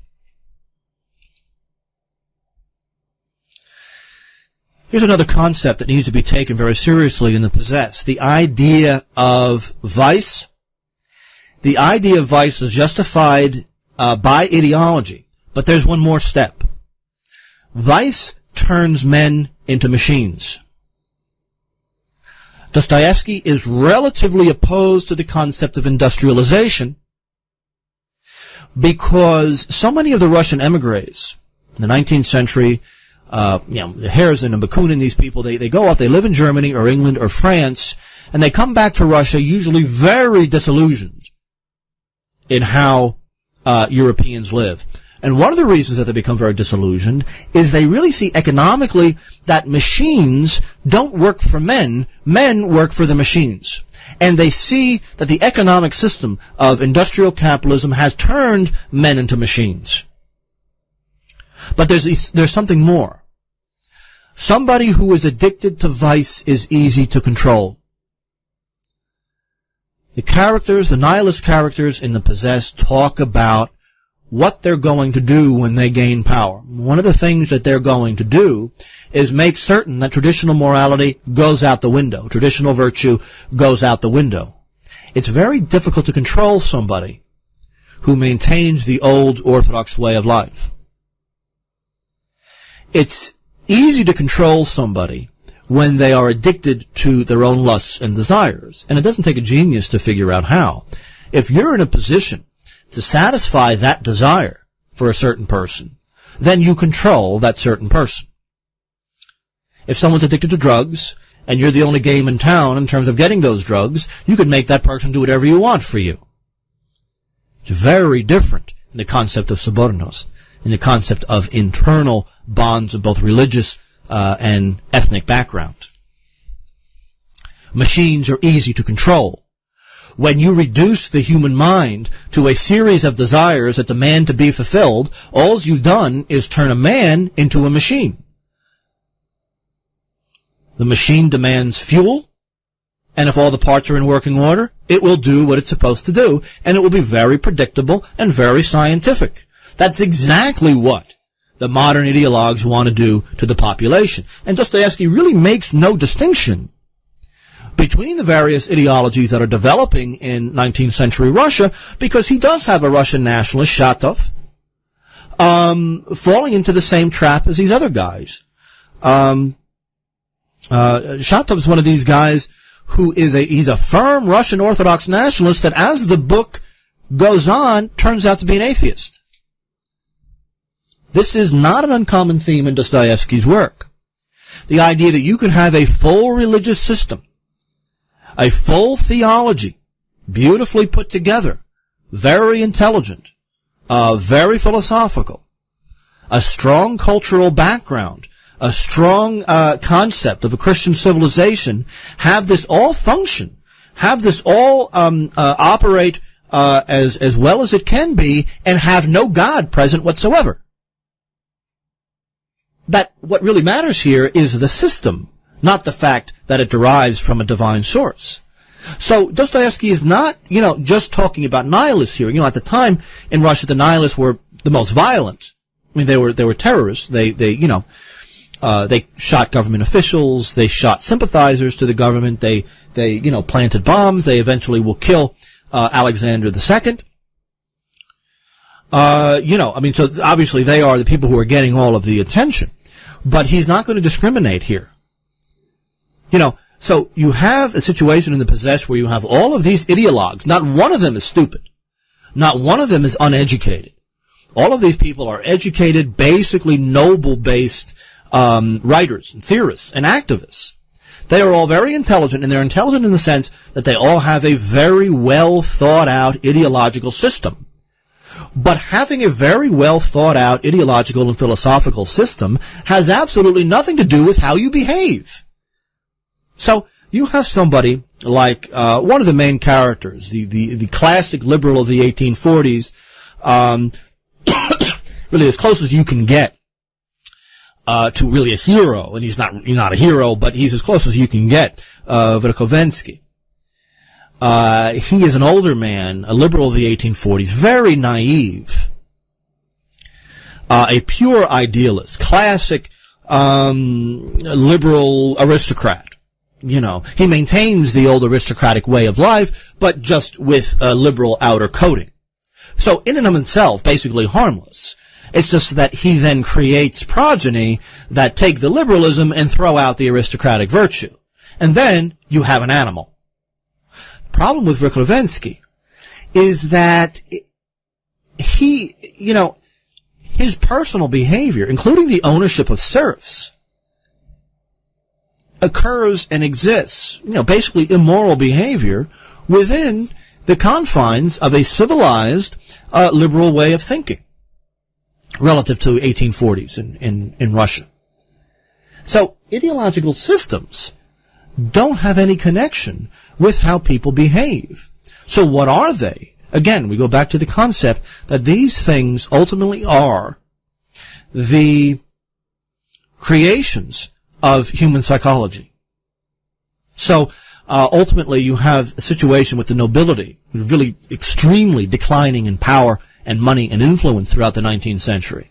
Here's another concept that needs to be taken very seriously in the possessed. The idea of vice. The idea of vice is justified by ideology, but there's one more step. Vice turns men into machines. Dostoyevsky is relatively opposed to the concept of industrialization because so many of the Russian emigres in the 19th century, the Herzen and Bakunin, these people, they go off, they live in Germany or England or France, and they come back to Russia usually very disillusioned in how Europeans live. And one of the reasons that they become very disillusioned is they really see economically that machines don't work for men, men work for the machines. And they see that the economic system of industrial capitalism has turned men into machines. But there's something more. Somebody who is addicted to vice is easy to control. The characters, the nihilist characters in The Possessed, talk about what they're going to do when they gain power. One of the things that they're going to do is make certain that traditional morality goes out the window. Traditional virtue goes out the window. It's very difficult to control somebody who maintains the old orthodox way of life. It's easy to control somebody when they are addicted to their own lusts and desires. And it doesn't take a genius to figure out how. If you're in a position to satisfy that desire for a certain person, then you control that certain person. If someone's addicted to drugs, and you're the only game in town in terms of getting those drugs, you can make that person do whatever you want for you. It's very different in the concept of subornos, in the concept of internal bonds of both religious and ethnic background. Machines are easy to control. When you reduce the human mind to a series of desires that demand to be fulfilled, all you've done is turn a man into a machine. The machine demands fuel, and if all the parts are in working order, it will do what it's supposed to do, and it will be very predictable and very scientific. That's exactly what the modern ideologues want to do to the population. And Dostoevsky really makes no distinction between the various ideologies that are developing in 19th century Russia, because he does have a Russian nationalist, Shatov, falling into the same trap as these other guys. Shatov is one of these guys who is he's a firm Russian Orthodox nationalist that, as the book goes on, turns out to be an atheist. This is not an uncommon theme in Dostoevsky's work. The idea that you can have a full religious system, a full theology, beautifully put together, very intelligent, very philosophical, a strong cultural background, a strong concept of a Christian civilization, have this all function, have this all operate as well as it can be, and have no God present whatsoever. But what really matters here is the system, not the fact that it derives from a divine source. So Dostoyevsky is not, just talking about nihilists here. At the time in Russia, the nihilists were the most violent. I mean, they were terrorists. They shot government officials. They shot sympathizers to the government. They planted bombs. They eventually will kill Alexander II. So obviously they are the people who are getting all of the attention. But he's not going to discriminate here. So you have a situation in the Possessed where you have all of these ideologues. Not one of them is stupid. Not one of them is uneducated. All of these people are educated, basically noble-based writers and theorists and activists. They are all very intelligent, and they're intelligent in the sense that they all have a very well thought out ideological system. But having a very well thought out ideological and philosophical system has absolutely nothing to do with how you behave. So you have somebody like one of the main characters, the classic liberal of the 1840s, really as close as you can get to really a hero, and he's not a hero, but he's as close as you can get, Verkhovensky. He is an older man, a liberal of the 1840s, very naive, a pure idealist, classic liberal aristocrat. He maintains the old aristocratic way of life, but just with a liberal outer coating. So in and of himself, basically harmless. It's just that he then creates progeny that take the liberalism and throw out the aristocratic virtue. And then you have an animal. The problem with Verkhovensky is that he, his personal behavior, including the ownership of serfs, occurs and exists, basically immoral behavior within the confines of a civilized, liberal way of thinking relative to 1840s in Russia. So ideological systems don't have any connection with how people behave. So what are they? Again, we go back to the concept that these things ultimately are the creations of human psychology. So ultimately you have a situation with the nobility, really extremely declining in power and money and influence throughout the 19th century.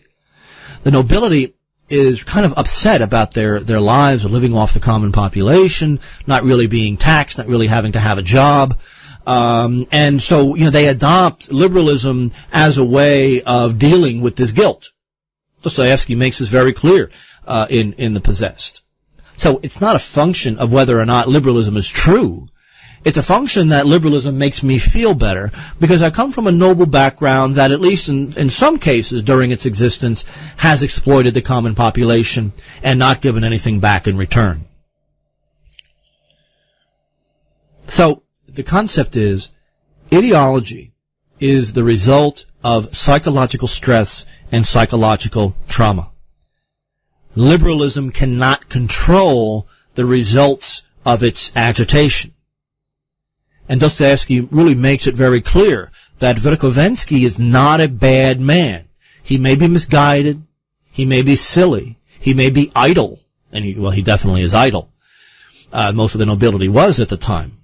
The nobility is kind of upset about their lives of living off the common population, not really being taxed, not really having to have a job. And so, they adopt liberalism as a way of dealing with this guilt. Dostoyevsky makes this very clear in The Possessed. So it's not a function of whether or not liberalism is true. It's a function that liberalism makes me feel better because I come from a noble background that, at least in some cases during its existence, has exploited the common population and not given anything back in return. So the concept is ideology is the result of psychological stress and psychological trauma. Liberalism cannot control the results of its agitation. And Dostoyevsky really makes it very clear that Verkhovensky is not a bad man. He may be misguided, he may be silly, he may be idle, and he definitely is idle. Most of the nobility was at the time.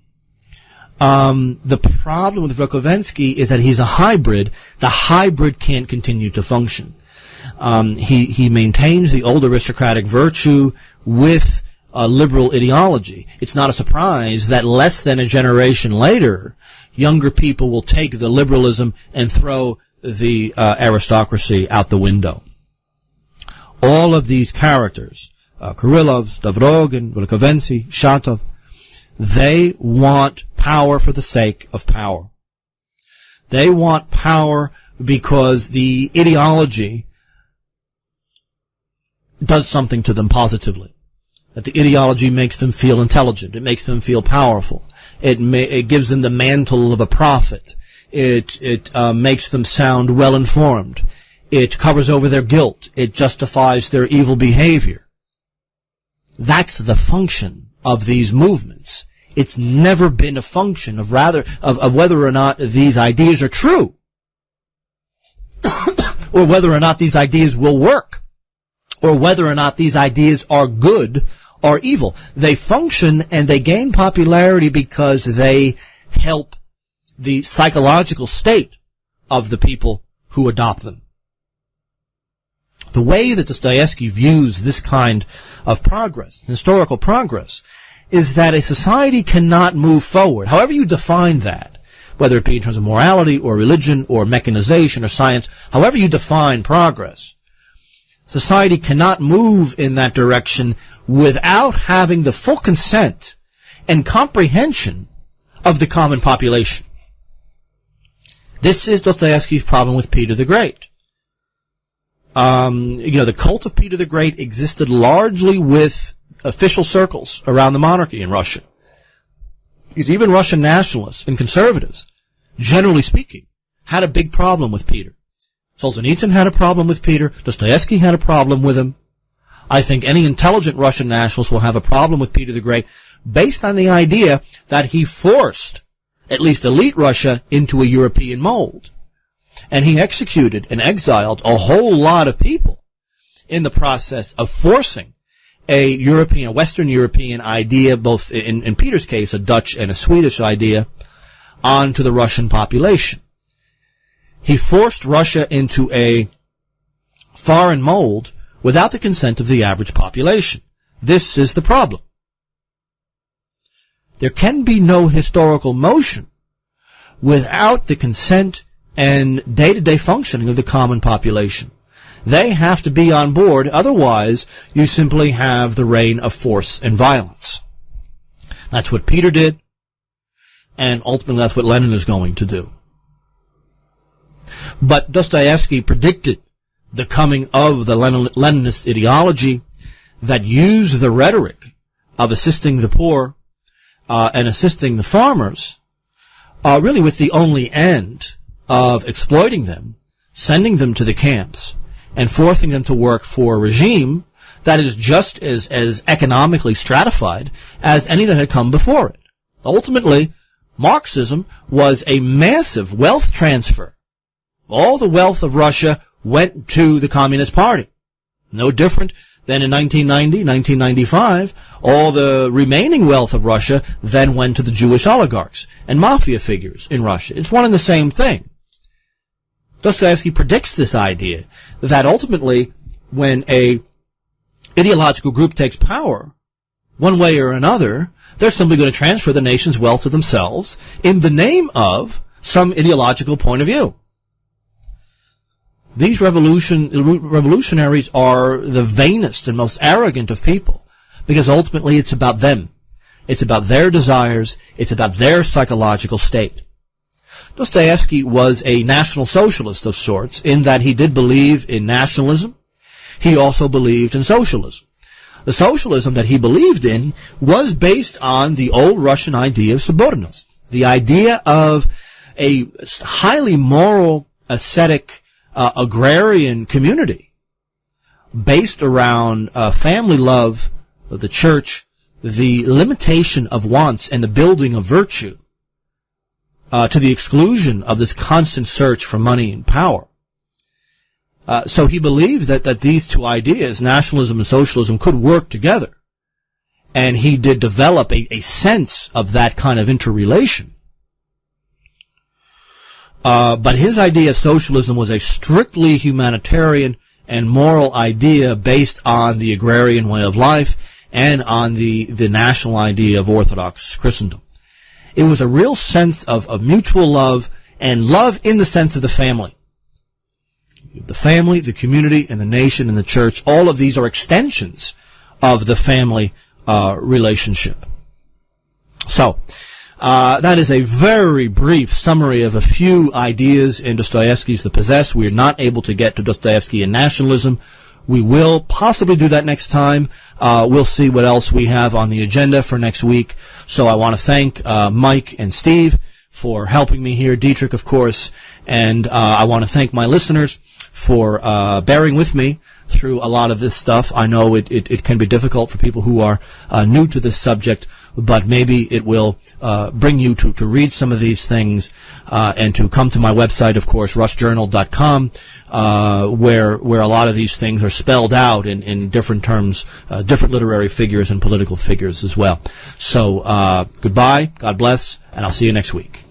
The problem with Verkhovensky is that he's a hybrid. The hybrid can't continue to function. He maintains the old aristocratic virtue with a liberal ideology. It's not a surprise that less than a generation later, younger people will take the liberalism and throw the aristocracy out the window. All of ththese characters, Krylov, Stavrogin, Verkhovensky, Shatov, they want power for the sake of power. They want power because the ideology does something to them positively. That the ideology makes them feel intelligent. It makes them feel powerful. It gives them the mantle of a prophet. It makes them sound well informed. It covers over their guilt. It justifies their evil behavior. That's the function of these movements. It's never been a function of whether or not these ideas are true, or whether or not these ideas will work, or whether or not these ideas are good are evil. They function and they gain popularity because they help the psychological state of the people who adopt them. The way that Dostoyevsky views this kind of progress, historical progress, is that a society cannot move forward, however you define that, whether it be in terms of morality or religion or mechanization or science, however you define progress, society cannot move in that direction without having the full consent and comprehension of the common population. This is Dostoyevsky's problem with Peter the Great. The cult of Peter the Great existed largely with official circles around the monarchy in Russia. Because even Russian nationalists and conservatives, generally speaking, had a big problem with Peter. Solzhenitsyn had a problem with Peter. Dostoevsky had a problem with him. I think any intelligent Russian nationalist will have a problem with Peter the Great based on the idea that he forced at least elite Russia into a European mold. And he executed and exiled a whole lot of people in the process of forcing a Western European idea, both in Peter's case, a Dutch and a Swedish idea, onto the Russian population. He forced Russia into a foreign mold without the consent of the average population. This is the problem. There can be no historical motion without the consent and day-to-day functioning of the common population. They have to be on board, otherwise you simply have the reign of force and violence. That's what Peter did, and ultimately that's what Lenin is going to do. But Dostoyevsky predicted the coming of the Leninist ideology that used the rhetoric of assisting the poor and assisting the farmers, really with the only end of exploiting them, sending them to the camps, and forcing them to work for a regime that is just as economically stratified as any that had come before it. Ultimately, Marxism was a massive wealth transfer. All the wealth of Russia went to the Communist Party. No different than in 1990, 1995, all the remaining wealth of Russia then went to the Jewish oligarchs and mafia figures in Russia. It's one and the same thing. Dostoevsky predicts this idea that ultimately when a ideological group takes power, one way or another, they're simply going to transfer the nation's wealth to themselves in the name of some ideological point of view. These revolutionaries are the vainest and most arrogant of people, because ultimately it's about them. It's about their desires. It's about their psychological state. Dostoevsky was a national socialist of sorts, in that he did believe in nationalism. He also believed in socialism. The socialism that he believed in was based on the old Russian idea of subordinates, the idea of a highly moral, ascetic, agrarian community based around family love, the church, the limitation of wants, and the building of virtue, to the exclusion of this constant search for money and power. So he believed that these two ideas, nationalism and socialism, could work together. And he did develop a sense of that kind of interrelation. But his idea of socialism was a strictly humanitarian and moral idea based on the agrarian way of life and on the national idea of Orthodox Christendom. It was a real sense of mutual love, and love in the sense of the family. The family, the community, and the nation and the church, all of these are extensions of the family relationship. So, that is a very brief summary of a few ideas in Dostoevsky's The Possessed. We are not able to get to Dostoevsky and nationalism. We will possibly do that next time. We'll see what else we have on the agenda for next week. So I want to thank Mike and Steve for helping me here, Dietrich, of course, and I want to thank my listeners for bearing with me through a lot of this stuff. I know it can be difficult for people who are new to this subject, but maybe it will bring you to read some of these things and to come to my website, of course, rushjournal.com, where a lot of these things are spelled out in different terms, different literary figures and political figures as well. So goodbye, God bless, and I'll see you next week.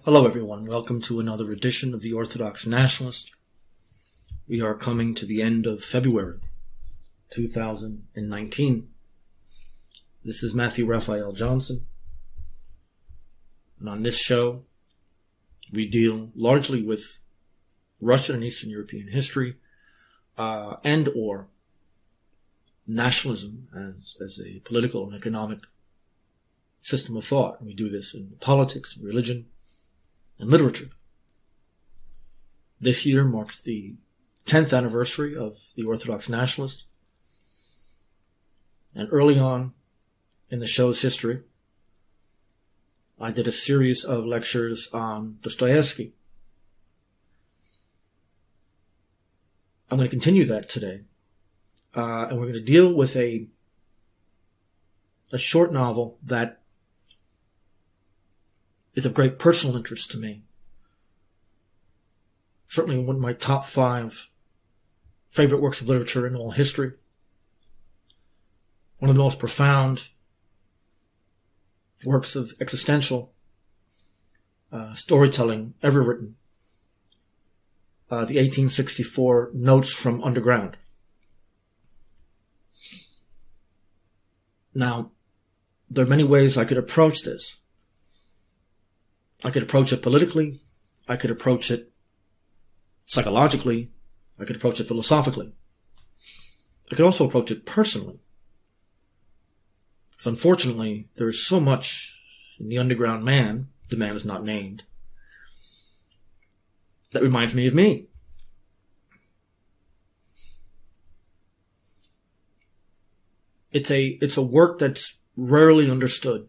Hello everyone, welcome to another edition of the Orthodox Nationalist. We are coming to the end of February 2019. This is Matthew Raphael Johnson, and on this show we deal largely with Russian and Eastern European history and or nationalism as a political and economic system of thought. And we do this in politics, religion, and literature. This year marks the 10th anniversary of the Orthodox Nationalist. And early on in the show's history, I did a series of lectures on Dostoyevsky. I'm going to continue that today. And we're going to deal with a short novel that is of great personal interest to me. Certainly one of my top 5 favorite works of literature in all history. One of the most profound works of existential storytelling ever written. The 1864 Notes from Underground. Now, there are many ways I could approach this. I could approach it politically. I could approach it psychologically. I could approach it philosophically. I could also approach it personally. Because unfortunately, there is so much in the underground man, the man is not named, that reminds me of me. It's a work that's rarely understood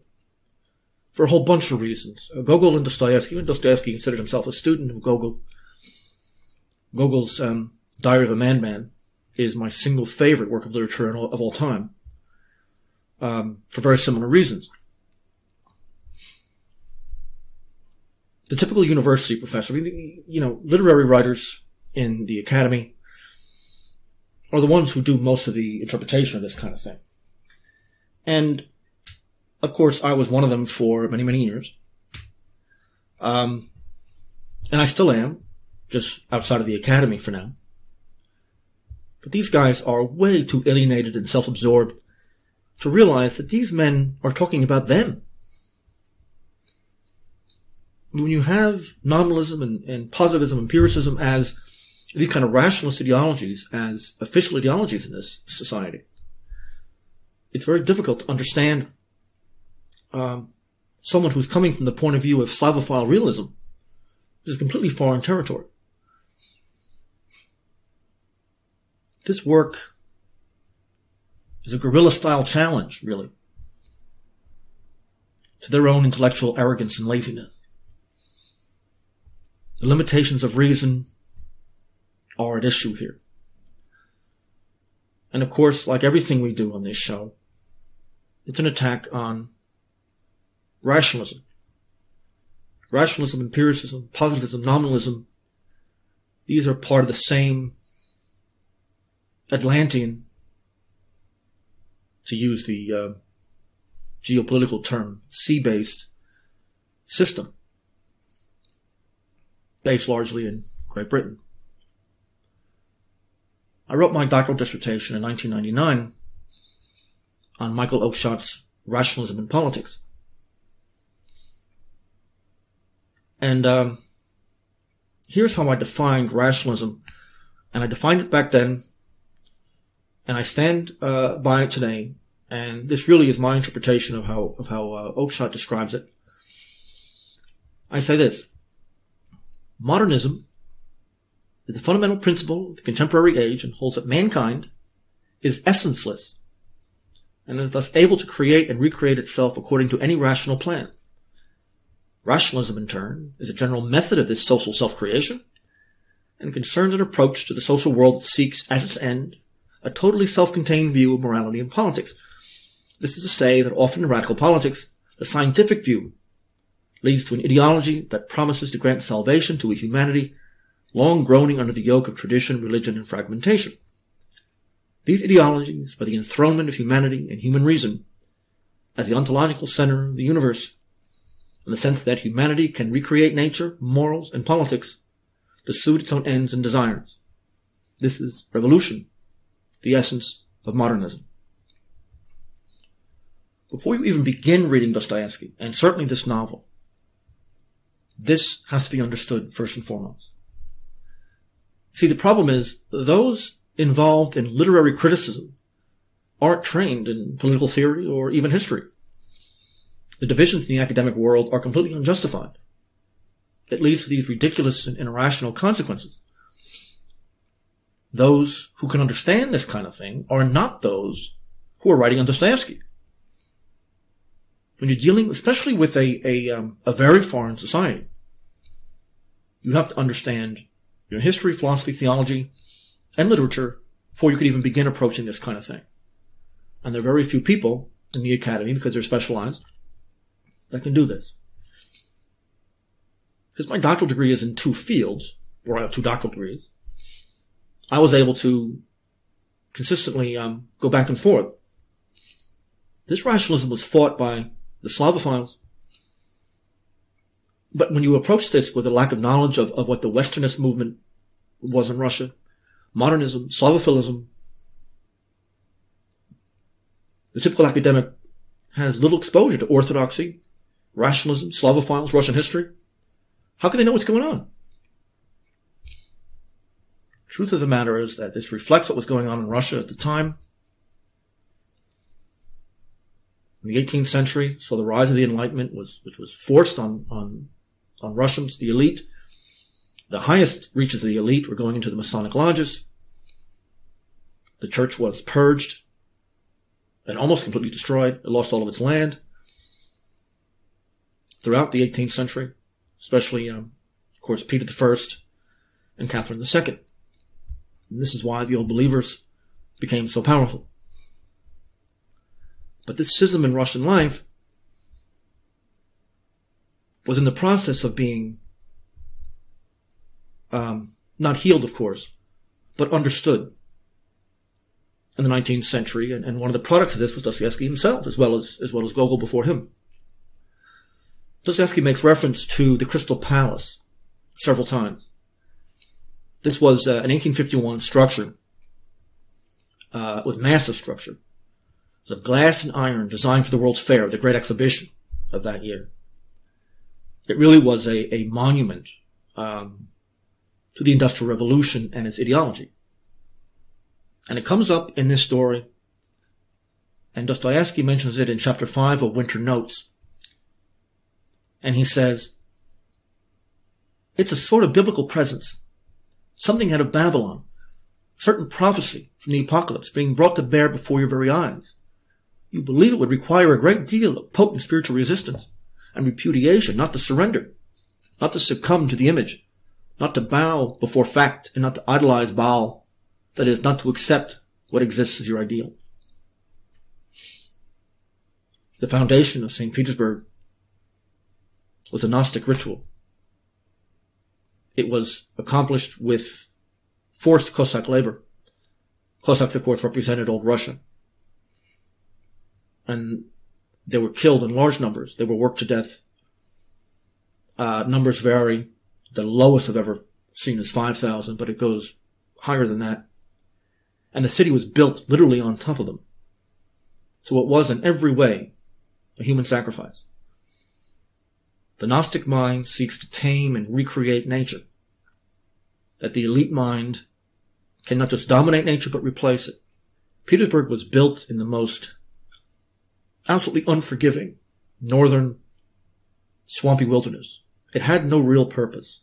for a whole bunch of reasons. Gogol and Dostoyevsky considered himself a student of Gogol. Gogol's Diary of a Madman is my single favorite work of literature of all time, for very similar reasons. The typical university professor, literary writers in the academy are the ones who do most of the interpretation of this kind of thing. And, of course, I was one of them for many, many years. And I still am, just outside of the academy for now. But these guys are way too alienated and self-absorbed to realize that these men are talking about them. When you have nominalism and positivism, empiricism as these kind of rationalist ideologies, as official ideologies in this society, it's very difficult to understand someone who's coming from the point of view of Slavophile realism. This is completely foreign territory. This work is a guerrilla-style challenge, really, to their own intellectual arrogance and laziness. The limitations of reason are at issue here. And of course, like everything we do on this show, it's an attack on rationalism. Rationalism, empiricism, positivism, nominalism, these are part of the same Atlantean, to use the geopolitical term, sea-based system, based largely in Great Britain. I wrote my doctoral dissertation in 1999 on Michael Oakeshott's Rationalism in Politics. And here's how I defined rationalism, and I defined it back then, and I stand by it today, and this really is my interpretation of how Oakeshott describes it. I say this: modernism is a fundamental principle of the contemporary age and holds that mankind is essenceless and is thus able to create and recreate itself according to any rational plan. Rationalism, in turn, is a general method of this social self-creation and concerns an approach to the social world that seeks, as its end, a totally self-contained view of morality and politics. This is to say that often in radical politics, the scientific view leads to an ideology that promises to grant salvation to a humanity long groaning under the yoke of tradition, religion, and fragmentation. These ideologies, by the enthronement of humanity and human reason as the ontological center of the universe, in the sense that humanity can recreate nature, morals, and politics to suit its own ends and desires. This is revolution, the essence of modernism. Before you even begin reading Dostoyevsky, and certainly this novel, this has to be understood first and foremost. See, the problem is, those involved in literary criticism aren't trained in political theory or even history. The divisions in the academic world are completely unjustified. It leads to these ridiculous and irrational consequences. Those who can understand this kind of thing are not those who are writing on Dostoyevsky. When you're dealing, especially with a very foreign society, you have to understand your history, philosophy, theology, and literature before you could even begin approaching this kind of thing. And there are very few people in the academy, because they're specialized, that can do this. Because my doctoral degree is in two fields, or I have two doctoral degrees, I was able to consistently go back and forth. This rationalism was fought by the Slavophiles. But when you approach this with a lack of knowledge of what the Westernist movement was in Russia, modernism, Slavophilism, the typical academic has little exposure to orthodoxy, rationalism, Slavophiles, Russian history. How can they know what's going on? Truth of the matter is that this reflects what was going on in Russia at the time. In the 18th century, so the rise of the Enlightenment which was forced on Russians, the elite. The highest reaches of the elite were going into the Masonic lodges. The church was purged and almost completely destroyed. It lost all of its land. Throughout the 18th century, especially, of course, Peter I and Catherine II. And this is why the Old Believers became so powerful. But this schism in Russian life was in the process of being not healed, of course, but understood in the 19th century. And one of the products of this was Dostoyevsky himself, as well as Gogol before him. Dostoyevsky makes reference to the Crystal Palace several times. This was an 1851 structure. It was massive structure. It was of glass and iron, designed for the World's Fair, the great exhibition of that year. It really was a monument to the Industrial Revolution and its ideology. And it comes up in this story, and Dostoyevsky mentions it in chapter 5 of Winter Notes. And he says, it's a sort of biblical presence, something out of Babylon, certain prophecy from the apocalypse being brought to bear before your very eyes. You believe it would require a great deal of potent spiritual resistance and repudiation, not to surrender, not to succumb to the image, not to bow before fact, and not to idolize Baal, that is, not to accept what exists as your ideal. The foundation of St. Petersburg was a Gnostic ritual. It was accomplished with forced Cossack labor. Cossacks, of course, represented old Russia. And they were killed in large numbers. They were worked to death. Numbers vary. The lowest I've ever seen is 5,000, but it goes higher than that. And the city was built literally on top of them. So it was in every way a human sacrifice. The Gnostic mind seeks to tame and recreate nature. That the elite mind can not just dominate nature, but replace it. Petersburg was built in the most absolutely unforgiving northern swampy wilderness. It had no real purpose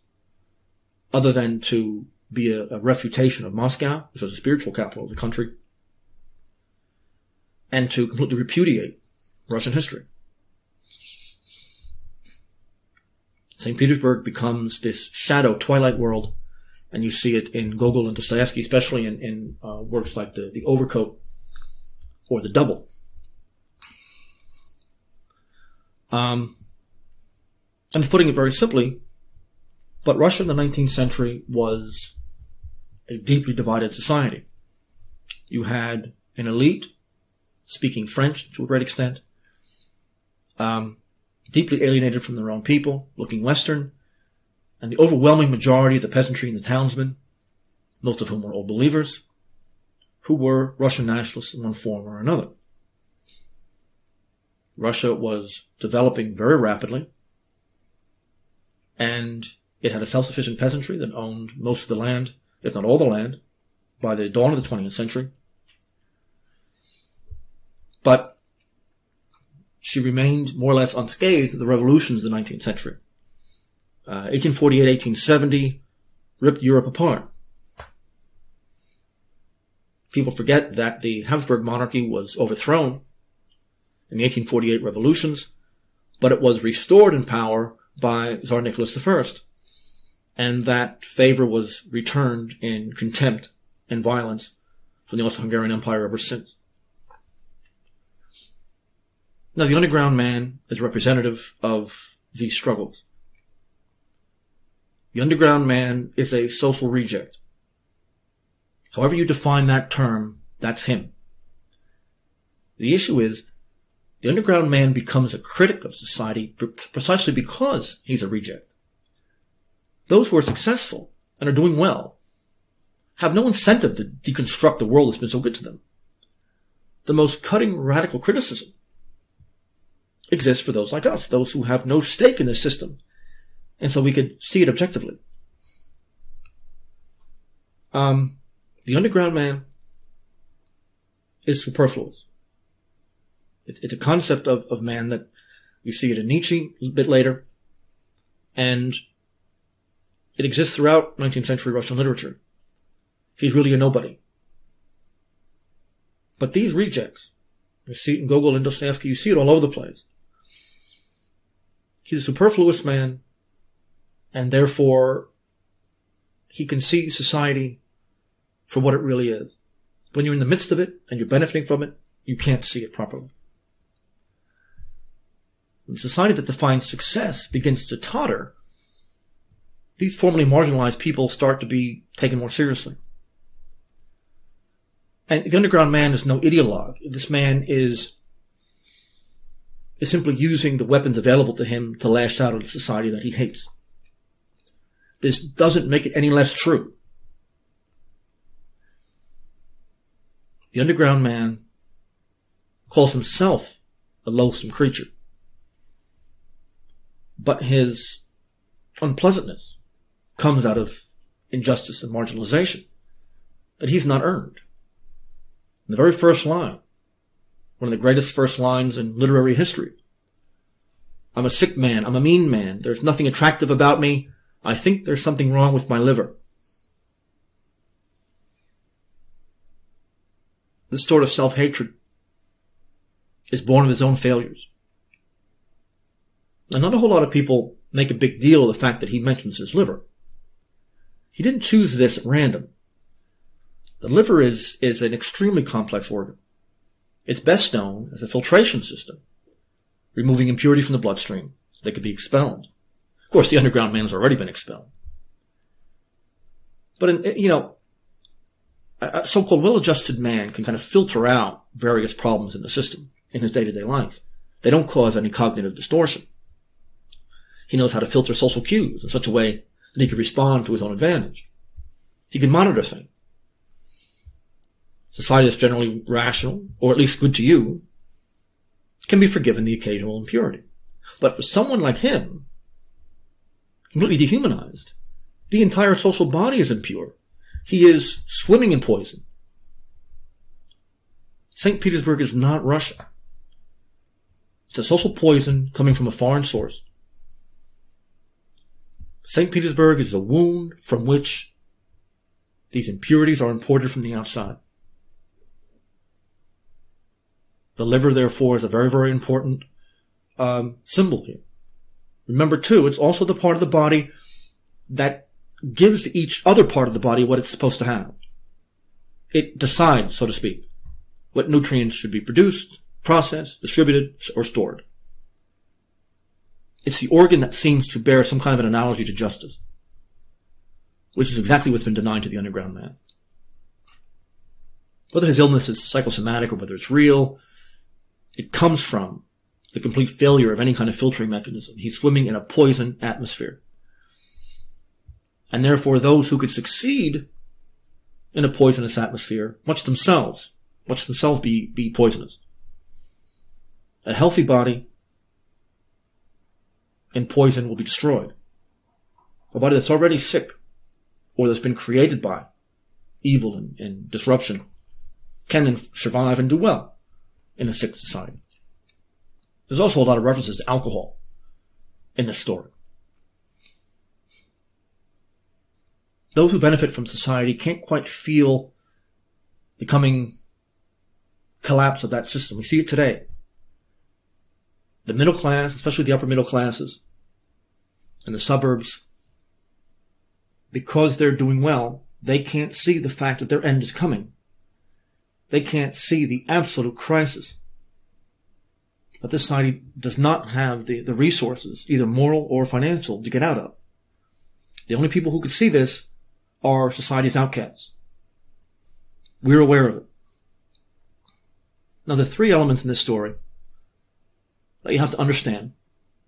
other than to be a refutation of Moscow, which was the spiritual capital of the country, and to completely repudiate Russian history. St. Petersburg becomes this shadow twilight world, and you see it in Gogol and Dostoyevsky, especially in works like the Overcoat or The Double. And putting it very simply, but Russia in the 19th century was a deeply divided society. You had an elite speaking French to a great extent, deeply alienated from their own people, looking Western, and the overwhelming majority of the peasantry and the townsmen, most of whom were old believers, who were Russian nationalists in one form or another. Russia was developing very rapidly, and it had a self-sufficient peasantry that owned most of the land, if not all the land, by the dawn of the 20th century. But she remained more or less unscathed of the revolutions of the 19th century. 1848, 1870 ripped Europe apart. People forget that the Habsburg monarchy was overthrown in the 1848 revolutions, but it was restored in power by Tsar Nicholas I, and that favor was returned in contempt and violence from the Austro-Hungarian Empire ever since. Now, the underground man is representative of these struggles. The underground man is a social reject. However you define that term, that's him. The issue is, the underground man becomes a critic of society precisely because he's a reject. Those who are successful and are doing well have no incentive to deconstruct the world that's been so good to them. The most cutting, radical criticism exists for those like us, those who have no stake in this system, and so we could see it objectively. The underground man is superfluous. It's a concept of man that you see it in Nietzsche a bit later, and it exists throughout 19th century Russian literature. He's really a nobody. But these rejects, you see it in Gogol and Dostoyevsky, you see it all over the place. He's a superfluous man, and therefore he can see society for what it really is. When you're in the midst of it and you're benefiting from it, you can't see it properly. When society that defines success begins to totter, these formerly marginalized people start to be taken more seriously. And the underground man is no ideologue. This man is simply using the weapons available to him to lash out at a society that he hates. This doesn't make it any less true. The underground man calls himself a loathsome creature. But his unpleasantness comes out of injustice and marginalization that he's not earned. In the very first line, one of the greatest first lines in literary history, I'm a sick man, I'm a mean man, there's nothing attractive about me, I think there's something wrong with my liver. This sort of self-hatred is born of his own failures. And not a whole lot of people make a big deal of the fact that he mentions his liver. He didn't choose this at random. The liver is an extremely complex organ. It's best known as a filtration system, removing impurity from the bloodstream so they could be expelled. Of course, the underground man has already been expelled. But, a so-called well-adjusted man can kind of filter out various problems in the system in his day-to-day life. They don't cause any cognitive distortion. He knows how to filter social cues in such a way that he can respond to his own advantage. He can monitor things. Society that's generally rational, or at least good to you, can be forgiven the occasional impurity. But for someone like him, completely dehumanized, the entire social body is impure. He is swimming in poison. St. Petersburg is not Russia. It's a social poison coming from a foreign source. St. Petersburg is a wound from which these impurities are imported from the outside. The liver, therefore, is a very, very important symbol here. Remember, too, it's also the part of the body that gives to each other part of the body what it's supposed to have. It decides, so to speak, what nutrients should be produced, processed, distributed, or stored. It's the organ that seems to bear some kind of an analogy to justice, which is exactly what's been denied to the underground man. Whether his illness is psychosomatic or whether it's real, it comes from the complete failure of any kind of filtering mechanism. He's swimming in a poison atmosphere. And therefore those who could succeed in a poisonous atmosphere must themselves be poisonous. A healthy body in poison will be destroyed. A body that's already sick or that's been created by evil and disruption can survive and do well in a sick society. There's also a lot of references to alcohol in this story. Those who benefit from society can't quite feel the coming collapse of that system. We see it today. The middle class, especially the upper middle classes and the suburbs, because they're doing well, they can't see the fact that their end is coming. They can't see the absolute crisis that this society does not have the resources, either moral or financial, to get out of. The only people who could see this are society's outcasts. We're aware of it. Now, the three elements in this story that you have to understand,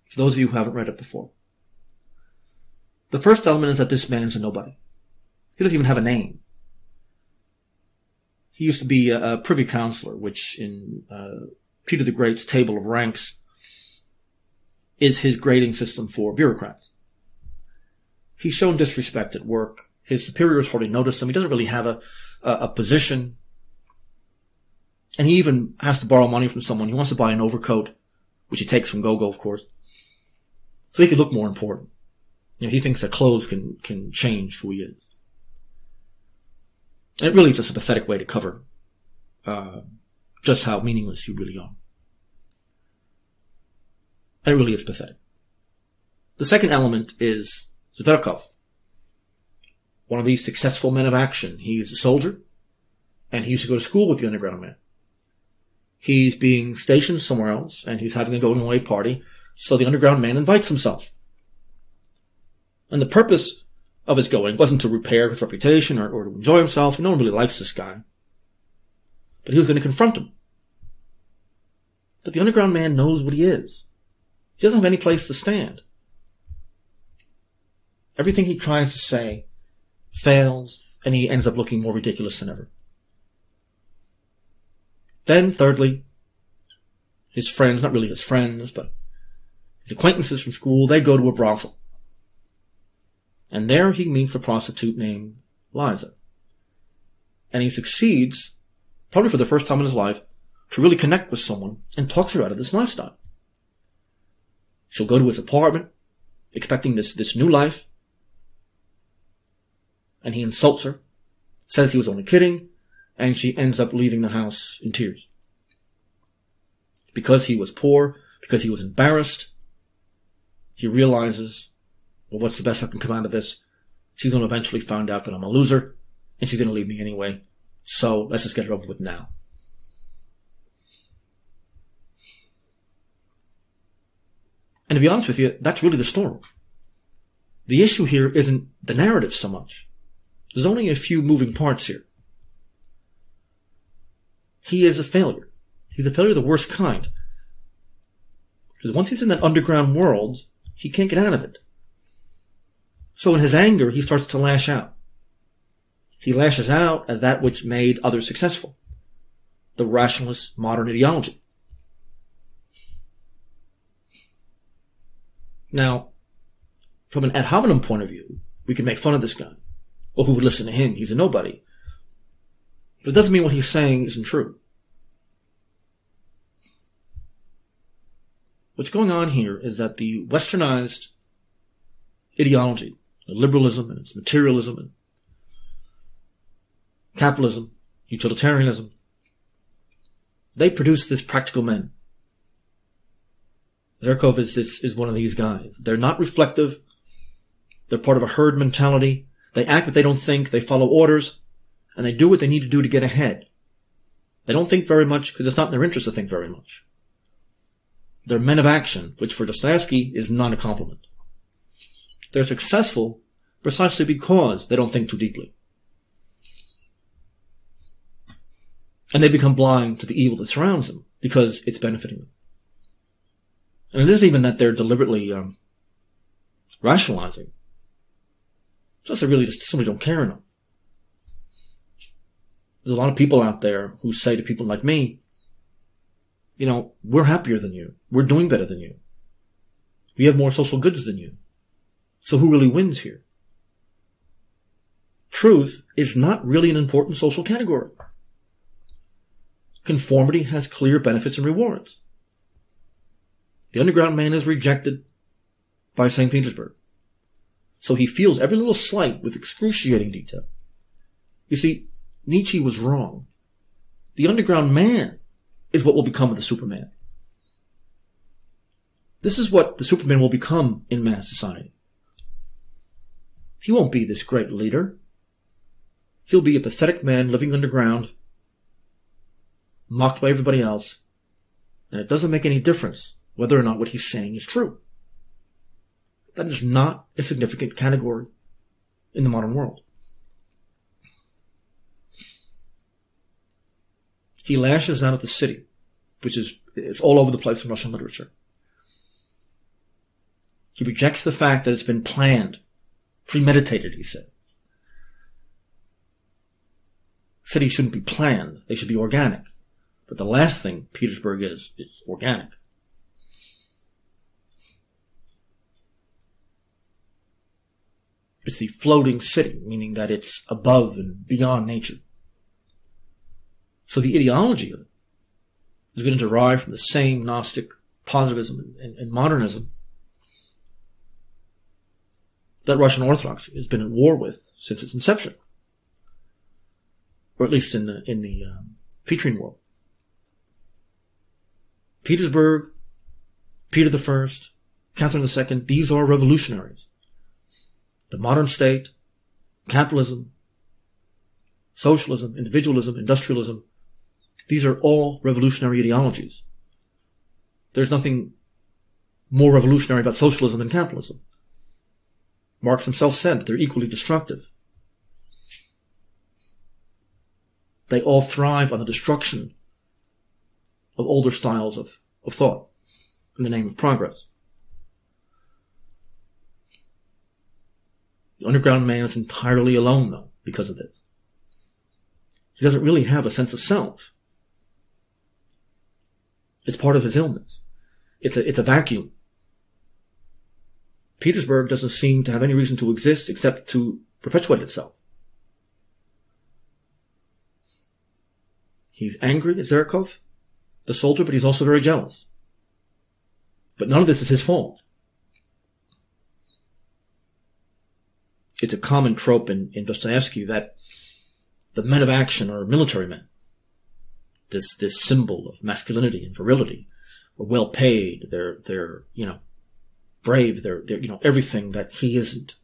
for those of you who haven't read it before. The first element is that this man's a nobody. He doesn't even have a name. He used to be a privy councillor, which in Peter the Great's table of ranks is his grading system for bureaucrats. He's shown disrespect at work. His superiors hardly notice him. He doesn't really have a position. And he even has to borrow money from someone. He wants to buy an overcoat, which he takes from Gogo, of course, so he could look more important. You know, he thinks that clothes can change who he is. And it really is just a pathetic way to cover just how meaningless you really are. And it really is pathetic. The second element is Zverkov, one of these successful men of action. He's a soldier, and he used to go to school with the underground man. He's being stationed somewhere else, and he's having a going-away party, so the underground man invites himself. And the purpose of his going wasn't to repair his reputation or to enjoy himself. No one really likes this guy. But he was going to confront him. But the underground man knows what he is. He doesn't have any place to stand. Everything he tries to say fails, and he ends up looking more ridiculous than ever. Then, thirdly, his friends, not really his friends, but his acquaintances from school, they go to a brothel. And there he meets a prostitute named Liza. And he succeeds, probably for the first time in his life, to really connect with someone and talks her out of this lifestyle. She'll go to his apartment, expecting this new life, and he insults her, says he was only kidding, and she ends up leaving the house in tears. Because he was poor, because he was embarrassed, he realizes, well, what's the best I can come out of this? She's going to eventually find out that I'm a loser, and she's going to leave me anyway, so let's just get it over with now. And to be honest with you, that's really the story. The issue here isn't the narrative so much. There's only a few moving parts here. He is a failure. He's a failure of the worst kind. Because once he's in that underground world, he can't get out of it. So in his anger, he starts to lash out. He lashes out at that which made others successful. The rationalist modern ideology. Now, from an ad hominem point of view, we can make fun of this guy. Or who would listen to him? He's a nobody. But it doesn't mean what he's saying isn't true. What's going on here is that the westernized ideology, the liberalism and its materialism and capitalism, utilitarianism, they produce this practical men. Zverkov is one of these guys. They're not reflective. They're part of a herd mentality. They act, but they don't think. They follow orders, and they do what they need to do to get ahead. They don't think very much because it's not in their interest to think very much. They're men of action, which for Dostoyevsky is not a compliment. They're successful precisely because they don't think too deeply. And they become blind to the evil that surrounds them because it's benefiting them. And it isn't even that they're deliberately rationalizing. It's just they really just simply don't care enough. There's a lot of people out there who say to people like me, we're happier than you. We're doing better than you. We have more social goods than you. So who really wins here? Truth is not really an important social category. Conformity has clear benefits and rewards. The underground man is rejected by St. Petersburg. So he feels every little slight with excruciating detail. You see, Nietzsche was wrong. The underground man is what will become of the Superman. This is what the Superman will become in mass society. He won't be this great leader. He'll be a pathetic man living underground, mocked by everybody else, and it doesn't make any difference whether or not what he's saying is true. That is not a significant category in the modern world. He lashes out at the city, which is all over the place in Russian literature. He rejects the fact that it's been planned, premeditated, he said. Cities shouldn't be planned, they should be organic. But the last thing Petersburg is organic. It's the floating city, meaning that it's above and beyond nature. So the ideology of it is going to derive from the same Gnostic positivism and modernism that Russian Orthodoxy has been at war with since its inception, or at least in the Petrine world. Petersburg, Peter I, Catherine II, these are revolutionaries. The modern state, capitalism, socialism, individualism, industrialism, these are all revolutionary ideologies. There's nothing more revolutionary about socialism than capitalism. Marx himself said that they're equally destructive. They all thrive on the destruction of older styles of thought in the name of progress. The underground man is entirely alone, though, because of this. He doesn't really have a sense of self. It's part of his illness. It's a vacuum. Petersburg doesn't seem to have any reason to exist except to perpetuate itself. He's angry at Zherkov, the soldier, but he's also very jealous. But none of this is his fault. It's a common trope in Dostoyevsky that the men of action are military men. This symbol of masculinity and virility are well paid. They're brave. They're everything that he isn't.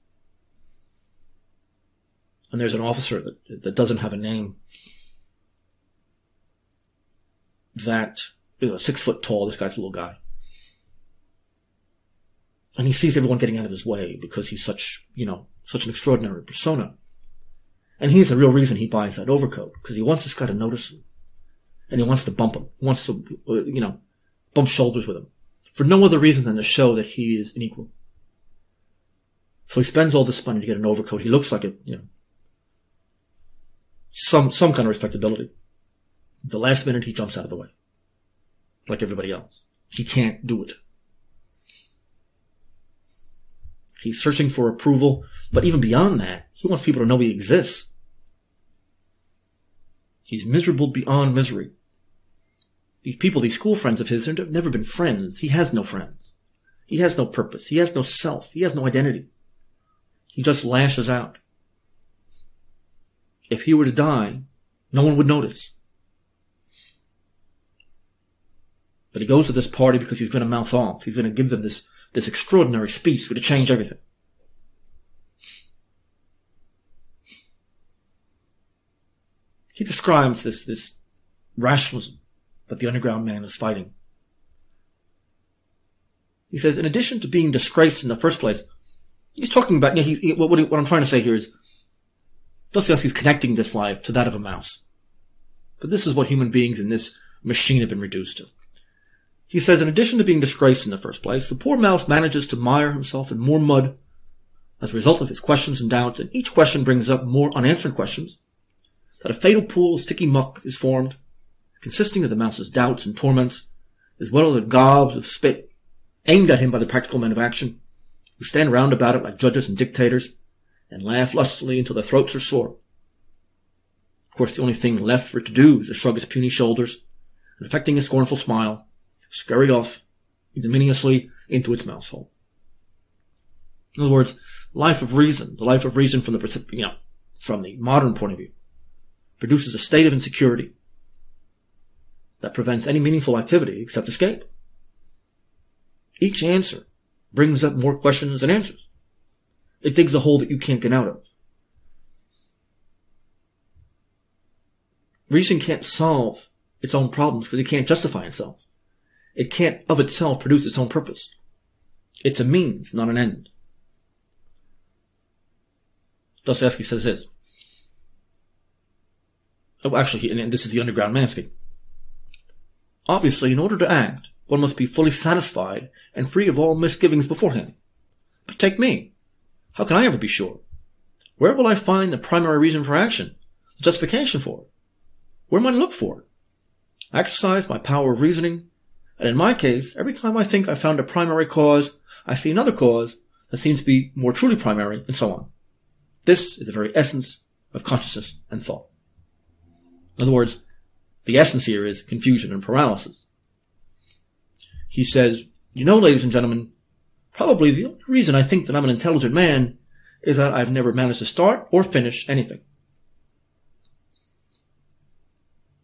And there's an officer that doesn't have a name that, 6 foot tall, this guy's a little guy. And he sees everyone getting out of his way because he's such an extraordinary persona. And he's the real reason he buys that overcoat, because he wants this guy to notice him. And he wants to bump him. He wants to, bump shoulders with him. For no other reason than to show that he is an equal. So he spends all this money to get an overcoat. He looks like some kind of respectability. The last minute he jumps out of the way. Like everybody else. He can't do it. He's searching for approval, but even beyond that, he wants people to know he exists. He's miserable beyond misery. These people, these school friends of his, have never been friends. He has no friends. He has no purpose. He has no self. He has no identity. He just lashes out. If he were to die, no one would notice. But he goes to this party because he's going to mouth off. He's going to give them this extraordinary speech that would change everything. He describes this rationalism that the underground man is fighting. He says, in addition to being disgraced in the first place, he's talking about, what I'm trying to say here is, Dostoyevsky's connecting this life to that of a mouse. But this is what human beings in this machine have been reduced to. He says, in addition to being disgraced in the first place, the poor mouse manages to mire himself in more mud as a result of his questions and doubts, and each question brings up more unanswered questions, that a fatal pool of sticky muck is formed, consisting of the mouse's doubts and torments, as well as the gobs of spit aimed at him by the practical men of action, who stand round about it like judges and dictators, and laugh lustily until their throats are sore. Of course, the only thing left for it to do is to shrug its puny shoulders, and affecting a scornful smile, scurry off ignominiously into its mouse hole. In other words, the life of reason from the modern point of view, produces a state of insecurity that prevents any meaningful activity except escape. Each answer brings up more questions than answers. It digs a hole that you can't get out of. Reason can't solve its own problems because it can't justify itself. It can't of itself produce its own purpose. It's a means, not an end. Dostoyevsky says this. Oh, actually, and this is the underground man speaking. Obviously, in order to act, one must be fully satisfied and free of all misgivings beforehand. But take me. How can I ever be sure? Where will I find the primary reason for action, the justification for it? Where am I to look for it? I exercise my power of reasoning, and in my case, every time I think I found a primary cause, I see another cause that seems to be more truly primary, and so on. This is the very essence of consciousness and thought. In other words, the essence here is confusion and paralysis. He says, you know, ladies and gentlemen, probably the only reason I think that I'm an intelligent man is that I've never managed to start or finish anything.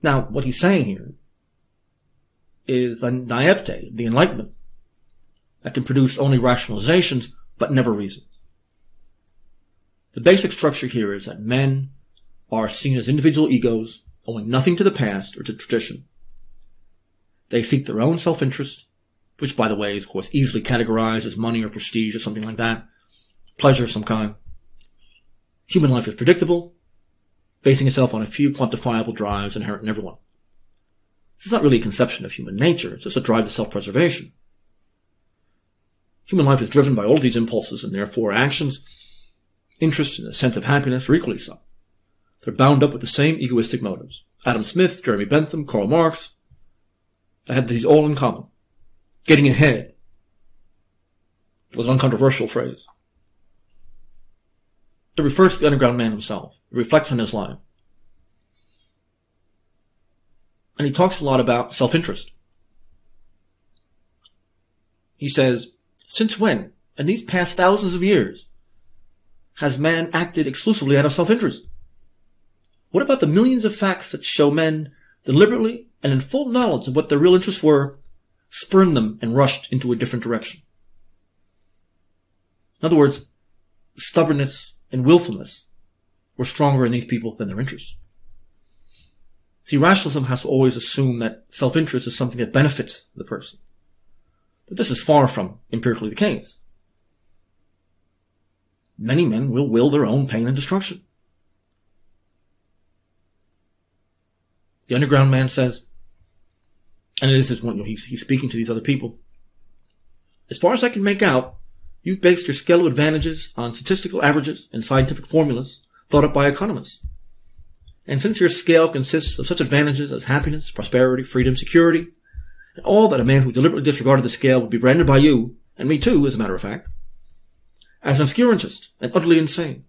Now, what he's saying here is a naivete, the enlightenment, that can produce only rationalizations, but never reason. The basic structure here is that men are seen as individual egos, owing nothing to the past or to tradition. They seek their own self-interest, which, by the way, is, of course, easily categorized as money or prestige or something like that, pleasure of some kind. Human life is predictable, basing itself on a few quantifiable drives inherent in everyone. This is not really a conception of human nature, it's just a drive to self-preservation. Human life is driven by all of these impulses, and therefore actions, interest, and a sense of happiness are equally so. They're bound up with the same egoistic motives. Adam Smith, Jeremy Bentham, Karl Marx, they had these all in common. Getting ahead was an uncontroversial phrase. It refers to the underground man himself. It reflects on his life. And he talks a lot about self-interest. He says, since when, in these past thousands of years, has man acted exclusively out of self-interest? What about the millions of facts that show men deliberately and in full knowledge of what their real interests were, spurned them and rushed into a different direction? In other words, stubbornness and willfulness were stronger in these people than their interests. See, rationalism has to always assume that self-interest is something that benefits the person. But this is far from empirically the case. Many men will will their own pain and destruction. The underground man says, and this is when he's speaking to these other people, as far as I can make out, you've based your scale of advantages on statistical averages and scientific formulas thought up by economists. And since your scale consists of such advantages as happiness, prosperity, freedom, security, and all that a man who deliberately disregarded the scale would be branded by you, and me too, as a matter of fact, as an obscurantist and utterly insane.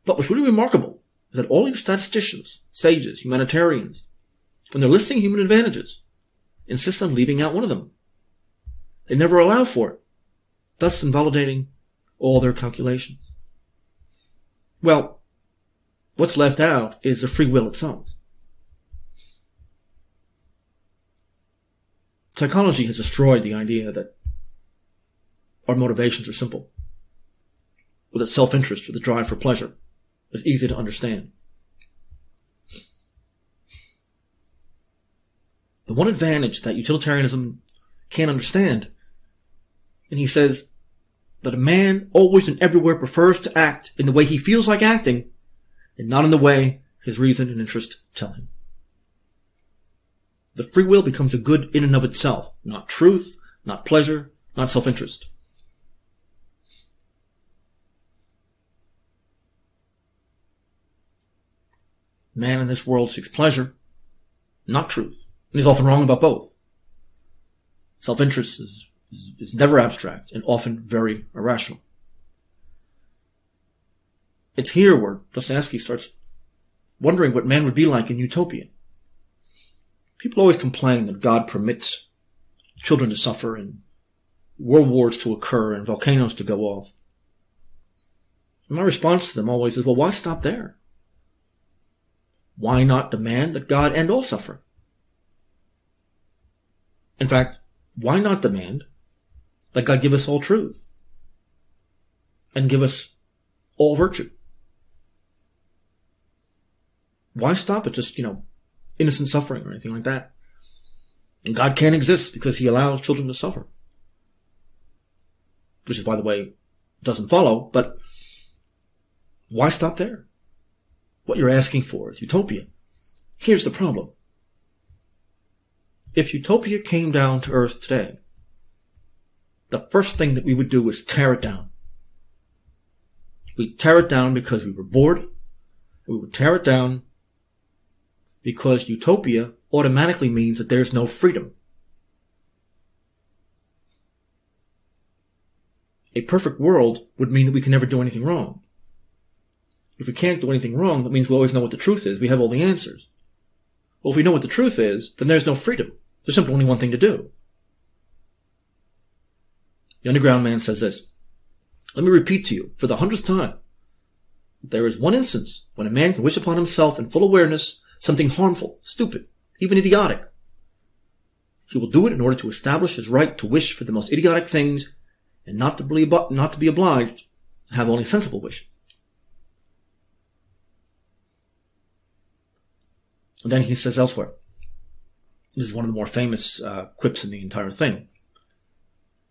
But what's really remarkable is that all your statisticians, sages, humanitarians, when they're listing human advantages, insist on leaving out one of them. They never allow for it, thus invalidating all their calculations. Well, what's left out is the free will itself. Psychology has destroyed the idea that our motivations are simple, or that self-interest or the drive for pleasure is easy to understand. The one advantage that utilitarianism can't understand, and he says that a man always and everywhere prefers to act in the way he feels like acting, and not in the way his reason and interest tell him. the free will becomes a good in and of itself, not truth, not pleasure, not self-interest. Man in this world seeks pleasure, not truth, and he's often wrong about both. Self-interest is never abstract and often very irrational. It's here where Dostoyevsky starts wondering what man would be like in utopia. People always complain that God permits children to suffer and world wars to occur and volcanoes to go off. And my response to them always is, well, why stop there? Why not demand that God end all suffering? In fact, why not demand that God give us all truth and give us all virtue? Why stop at just, innocent suffering or anything like that? And God can't exist because he allows children to suffer. Which is, by the way, doesn't follow, but why stop there? What you're asking for is utopia. Here's the problem. If utopia came down to earth today, the first thing that we would do is tear it down. We'd tear it down because we were bored. We would tear it down because utopia automatically means that there's no freedom. A perfect world would mean that we can never do anything wrong. If we can't do anything wrong, that means we always know what the truth is. We have all the answers. Well, if we know what the truth is, then there's no freedom. There's simply only one thing to do. The underground man says this. Let me repeat to you, for the 100th time, there is one instance when a man can wish upon himself in full awareness something harmful, stupid, even idiotic. He will do it in order to establish his right to wish for the most idiotic things and not to be obliged to have only sensible wishes. And then he says elsewhere, this is one of the more famous quips in the entire thing.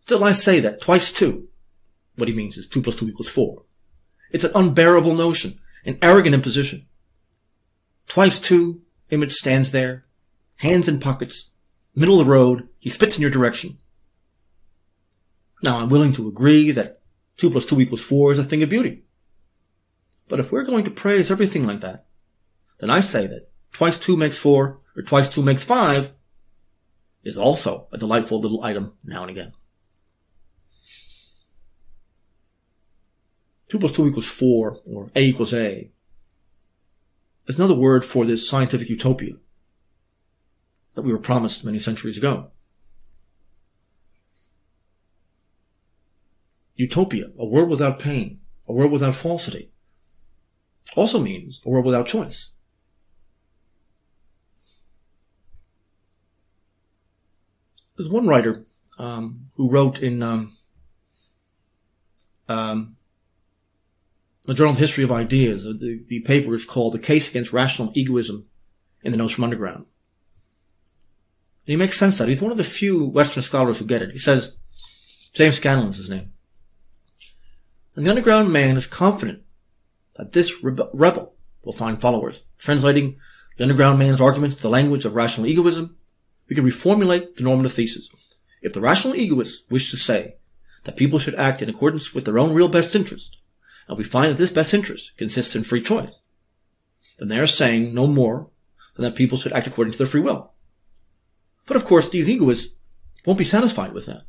Still I say that twice 2, what he means is 2 plus 2 equals 4. It's an unbearable notion, an arrogant imposition. Twice 2, image stands there, hands in pockets, middle of the road, he spits in your direction. Now I'm willing to agree that 2 plus 2 equals 4 is a thing of beauty. But if we're going to praise everything like that, then I say that twice 2 makes 4, or twice 2 makes 5, is also a delightful little item now and again. 2 plus 2 equals 4, or A equals A, is another word for this scientific utopia that we were promised many centuries ago. Utopia, a world without pain, a world without falsity, also means a world without choice. There's one writer who wrote in the Journal of History of Ideas. The paper is called The Case Against Rational Egoism in the Notes from Underground. And he makes sense of that. He's one of the few Western scholars who get it. He says, James Scanlon's his name. And the underground man is confident that this rebel will find followers. Translating the underground man's argument to the language of rational egoism, we can reformulate the normative thesis. If the rational egoists wish to say that people should act in accordance with their own real best interest, and we find that this best interest consists in free choice, then they are saying no more than that people should act according to their free will. But of course, these egoists won't be satisfied with that,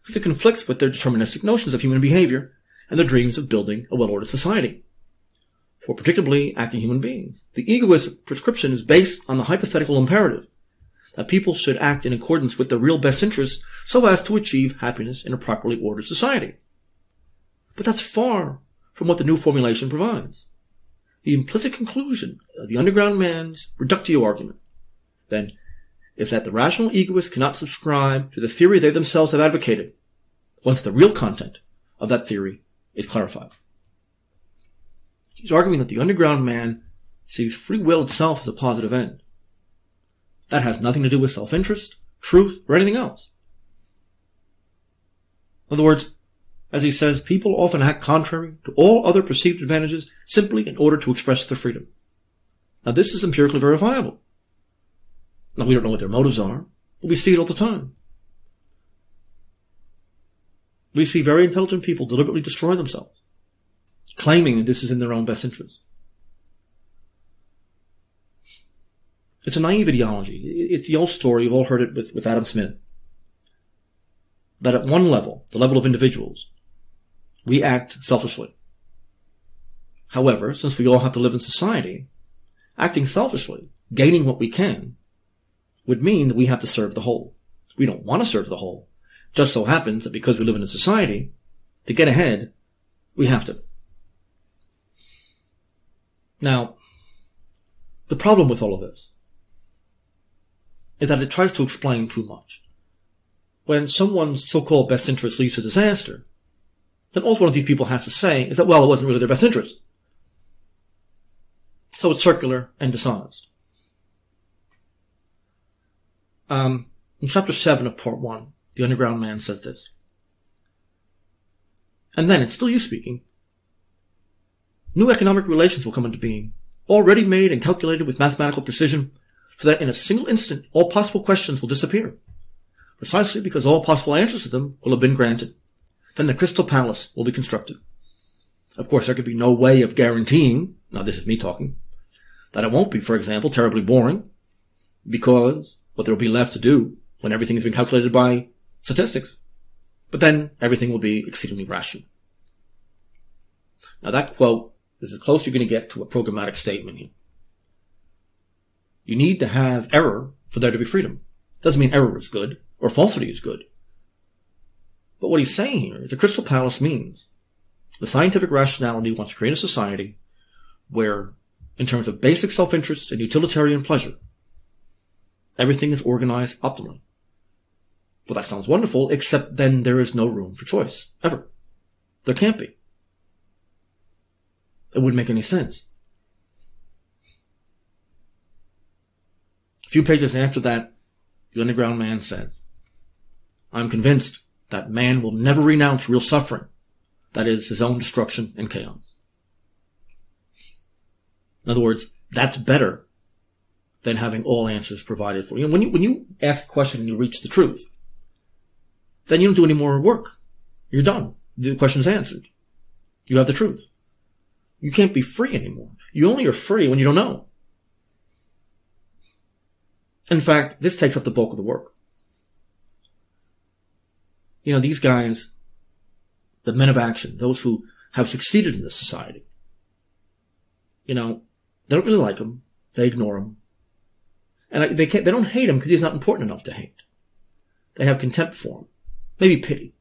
because it conflicts with their deterministic notions of human behavior and their dreams of building a well-ordered society. For predictably acting human beings, the egoist prescription is based on the hypothetical imperative that people should act in accordance with their real best interests so as to achieve happiness in a properly ordered society. But that's far from what the new formulation provides. The implicit conclusion of the underground man's reductio argument, then, is that the rational egoists cannot subscribe to the theory they themselves have advocated once the real content of that theory is clarified. He's arguing that the underground man sees free will itself as a positive end. That has nothing to do with self-interest, truth, or anything else. In other words, as he says, people often act contrary to all other perceived advantages simply in order to express their freedom. Now this is empirically verifiable. Now, we don't know what their motives are, but we see it all the time. We see very intelligent people deliberately destroy themselves, claiming that this is in their own best interest. It's a naive ideology. It's the old story, you've all heard it with Adam Smith, that at one level, the level of individuals, we act selfishly. However, since we all have to live in society, acting selfishly, gaining what we can, would mean that we have to serve the whole. We don't want to serve the whole. Just so happens that because we live in a society, to get ahead, we have to. Now, the problem with all of this is that it tries to explain too much. When someone's so-called best interest leads to disaster, then all one of these people has to say is that, well, it wasn't really their best interest. So it's circular and dishonest. In chapter 7 of part 1, the underground man says this. And then, it's still you speaking, new economic relations will come into being, already made and calculated with mathematical precision, so that in a single instant all possible questions will disappear, precisely because all possible answers to them will have been granted. Then the crystal palace will be constructed. Of course, there could be no way of guaranteeing, now this is me talking, that it won't be, for example, terribly boring, because what there will be left to do when everything has been calculated by statistics. But then everything will be exceedingly rational. Now that quote is as close you're going to get to a programmatic statement here. You need to have error for there to be freedom. Doesn't mean error is good or falsity is good. But what he's saying here is the crystal palace means the scientific rationality wants to create a society where, in terms of basic self-interest and utilitarian pleasure, everything is organized optimally. Well, that sounds wonderful, except then there is no room for choice, ever. There can't be. It wouldn't make any sense. A few pages after that, the underground man says, I'm convinced that man will never renounce real suffering, that is, his own destruction and chaos. In other words, that's better than having all answers provided for you. And when you ask a question and you reach the truth, then you don't do any more work. You're done. The question's answered. You have the truth. You can't be free anymore. You only are free when you don't know. In fact, this takes up the bulk of the work. You know, these guys, the men of action, those who have succeeded in this society, you know, they don't really like him. They ignore him. And they don't hate him because he's not important enough to hate. They have contempt for him. Maybe pity.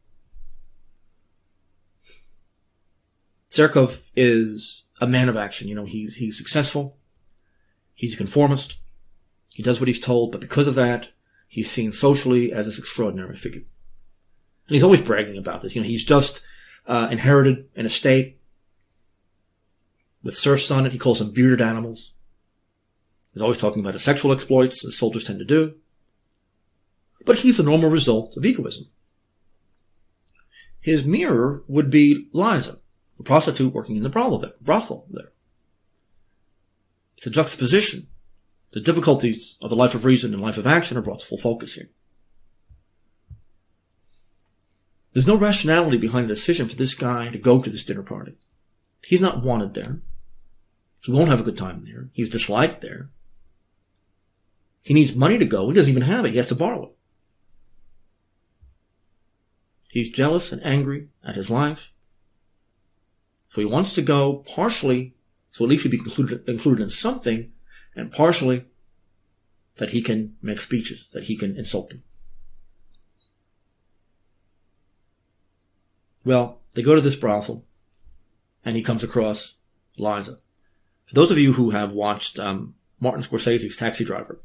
Zherkov is a man of action. You know, he's successful. He's a conformist. He does what he's told, but because of that, he's seen socially as this extraordinary figure. And he's always bragging about this. You know, he's just inherited an estate with serfs on it. He calls them bearded animals. He's always talking about his sexual exploits, as soldiers tend to do. But he's the normal result of egoism. His mirror would be Liza, a prostitute working in the brothel there. It's a juxtaposition. The difficulties of the life of reason and life of action are brought to full focus here. There's no rationality behind the decision for this guy to go to this dinner party. He's not wanted there. He won't have a good time there. He's disliked there. He needs money to go. He doesn't even have it. He has to borrow it. He's jealous and angry at his life. So he wants to go partially, so at least he'd be included in something, and partially that he can make speeches, that he can insult them. Well, they go to this brothel, and he comes across Liza. For those of you who have watched Martin Scorsese's Taxi Driver,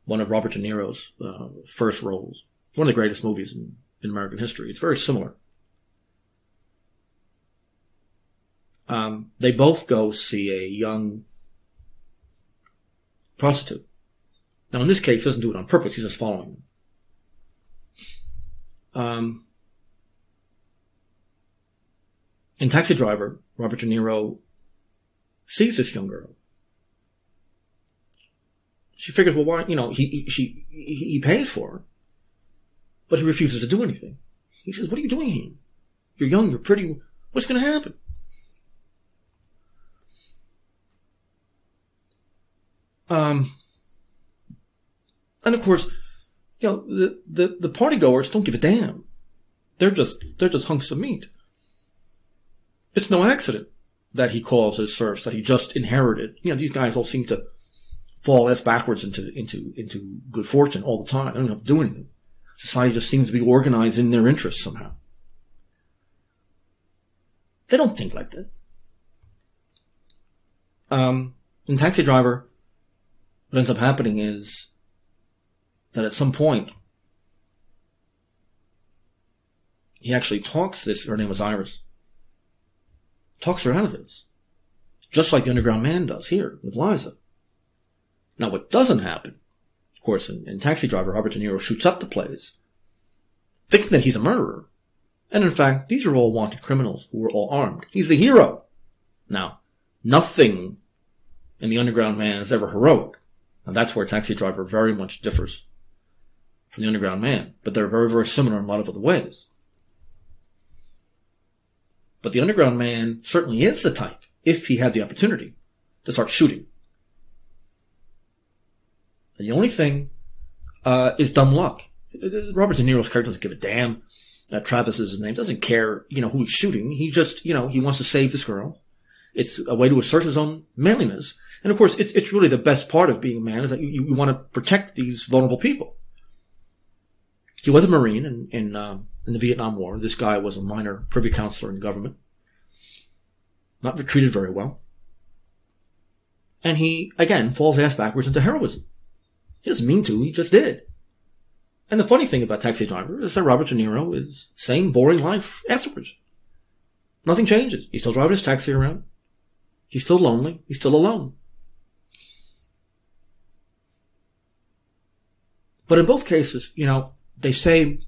one of Robert De Niro's first roles, one of the greatest movies in American history, it's very similar. They both go see a young prostitute. Now, in this case, he doesn't do it on purpose. He's just following them. In Taxi Driver, Robert De Niro sees this young girl. She figures, well, why, he pays for her, but he refuses to do anything. He says, what are you doing here? You're young, you're pretty, what's going to happen? And of course, the partygoers don't give a damn. They're just hunks of meat. It's no accident that he calls his serfs that he just inherited. These guys all seem to fall ass backwards into good fortune all the time. They don't have to do anything. Society just seems to be organized in their interests somehow. They don't think like this. In Taxi Driver, what ends up happening is that at some point, he actually talks this, her name was Iris, talks her out of this. Just like the Underground Man does here with Liza. Now what doesn't happen, of course, in Taxi Driver, Robert De Niro shoots up the place, thinking that he's a murderer. And in fact, these are all wanted criminals who were all armed. He's the hero. Now, nothing in the Underground Man is ever heroic. And that's where Taxi Driver very much differs from the Underground Man. But they're very, very similar in a lot of other ways. But the Underground Man certainly is the type, if he had the opportunity, to start shooting. And the only thing is dumb luck. Robert De Niro's character doesn't give a damn. Travis is his name. Doesn't care, who he's shooting. He just, he wants to save this girl. It's a way to assert his own manliness. And of course, it's really the best part of being a man is that you want to protect these vulnerable people. He was a Marine in the Vietnam War. This guy was a minor privy councilor in the government. Not treated very well. And he, again, falls ass backwards into heroism. He doesn't mean to, he just did. And the funny thing about Taxi Driver is that Robert De Niro is same boring life afterwards. Nothing changes. He's still driving his taxi around. He's still lonely. He's still alone. But in both cases, they say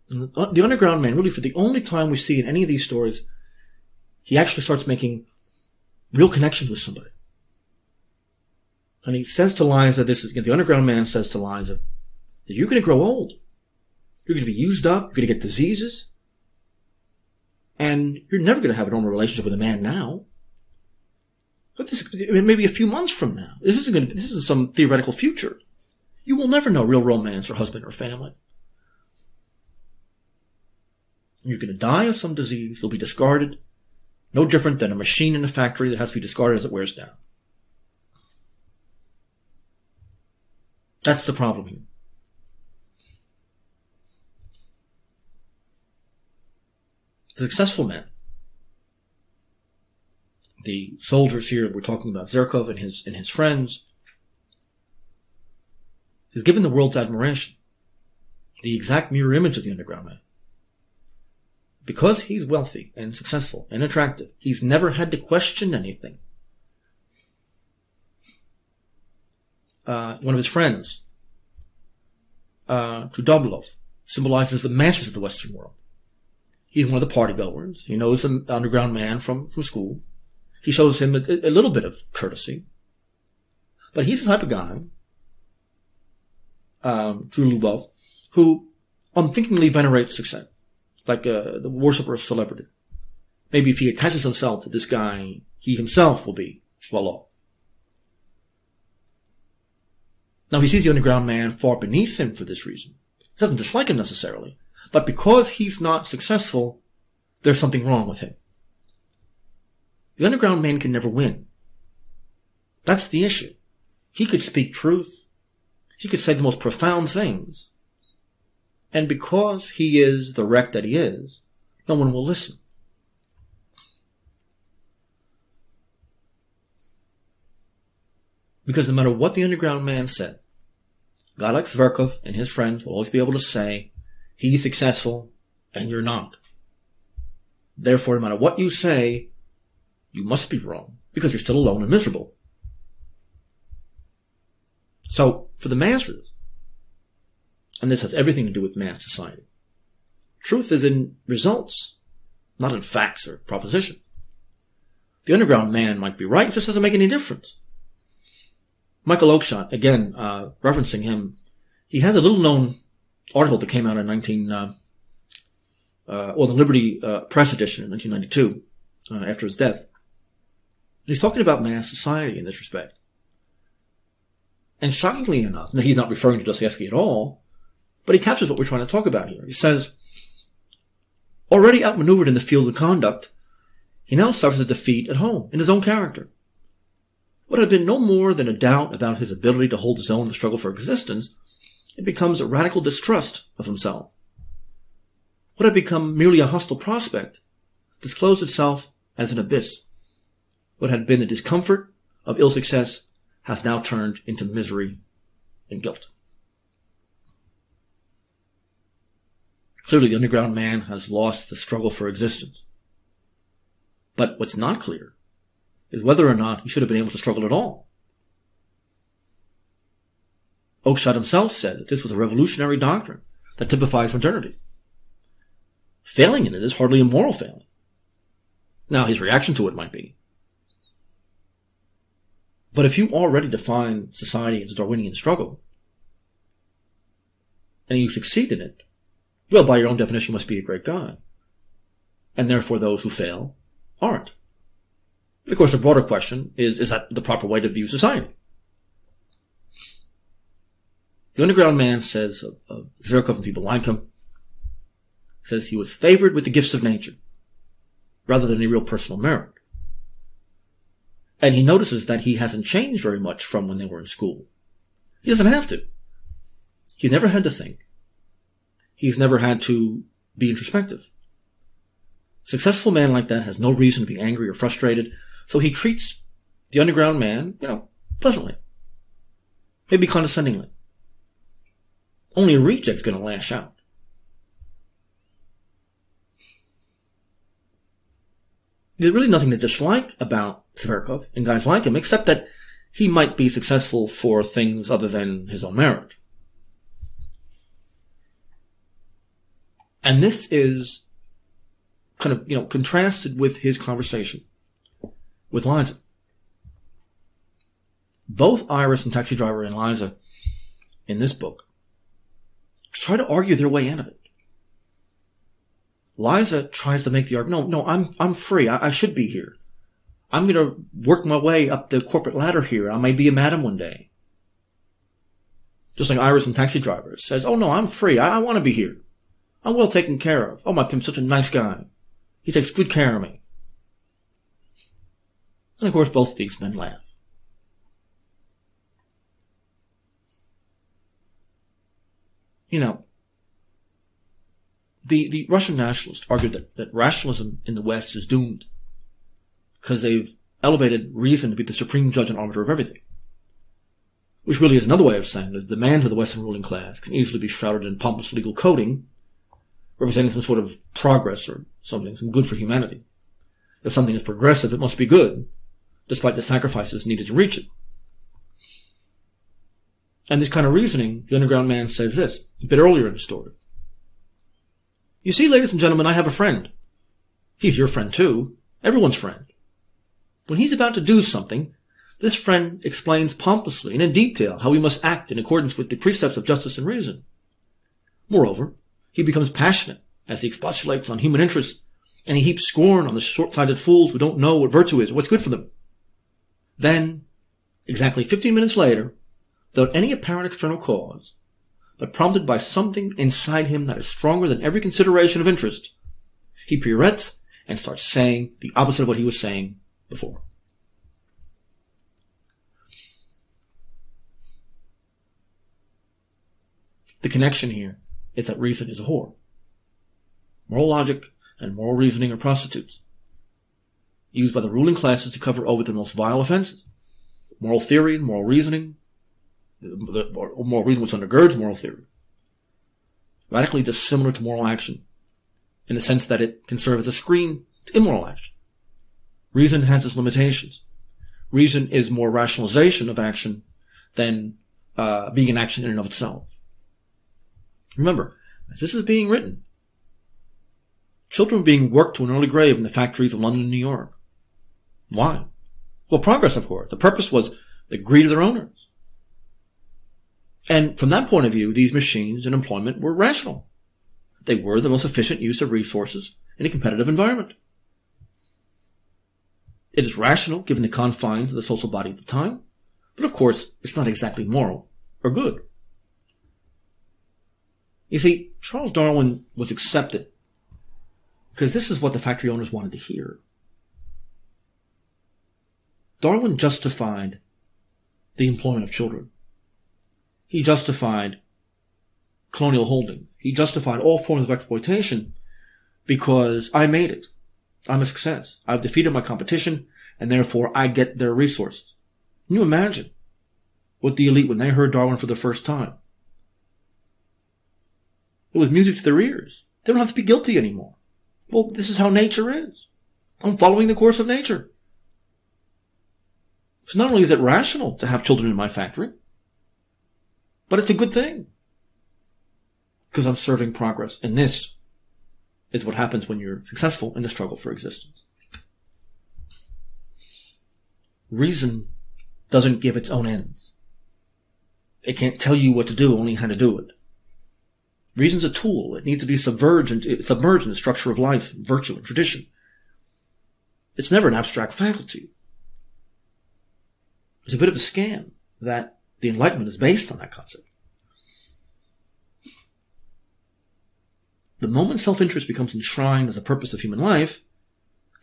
the Underground Man, really for the only time we see in any of these stories, he actually starts making real connections with somebody. And he says to Liza, the Underground Man says to Liza, that you're going to grow old. You're going to be used up. You're going to get diseases. And you're never going to have a normal relationship with a man now. But maybe a few months from now. This isn't some theoretical future. You will never know real romance or husband or family. You're going to die of some disease. You'll be discarded. No different than a machine in a factory that has to be discarded as it wears down. That's the problem here. The successful men, the soldiers here, we're talking about Zherkov and his friends, is given the world's admiration, the exact mirror image of the Underground Man. Because he's wealthy and successful and attractive, he's never had to question anything. One of his friends, Trudoblov, symbolizes the masses of the Western world. He's one of the partygoers. He knows the Underground Man from school. He shows him a little bit of courtesy. But he's the type of guy, Trulubov, who unthinkingly venerates success, like the worshipper of celebrity. Maybe if he attaches himself to this guy, he himself will be well off. Now he sees the Underground Man far beneath him for this reason. He doesn't dislike him necessarily, but because he's not successful, there's something wrong with him. The Underground Man can never win. That's the issue. He could speak truth. He could say the most profound things. And because he is the wreck that he is, no one will listen. Because no matter what the Underground Man said, a guy like Zherkov and his friends will always be able to say, he's successful and you're not. Therefore, no matter what you say, you must be wrong because you're still alone and miserable. So, for the masses, and this has everything to do with mass society, truth is in results, not in facts or proposition. The Underground Man might be right, it just doesn't make any difference. Michael Oakeshott, again, referencing him, he has a little-known article that came out in the Liberty Press edition in 1992, after his death. He's talking about mass society in this respect. And shockingly enough, now he's not referring to Dostoyevsky at all, but he captures what we're trying to talk about here. He says, already outmaneuvered in the field of conduct, he now suffers a defeat at home, in his own character. What had been no more than a doubt about his ability to hold his own in the struggle for existence, it becomes a radical distrust of himself. What had become merely a hostile prospect disclosed itself as an abyss. What had been the discomfort of ill success has now turned into misery and guilt. Clearly, the underground man has lost the struggle for existence. But what's not clear is whether or not he should have been able to struggle at all. Oakeshott himself said that this was a revolutionary doctrine that typifies modernity. Failing in it is hardly a moral failing. Now, his reaction to it might be. But if you already define society as a Darwinian struggle, and you succeed in it, well, by your own definition, you must be a great guy. And therefore, those who fail aren't. But of course, the broader question is that the proper way to view society? The underground man says of Zherkov and people like him, says he was favored with the gifts of nature, rather than any real personal merit. And he notices that he hasn't changed very much from when they were in school. He doesn't have to. He's never had to think. He's never had to be introspective. A successful man like that has no reason to be angry or frustrated, so he treats the underground man, pleasantly. Maybe condescendingly. Only a reject's going to lash out. There's really nothing to dislike about Zherkov and guys like him, except that he might be successful for things other than his own merit. And this is kind of, contrasted with his conversation with Liza. Both Iris and Taxi Driver and Liza in this book try to argue their way out of it. Liza tries to make the argument, no, I'm free. I should be here. I'm going to work my way up the corporate ladder here. I may be a madam one day. Just like Iris and Taxi Driver says, oh no, I'm free. I want to be here. I'm well taken care of. Oh, my pimp's such a nice guy. He takes good care of me. And of course, both these men laugh. The Russian nationalists argued that rationalism in the West is doomed because they've elevated reason to be the supreme judge and arbiter of everything. Which really is another way of saying that the demands of the Western ruling class can easily be shrouded in pompous legal coding, representing some sort of progress or something, some good for humanity. If something is progressive, it must be good, despite the sacrifices needed to reach it. And this kind of reasoning, the underground man says this, a bit earlier in the story. You see, ladies and gentlemen, I have a friend. He's your friend too, everyone's friend. When he's about to do something, this friend explains pompously and in detail how we must act in accordance with the precepts of justice and reason. Moreover, he becomes passionate as he expostulates on human interests, and he heaps scorn on the short-sighted fools who don't know what virtue is or what's good for them. Then, exactly 15 minutes later, without any apparent external cause, but prompted by something inside him that is stronger than every consideration of interest, he pirouettes and starts saying the opposite of what he was saying before. The connection here is that reason is a whore. Moral logic and moral reasoning are prostitutes, used by the ruling classes to cover over the most vile offenses. Moral theory and moral reasoning, moral reason which undergirds moral theory, radically dissimilar to moral action, in the sense that it can serve as a screen to immoral action. Reason has its limitations. Reason is more rationalization of action than being an action in and of itself. Remember, as this is being written, children were being worked to an early grave in the factories of London and New York. Why? Well, progress, of course. The purpose was the greed of their owners. And from that point of view, these machines and employment were rational. They were the most efficient use of resources in a competitive environment. It is rational given the confines of the social body at the time, but of course, it's not exactly moral or good. You see, Charles Darwin was accepted because this is what the factory owners wanted to hear. Darwin justified the employment of children. He justified colonial holding. He justified all forms of exploitation because I made it. I'm a success. I've defeated my competition, and therefore I get their resources. Can you imagine what the elite, when they heard Darwin for the first time? It was music to their ears. They don't have to be guilty anymore. Well, this is how nature is. I'm following the course of nature. So not only is it rational to have children in my factory, but it's a good thing. Because I'm serving progress. And this is what happens when you're successful in the struggle for existence. Reason doesn't give its own ends. It can't tell you what to do, only how to do it. Reason's a tool. It needs to be submerged in the structure of life, virtue, and tradition. It's never an abstract faculty. It's a bit of a scam that the Enlightenment is based on that concept. The moment self-interest becomes enshrined as a purpose of human life,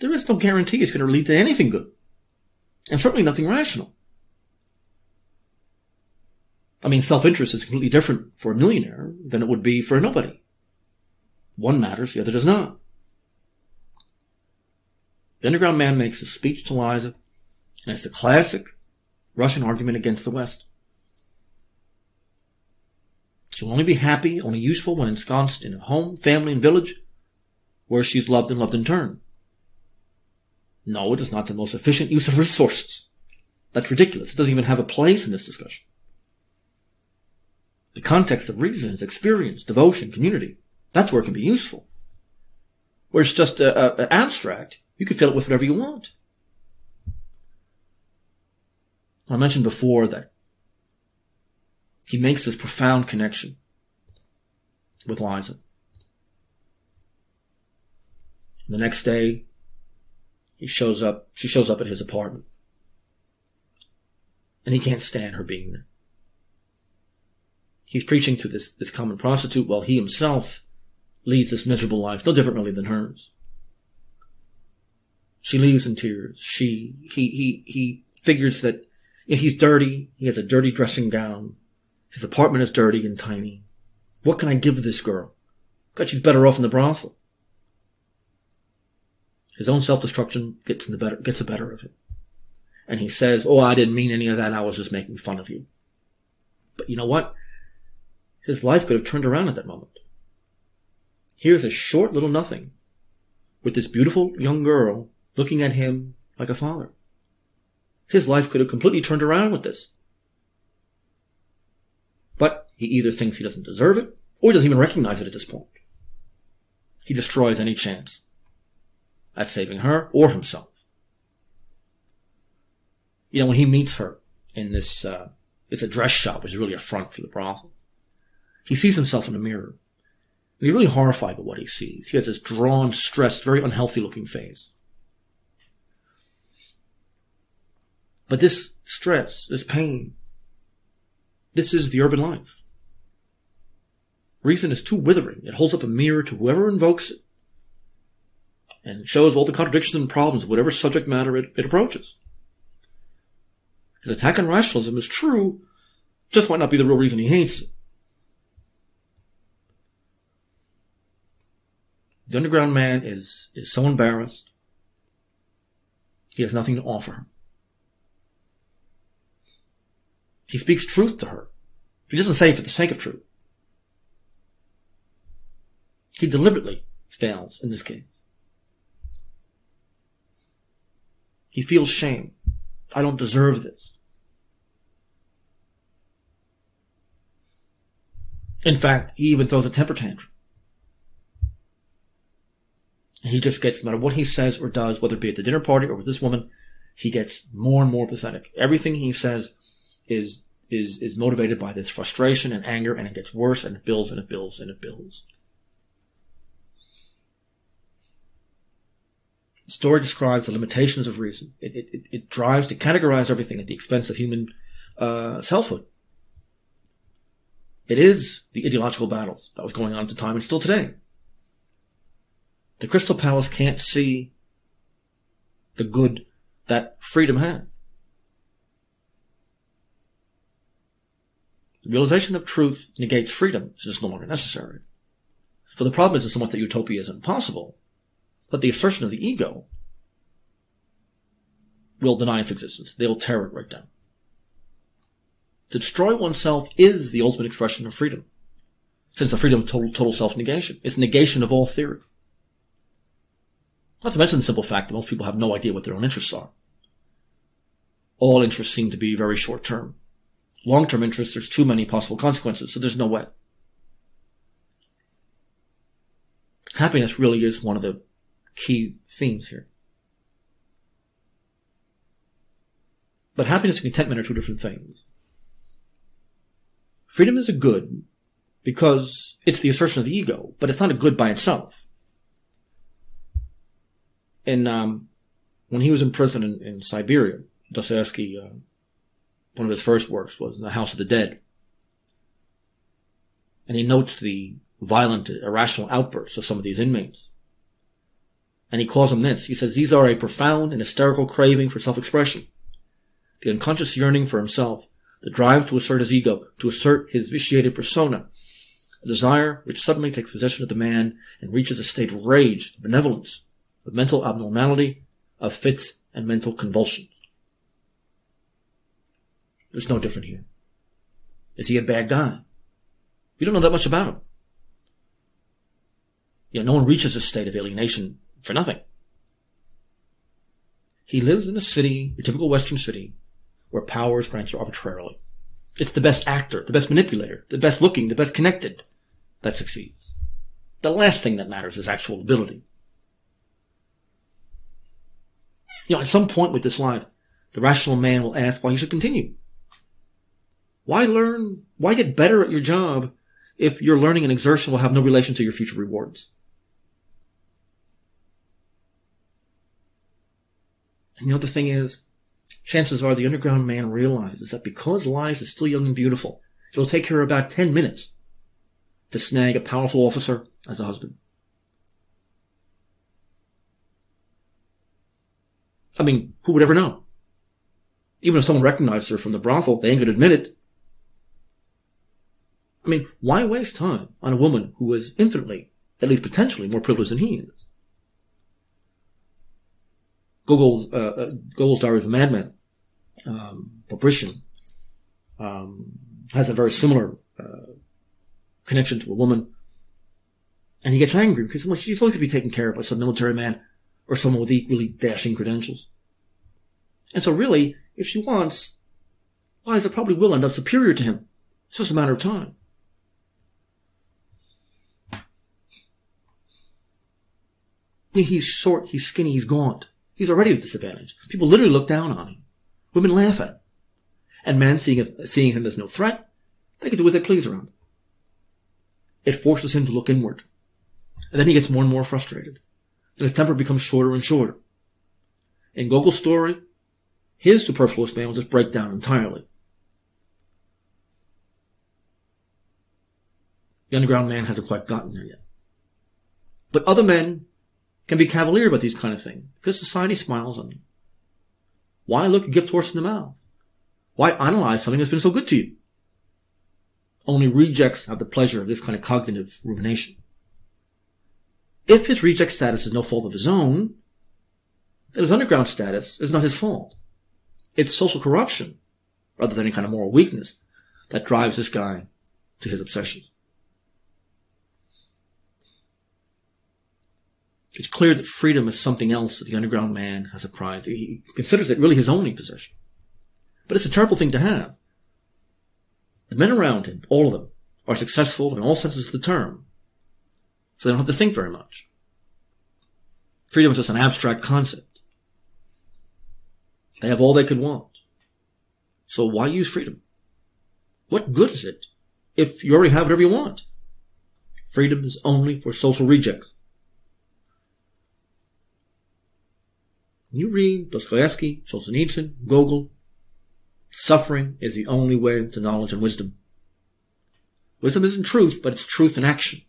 there is no guarantee it's going to lead to anything good. And certainly nothing rational. I mean, self-interest is completely different for a millionaire than it would be for a nobody. One matters, the other does not. The underground man makes a speech to Liza, and it's the classic Russian argument against the West. She'll only be happy, only useful when ensconced in a home, family, and village where she's loved and loved in turn. No, it is not the most efficient use of resources. That's ridiculous. It doesn't even have a place in this discussion. The context of reason is experience, devotion, community. That's where it can be useful. Where it's just abstract, you can fill it with whatever you want. I mentioned before that he makes this profound connection with Liza. The next day, she shows up at his apartment. And he can't stand her being there. He's preaching to this common prostitute while he himself leads this miserable life, no different really than hers. She leaves in tears. He figures that he's dirty. He has a dirty dressing gown. His apartment is dirty and tiny. What can I give this girl? God, she's better off in the brothel. His own self-destruction gets the better of him. And he says, oh, I didn't mean any of that. I was just making fun of you. But you know what? His life could have turned around at that moment. Here's a short little nothing with this beautiful young girl looking at him like a father. His life could have completely turned around with this. But he either thinks he doesn't deserve it, or he doesn't even recognize it at this point. He destroys any chance at saving her or himself. You know, when he meets her in this, it's a dress shop, which is really a front for the brothel. He sees himself in a mirror. And he's really horrified by what he sees. He has this drawn, stressed, very unhealthy looking face. But this stress, this pain, this is the urban life. Reason is too withering. It holds up a mirror to whoever invokes it. And it shows all the contradictions and problems of whatever subject matter it approaches. His attack on rationalism is true, just might not be the real reason he hates it. The underground man is so embarrassed. He has nothing to offer her. He speaks truth to her. He doesn't say it for the sake of truth. He deliberately fails in this case. He feels shame. I don't deserve this. In fact, he even throws a temper tantrum. He just gets, no matter what he says or does, whether it be at the dinner party or with this woman, he gets more and more pathetic. Everything he says is is motivated by this frustration and anger, and it gets worse, and it builds, and it builds, and it builds. The story describes the limitations of reason. It drives to categorize everything at the expense of human selfhood. It is the ideological battles that was going on at the time and still today. The Crystal Palace can't see the good that freedom has. The realization of truth negates freedom. It's just no longer necessary. So the problem isn't so much that utopia is impossible, but the assertion of the ego will deny its existence. They will tear it right down. To destroy oneself is the ultimate expression of freedom, since the freedom of total self-negation. It's negation of all theory. Not to mention the simple fact that most people have no idea what their own interests are. All interests seem to be very short-term. Long-term interests, there's too many possible consequences, so there's no way. Happiness really is one of the key themes here. But happiness and contentment are two different things. Freedom is a good because it's the assertion of the ego, but it's not a good by itself. And when he was in prison in Siberia, Dostoyevsky, one of his first works was The House of the Dead. And he notes the violent, irrational outbursts of some of these inmates. And he calls them this. He says, these are a profound and hysterical craving for self-expression, the unconscious yearning for himself, the drive to assert his ego, to assert his vitiated persona, a desire which suddenly takes possession of the man and reaches a state of rage, of benevolence, of mental abnormality, of fits and mental convulsions. There's no different here. Is he a bad guy? We don't know that much about him. No one reaches this state of alienation for nothing. He lives in a city, a typical Western city, where power is granted arbitrarily. It's the best actor, the best manipulator, the best looking, the best connected that succeeds. The last thing that matters is actual ability. At some point with this life, the rational man will ask why he should continue. Why learn? Why get better at your job if your learning and exertion will have no relation to your future rewards? And the other thing is, chances are the underground man realizes that because life is still young and beautiful, it'll take her about 10 minutes to snag a powerful officer as a husband. I mean, who would ever know? Even if someone recognizes her from the brothel, they ain't going to admit it. I mean, why waste time on a woman who is infinitely, at least potentially, more privileged than he is? Gogol's Diary of a Madman, Babrician, has a very similar connection to a woman, and he gets angry because she's only going to be taken care of by some military man or someone with equally dashing credentials. And so really, if she wants, Liza probably will end up superior to him. It's just a matter of time. I mean, he's short, he's skinny, he's gaunt. He's already at a disadvantage. People literally look down on him. Women laugh at him. And men, seeing him as no threat, they can do as they please around him. It forces him to look inward. And then he gets more and more frustrated. And his temper becomes shorter and shorter. In Gogol's story, his superfluous man will just break down entirely. The underground man hasn't quite gotten there yet. But other men can be cavalier about these kind of things because society smiles on you. Why look a gift horse in the mouth? Why analyze something that's been so good to you? Only rejects have the pleasure of this kind of cognitive rumination. If his reject status is no fault of his own, then his underground status is not his fault. It's social corruption, rather than any kind of moral weakness, that drives this guy to his obsessions. It's clear that freedom is something else that the underground man has a prize. He considers it really his only possession. But it's a terrible thing to have. The men around him, all of them, are successful in all senses of the term, so they don't have to think very much. Freedom is just an abstract concept. They have all they could want. So why use freedom? What good is it if you already have whatever you want? Freedom is only for social rejects. You read Dostoyevsky, Solzhenitsyn, Gogol. Suffering is the only way to knowledge and wisdom. Wisdom isn't truth, but it's truth in action.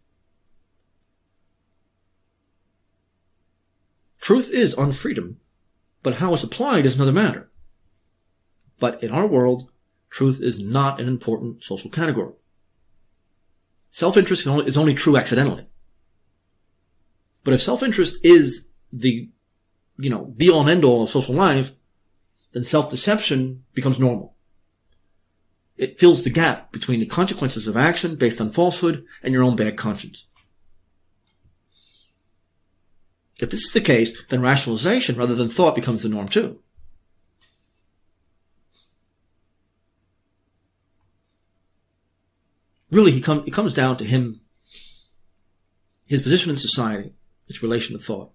Truth is on freedom, but how it's applied is another matter. But in our world, truth is not an important social category. Self-interest is only true accidentally. But if self-interest is the be-all and end-all of social life, then self-deception becomes normal. It fills the gap between the consequences of action based on falsehood and your own bad conscience. If this is the case, then rationalization rather than thought becomes the norm too. Really, it comes down to his position in society, its relation to thought.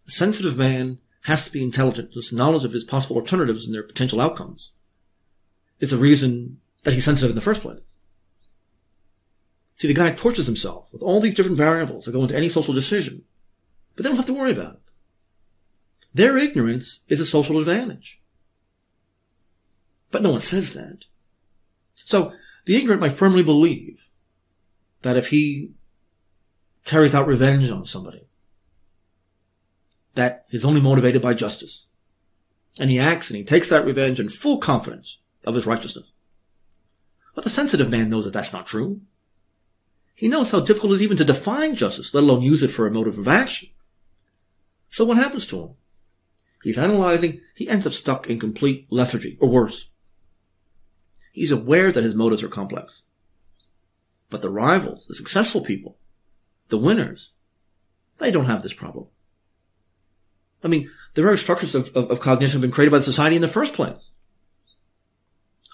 A sensitive man has to be intelligent. This knowledge of his possible alternatives and their potential outcomes is the reason that he's sensitive in the first place. See, the guy tortures himself with all these different variables that go into any social decision, but they don't have to worry about it. Their ignorance is a social advantage. But no one says that. So, the ignorant might firmly believe that if he carries out revenge on somebody, that is only motivated by justice. And he acts and he takes that revenge in full confidence of his righteousness. But the sensitive man knows that that's not true. He knows how difficult it is even to define justice, let alone use it for a motive of action. So what happens to him? He's analyzing, he ends up stuck in complete lethargy, or worse. He's aware that his motives are complex. But the rivals, the successful people, the winners, they don't have this problem. I mean, the very structures of cognition have been created by the society in the first place.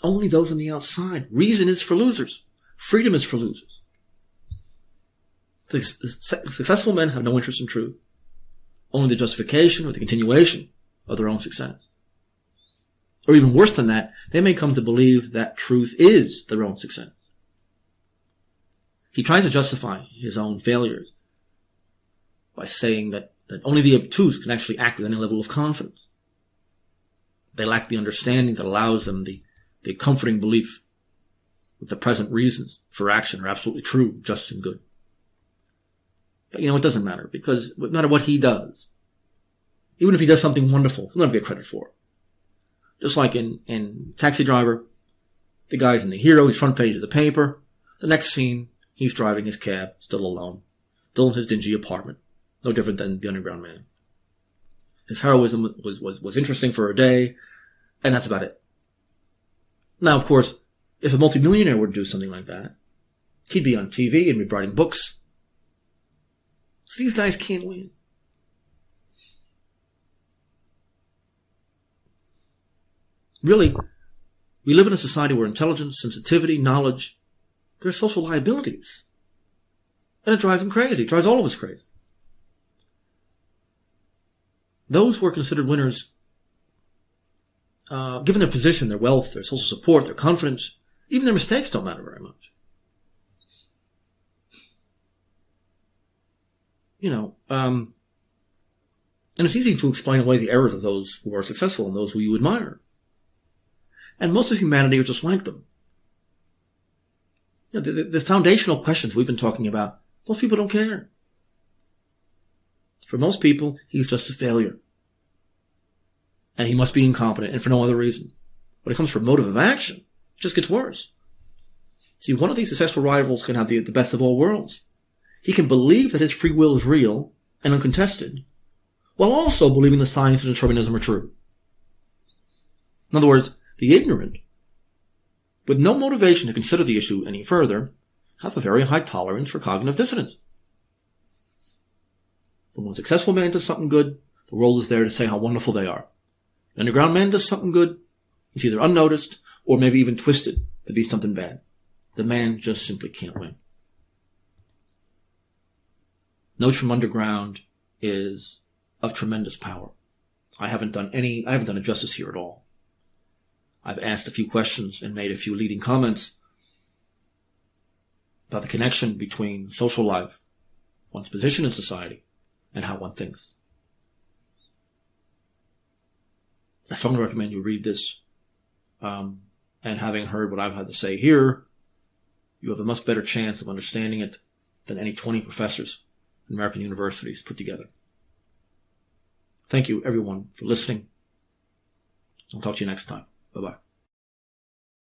Only those on the outside. Reason is for losers. Freedom is for losers. The successful men have no interest in truth. Only the justification or the continuation of their own success. Or even worse than that, they may come to believe that truth is their own success. He tries to justify his own failures by saying that only the obtuse can actually act with any level of confidence. They lack the understanding that allows them the comforting belief that the present reasons for action are absolutely true, just and good. But it doesn't matter, because no matter what he does, even if he does something wonderful, he'll never get credit for it. Just like in Taxi Driver, the guy's in the hero, he's front page of the paper. The next scene, he's driving his cab, still alone, still in his dingy apartment. No different than the underground man. His heroism was interesting for a day, and that's about it. Now, of course, if a multimillionaire were to do something like that, he'd be on TV and be writing books. So these guys can't win. Really, we live in a society where intelligence, sensitivity, knowledge, they're social liabilities. And it drives them crazy. It drives all of us crazy. Those who are considered winners, given their position, their wealth, their social support, their confidence, even their mistakes don't matter very much. And it's easy to explain away the errors of those who are successful and those who you admire. And most of humanity are just like them. The foundational questions we've been talking about, most people don't care. For most people, he's just a failure. And he must be incompetent, and for no other reason. When it comes from motive of action, it just gets worse. See, one of these successful rivals can have the best of all worlds. He can believe that his free will is real and uncontested, while also believing the science and determinism are true. In other words, the ignorant, with no motivation to consider the issue any further, have a very high tolerance for cognitive dissonance. So when a successful man does something good, the world is there to say how wonderful they are. The underground man does something good, it's either unnoticed or maybe even twisted to be something bad. The man just simply can't win. Notes from Underground is of tremendous power. I haven't done it justice here at all. I've asked a few questions and made a few leading comments about the connection between social life, one's position in society, and how one thinks. I strongly recommend you read this. And having heard what I've had to say here, you have a much better chance of understanding it than any 20 professors in American universities put together. Thank you, everyone, for listening. I'll talk to you next time. Bye-bye.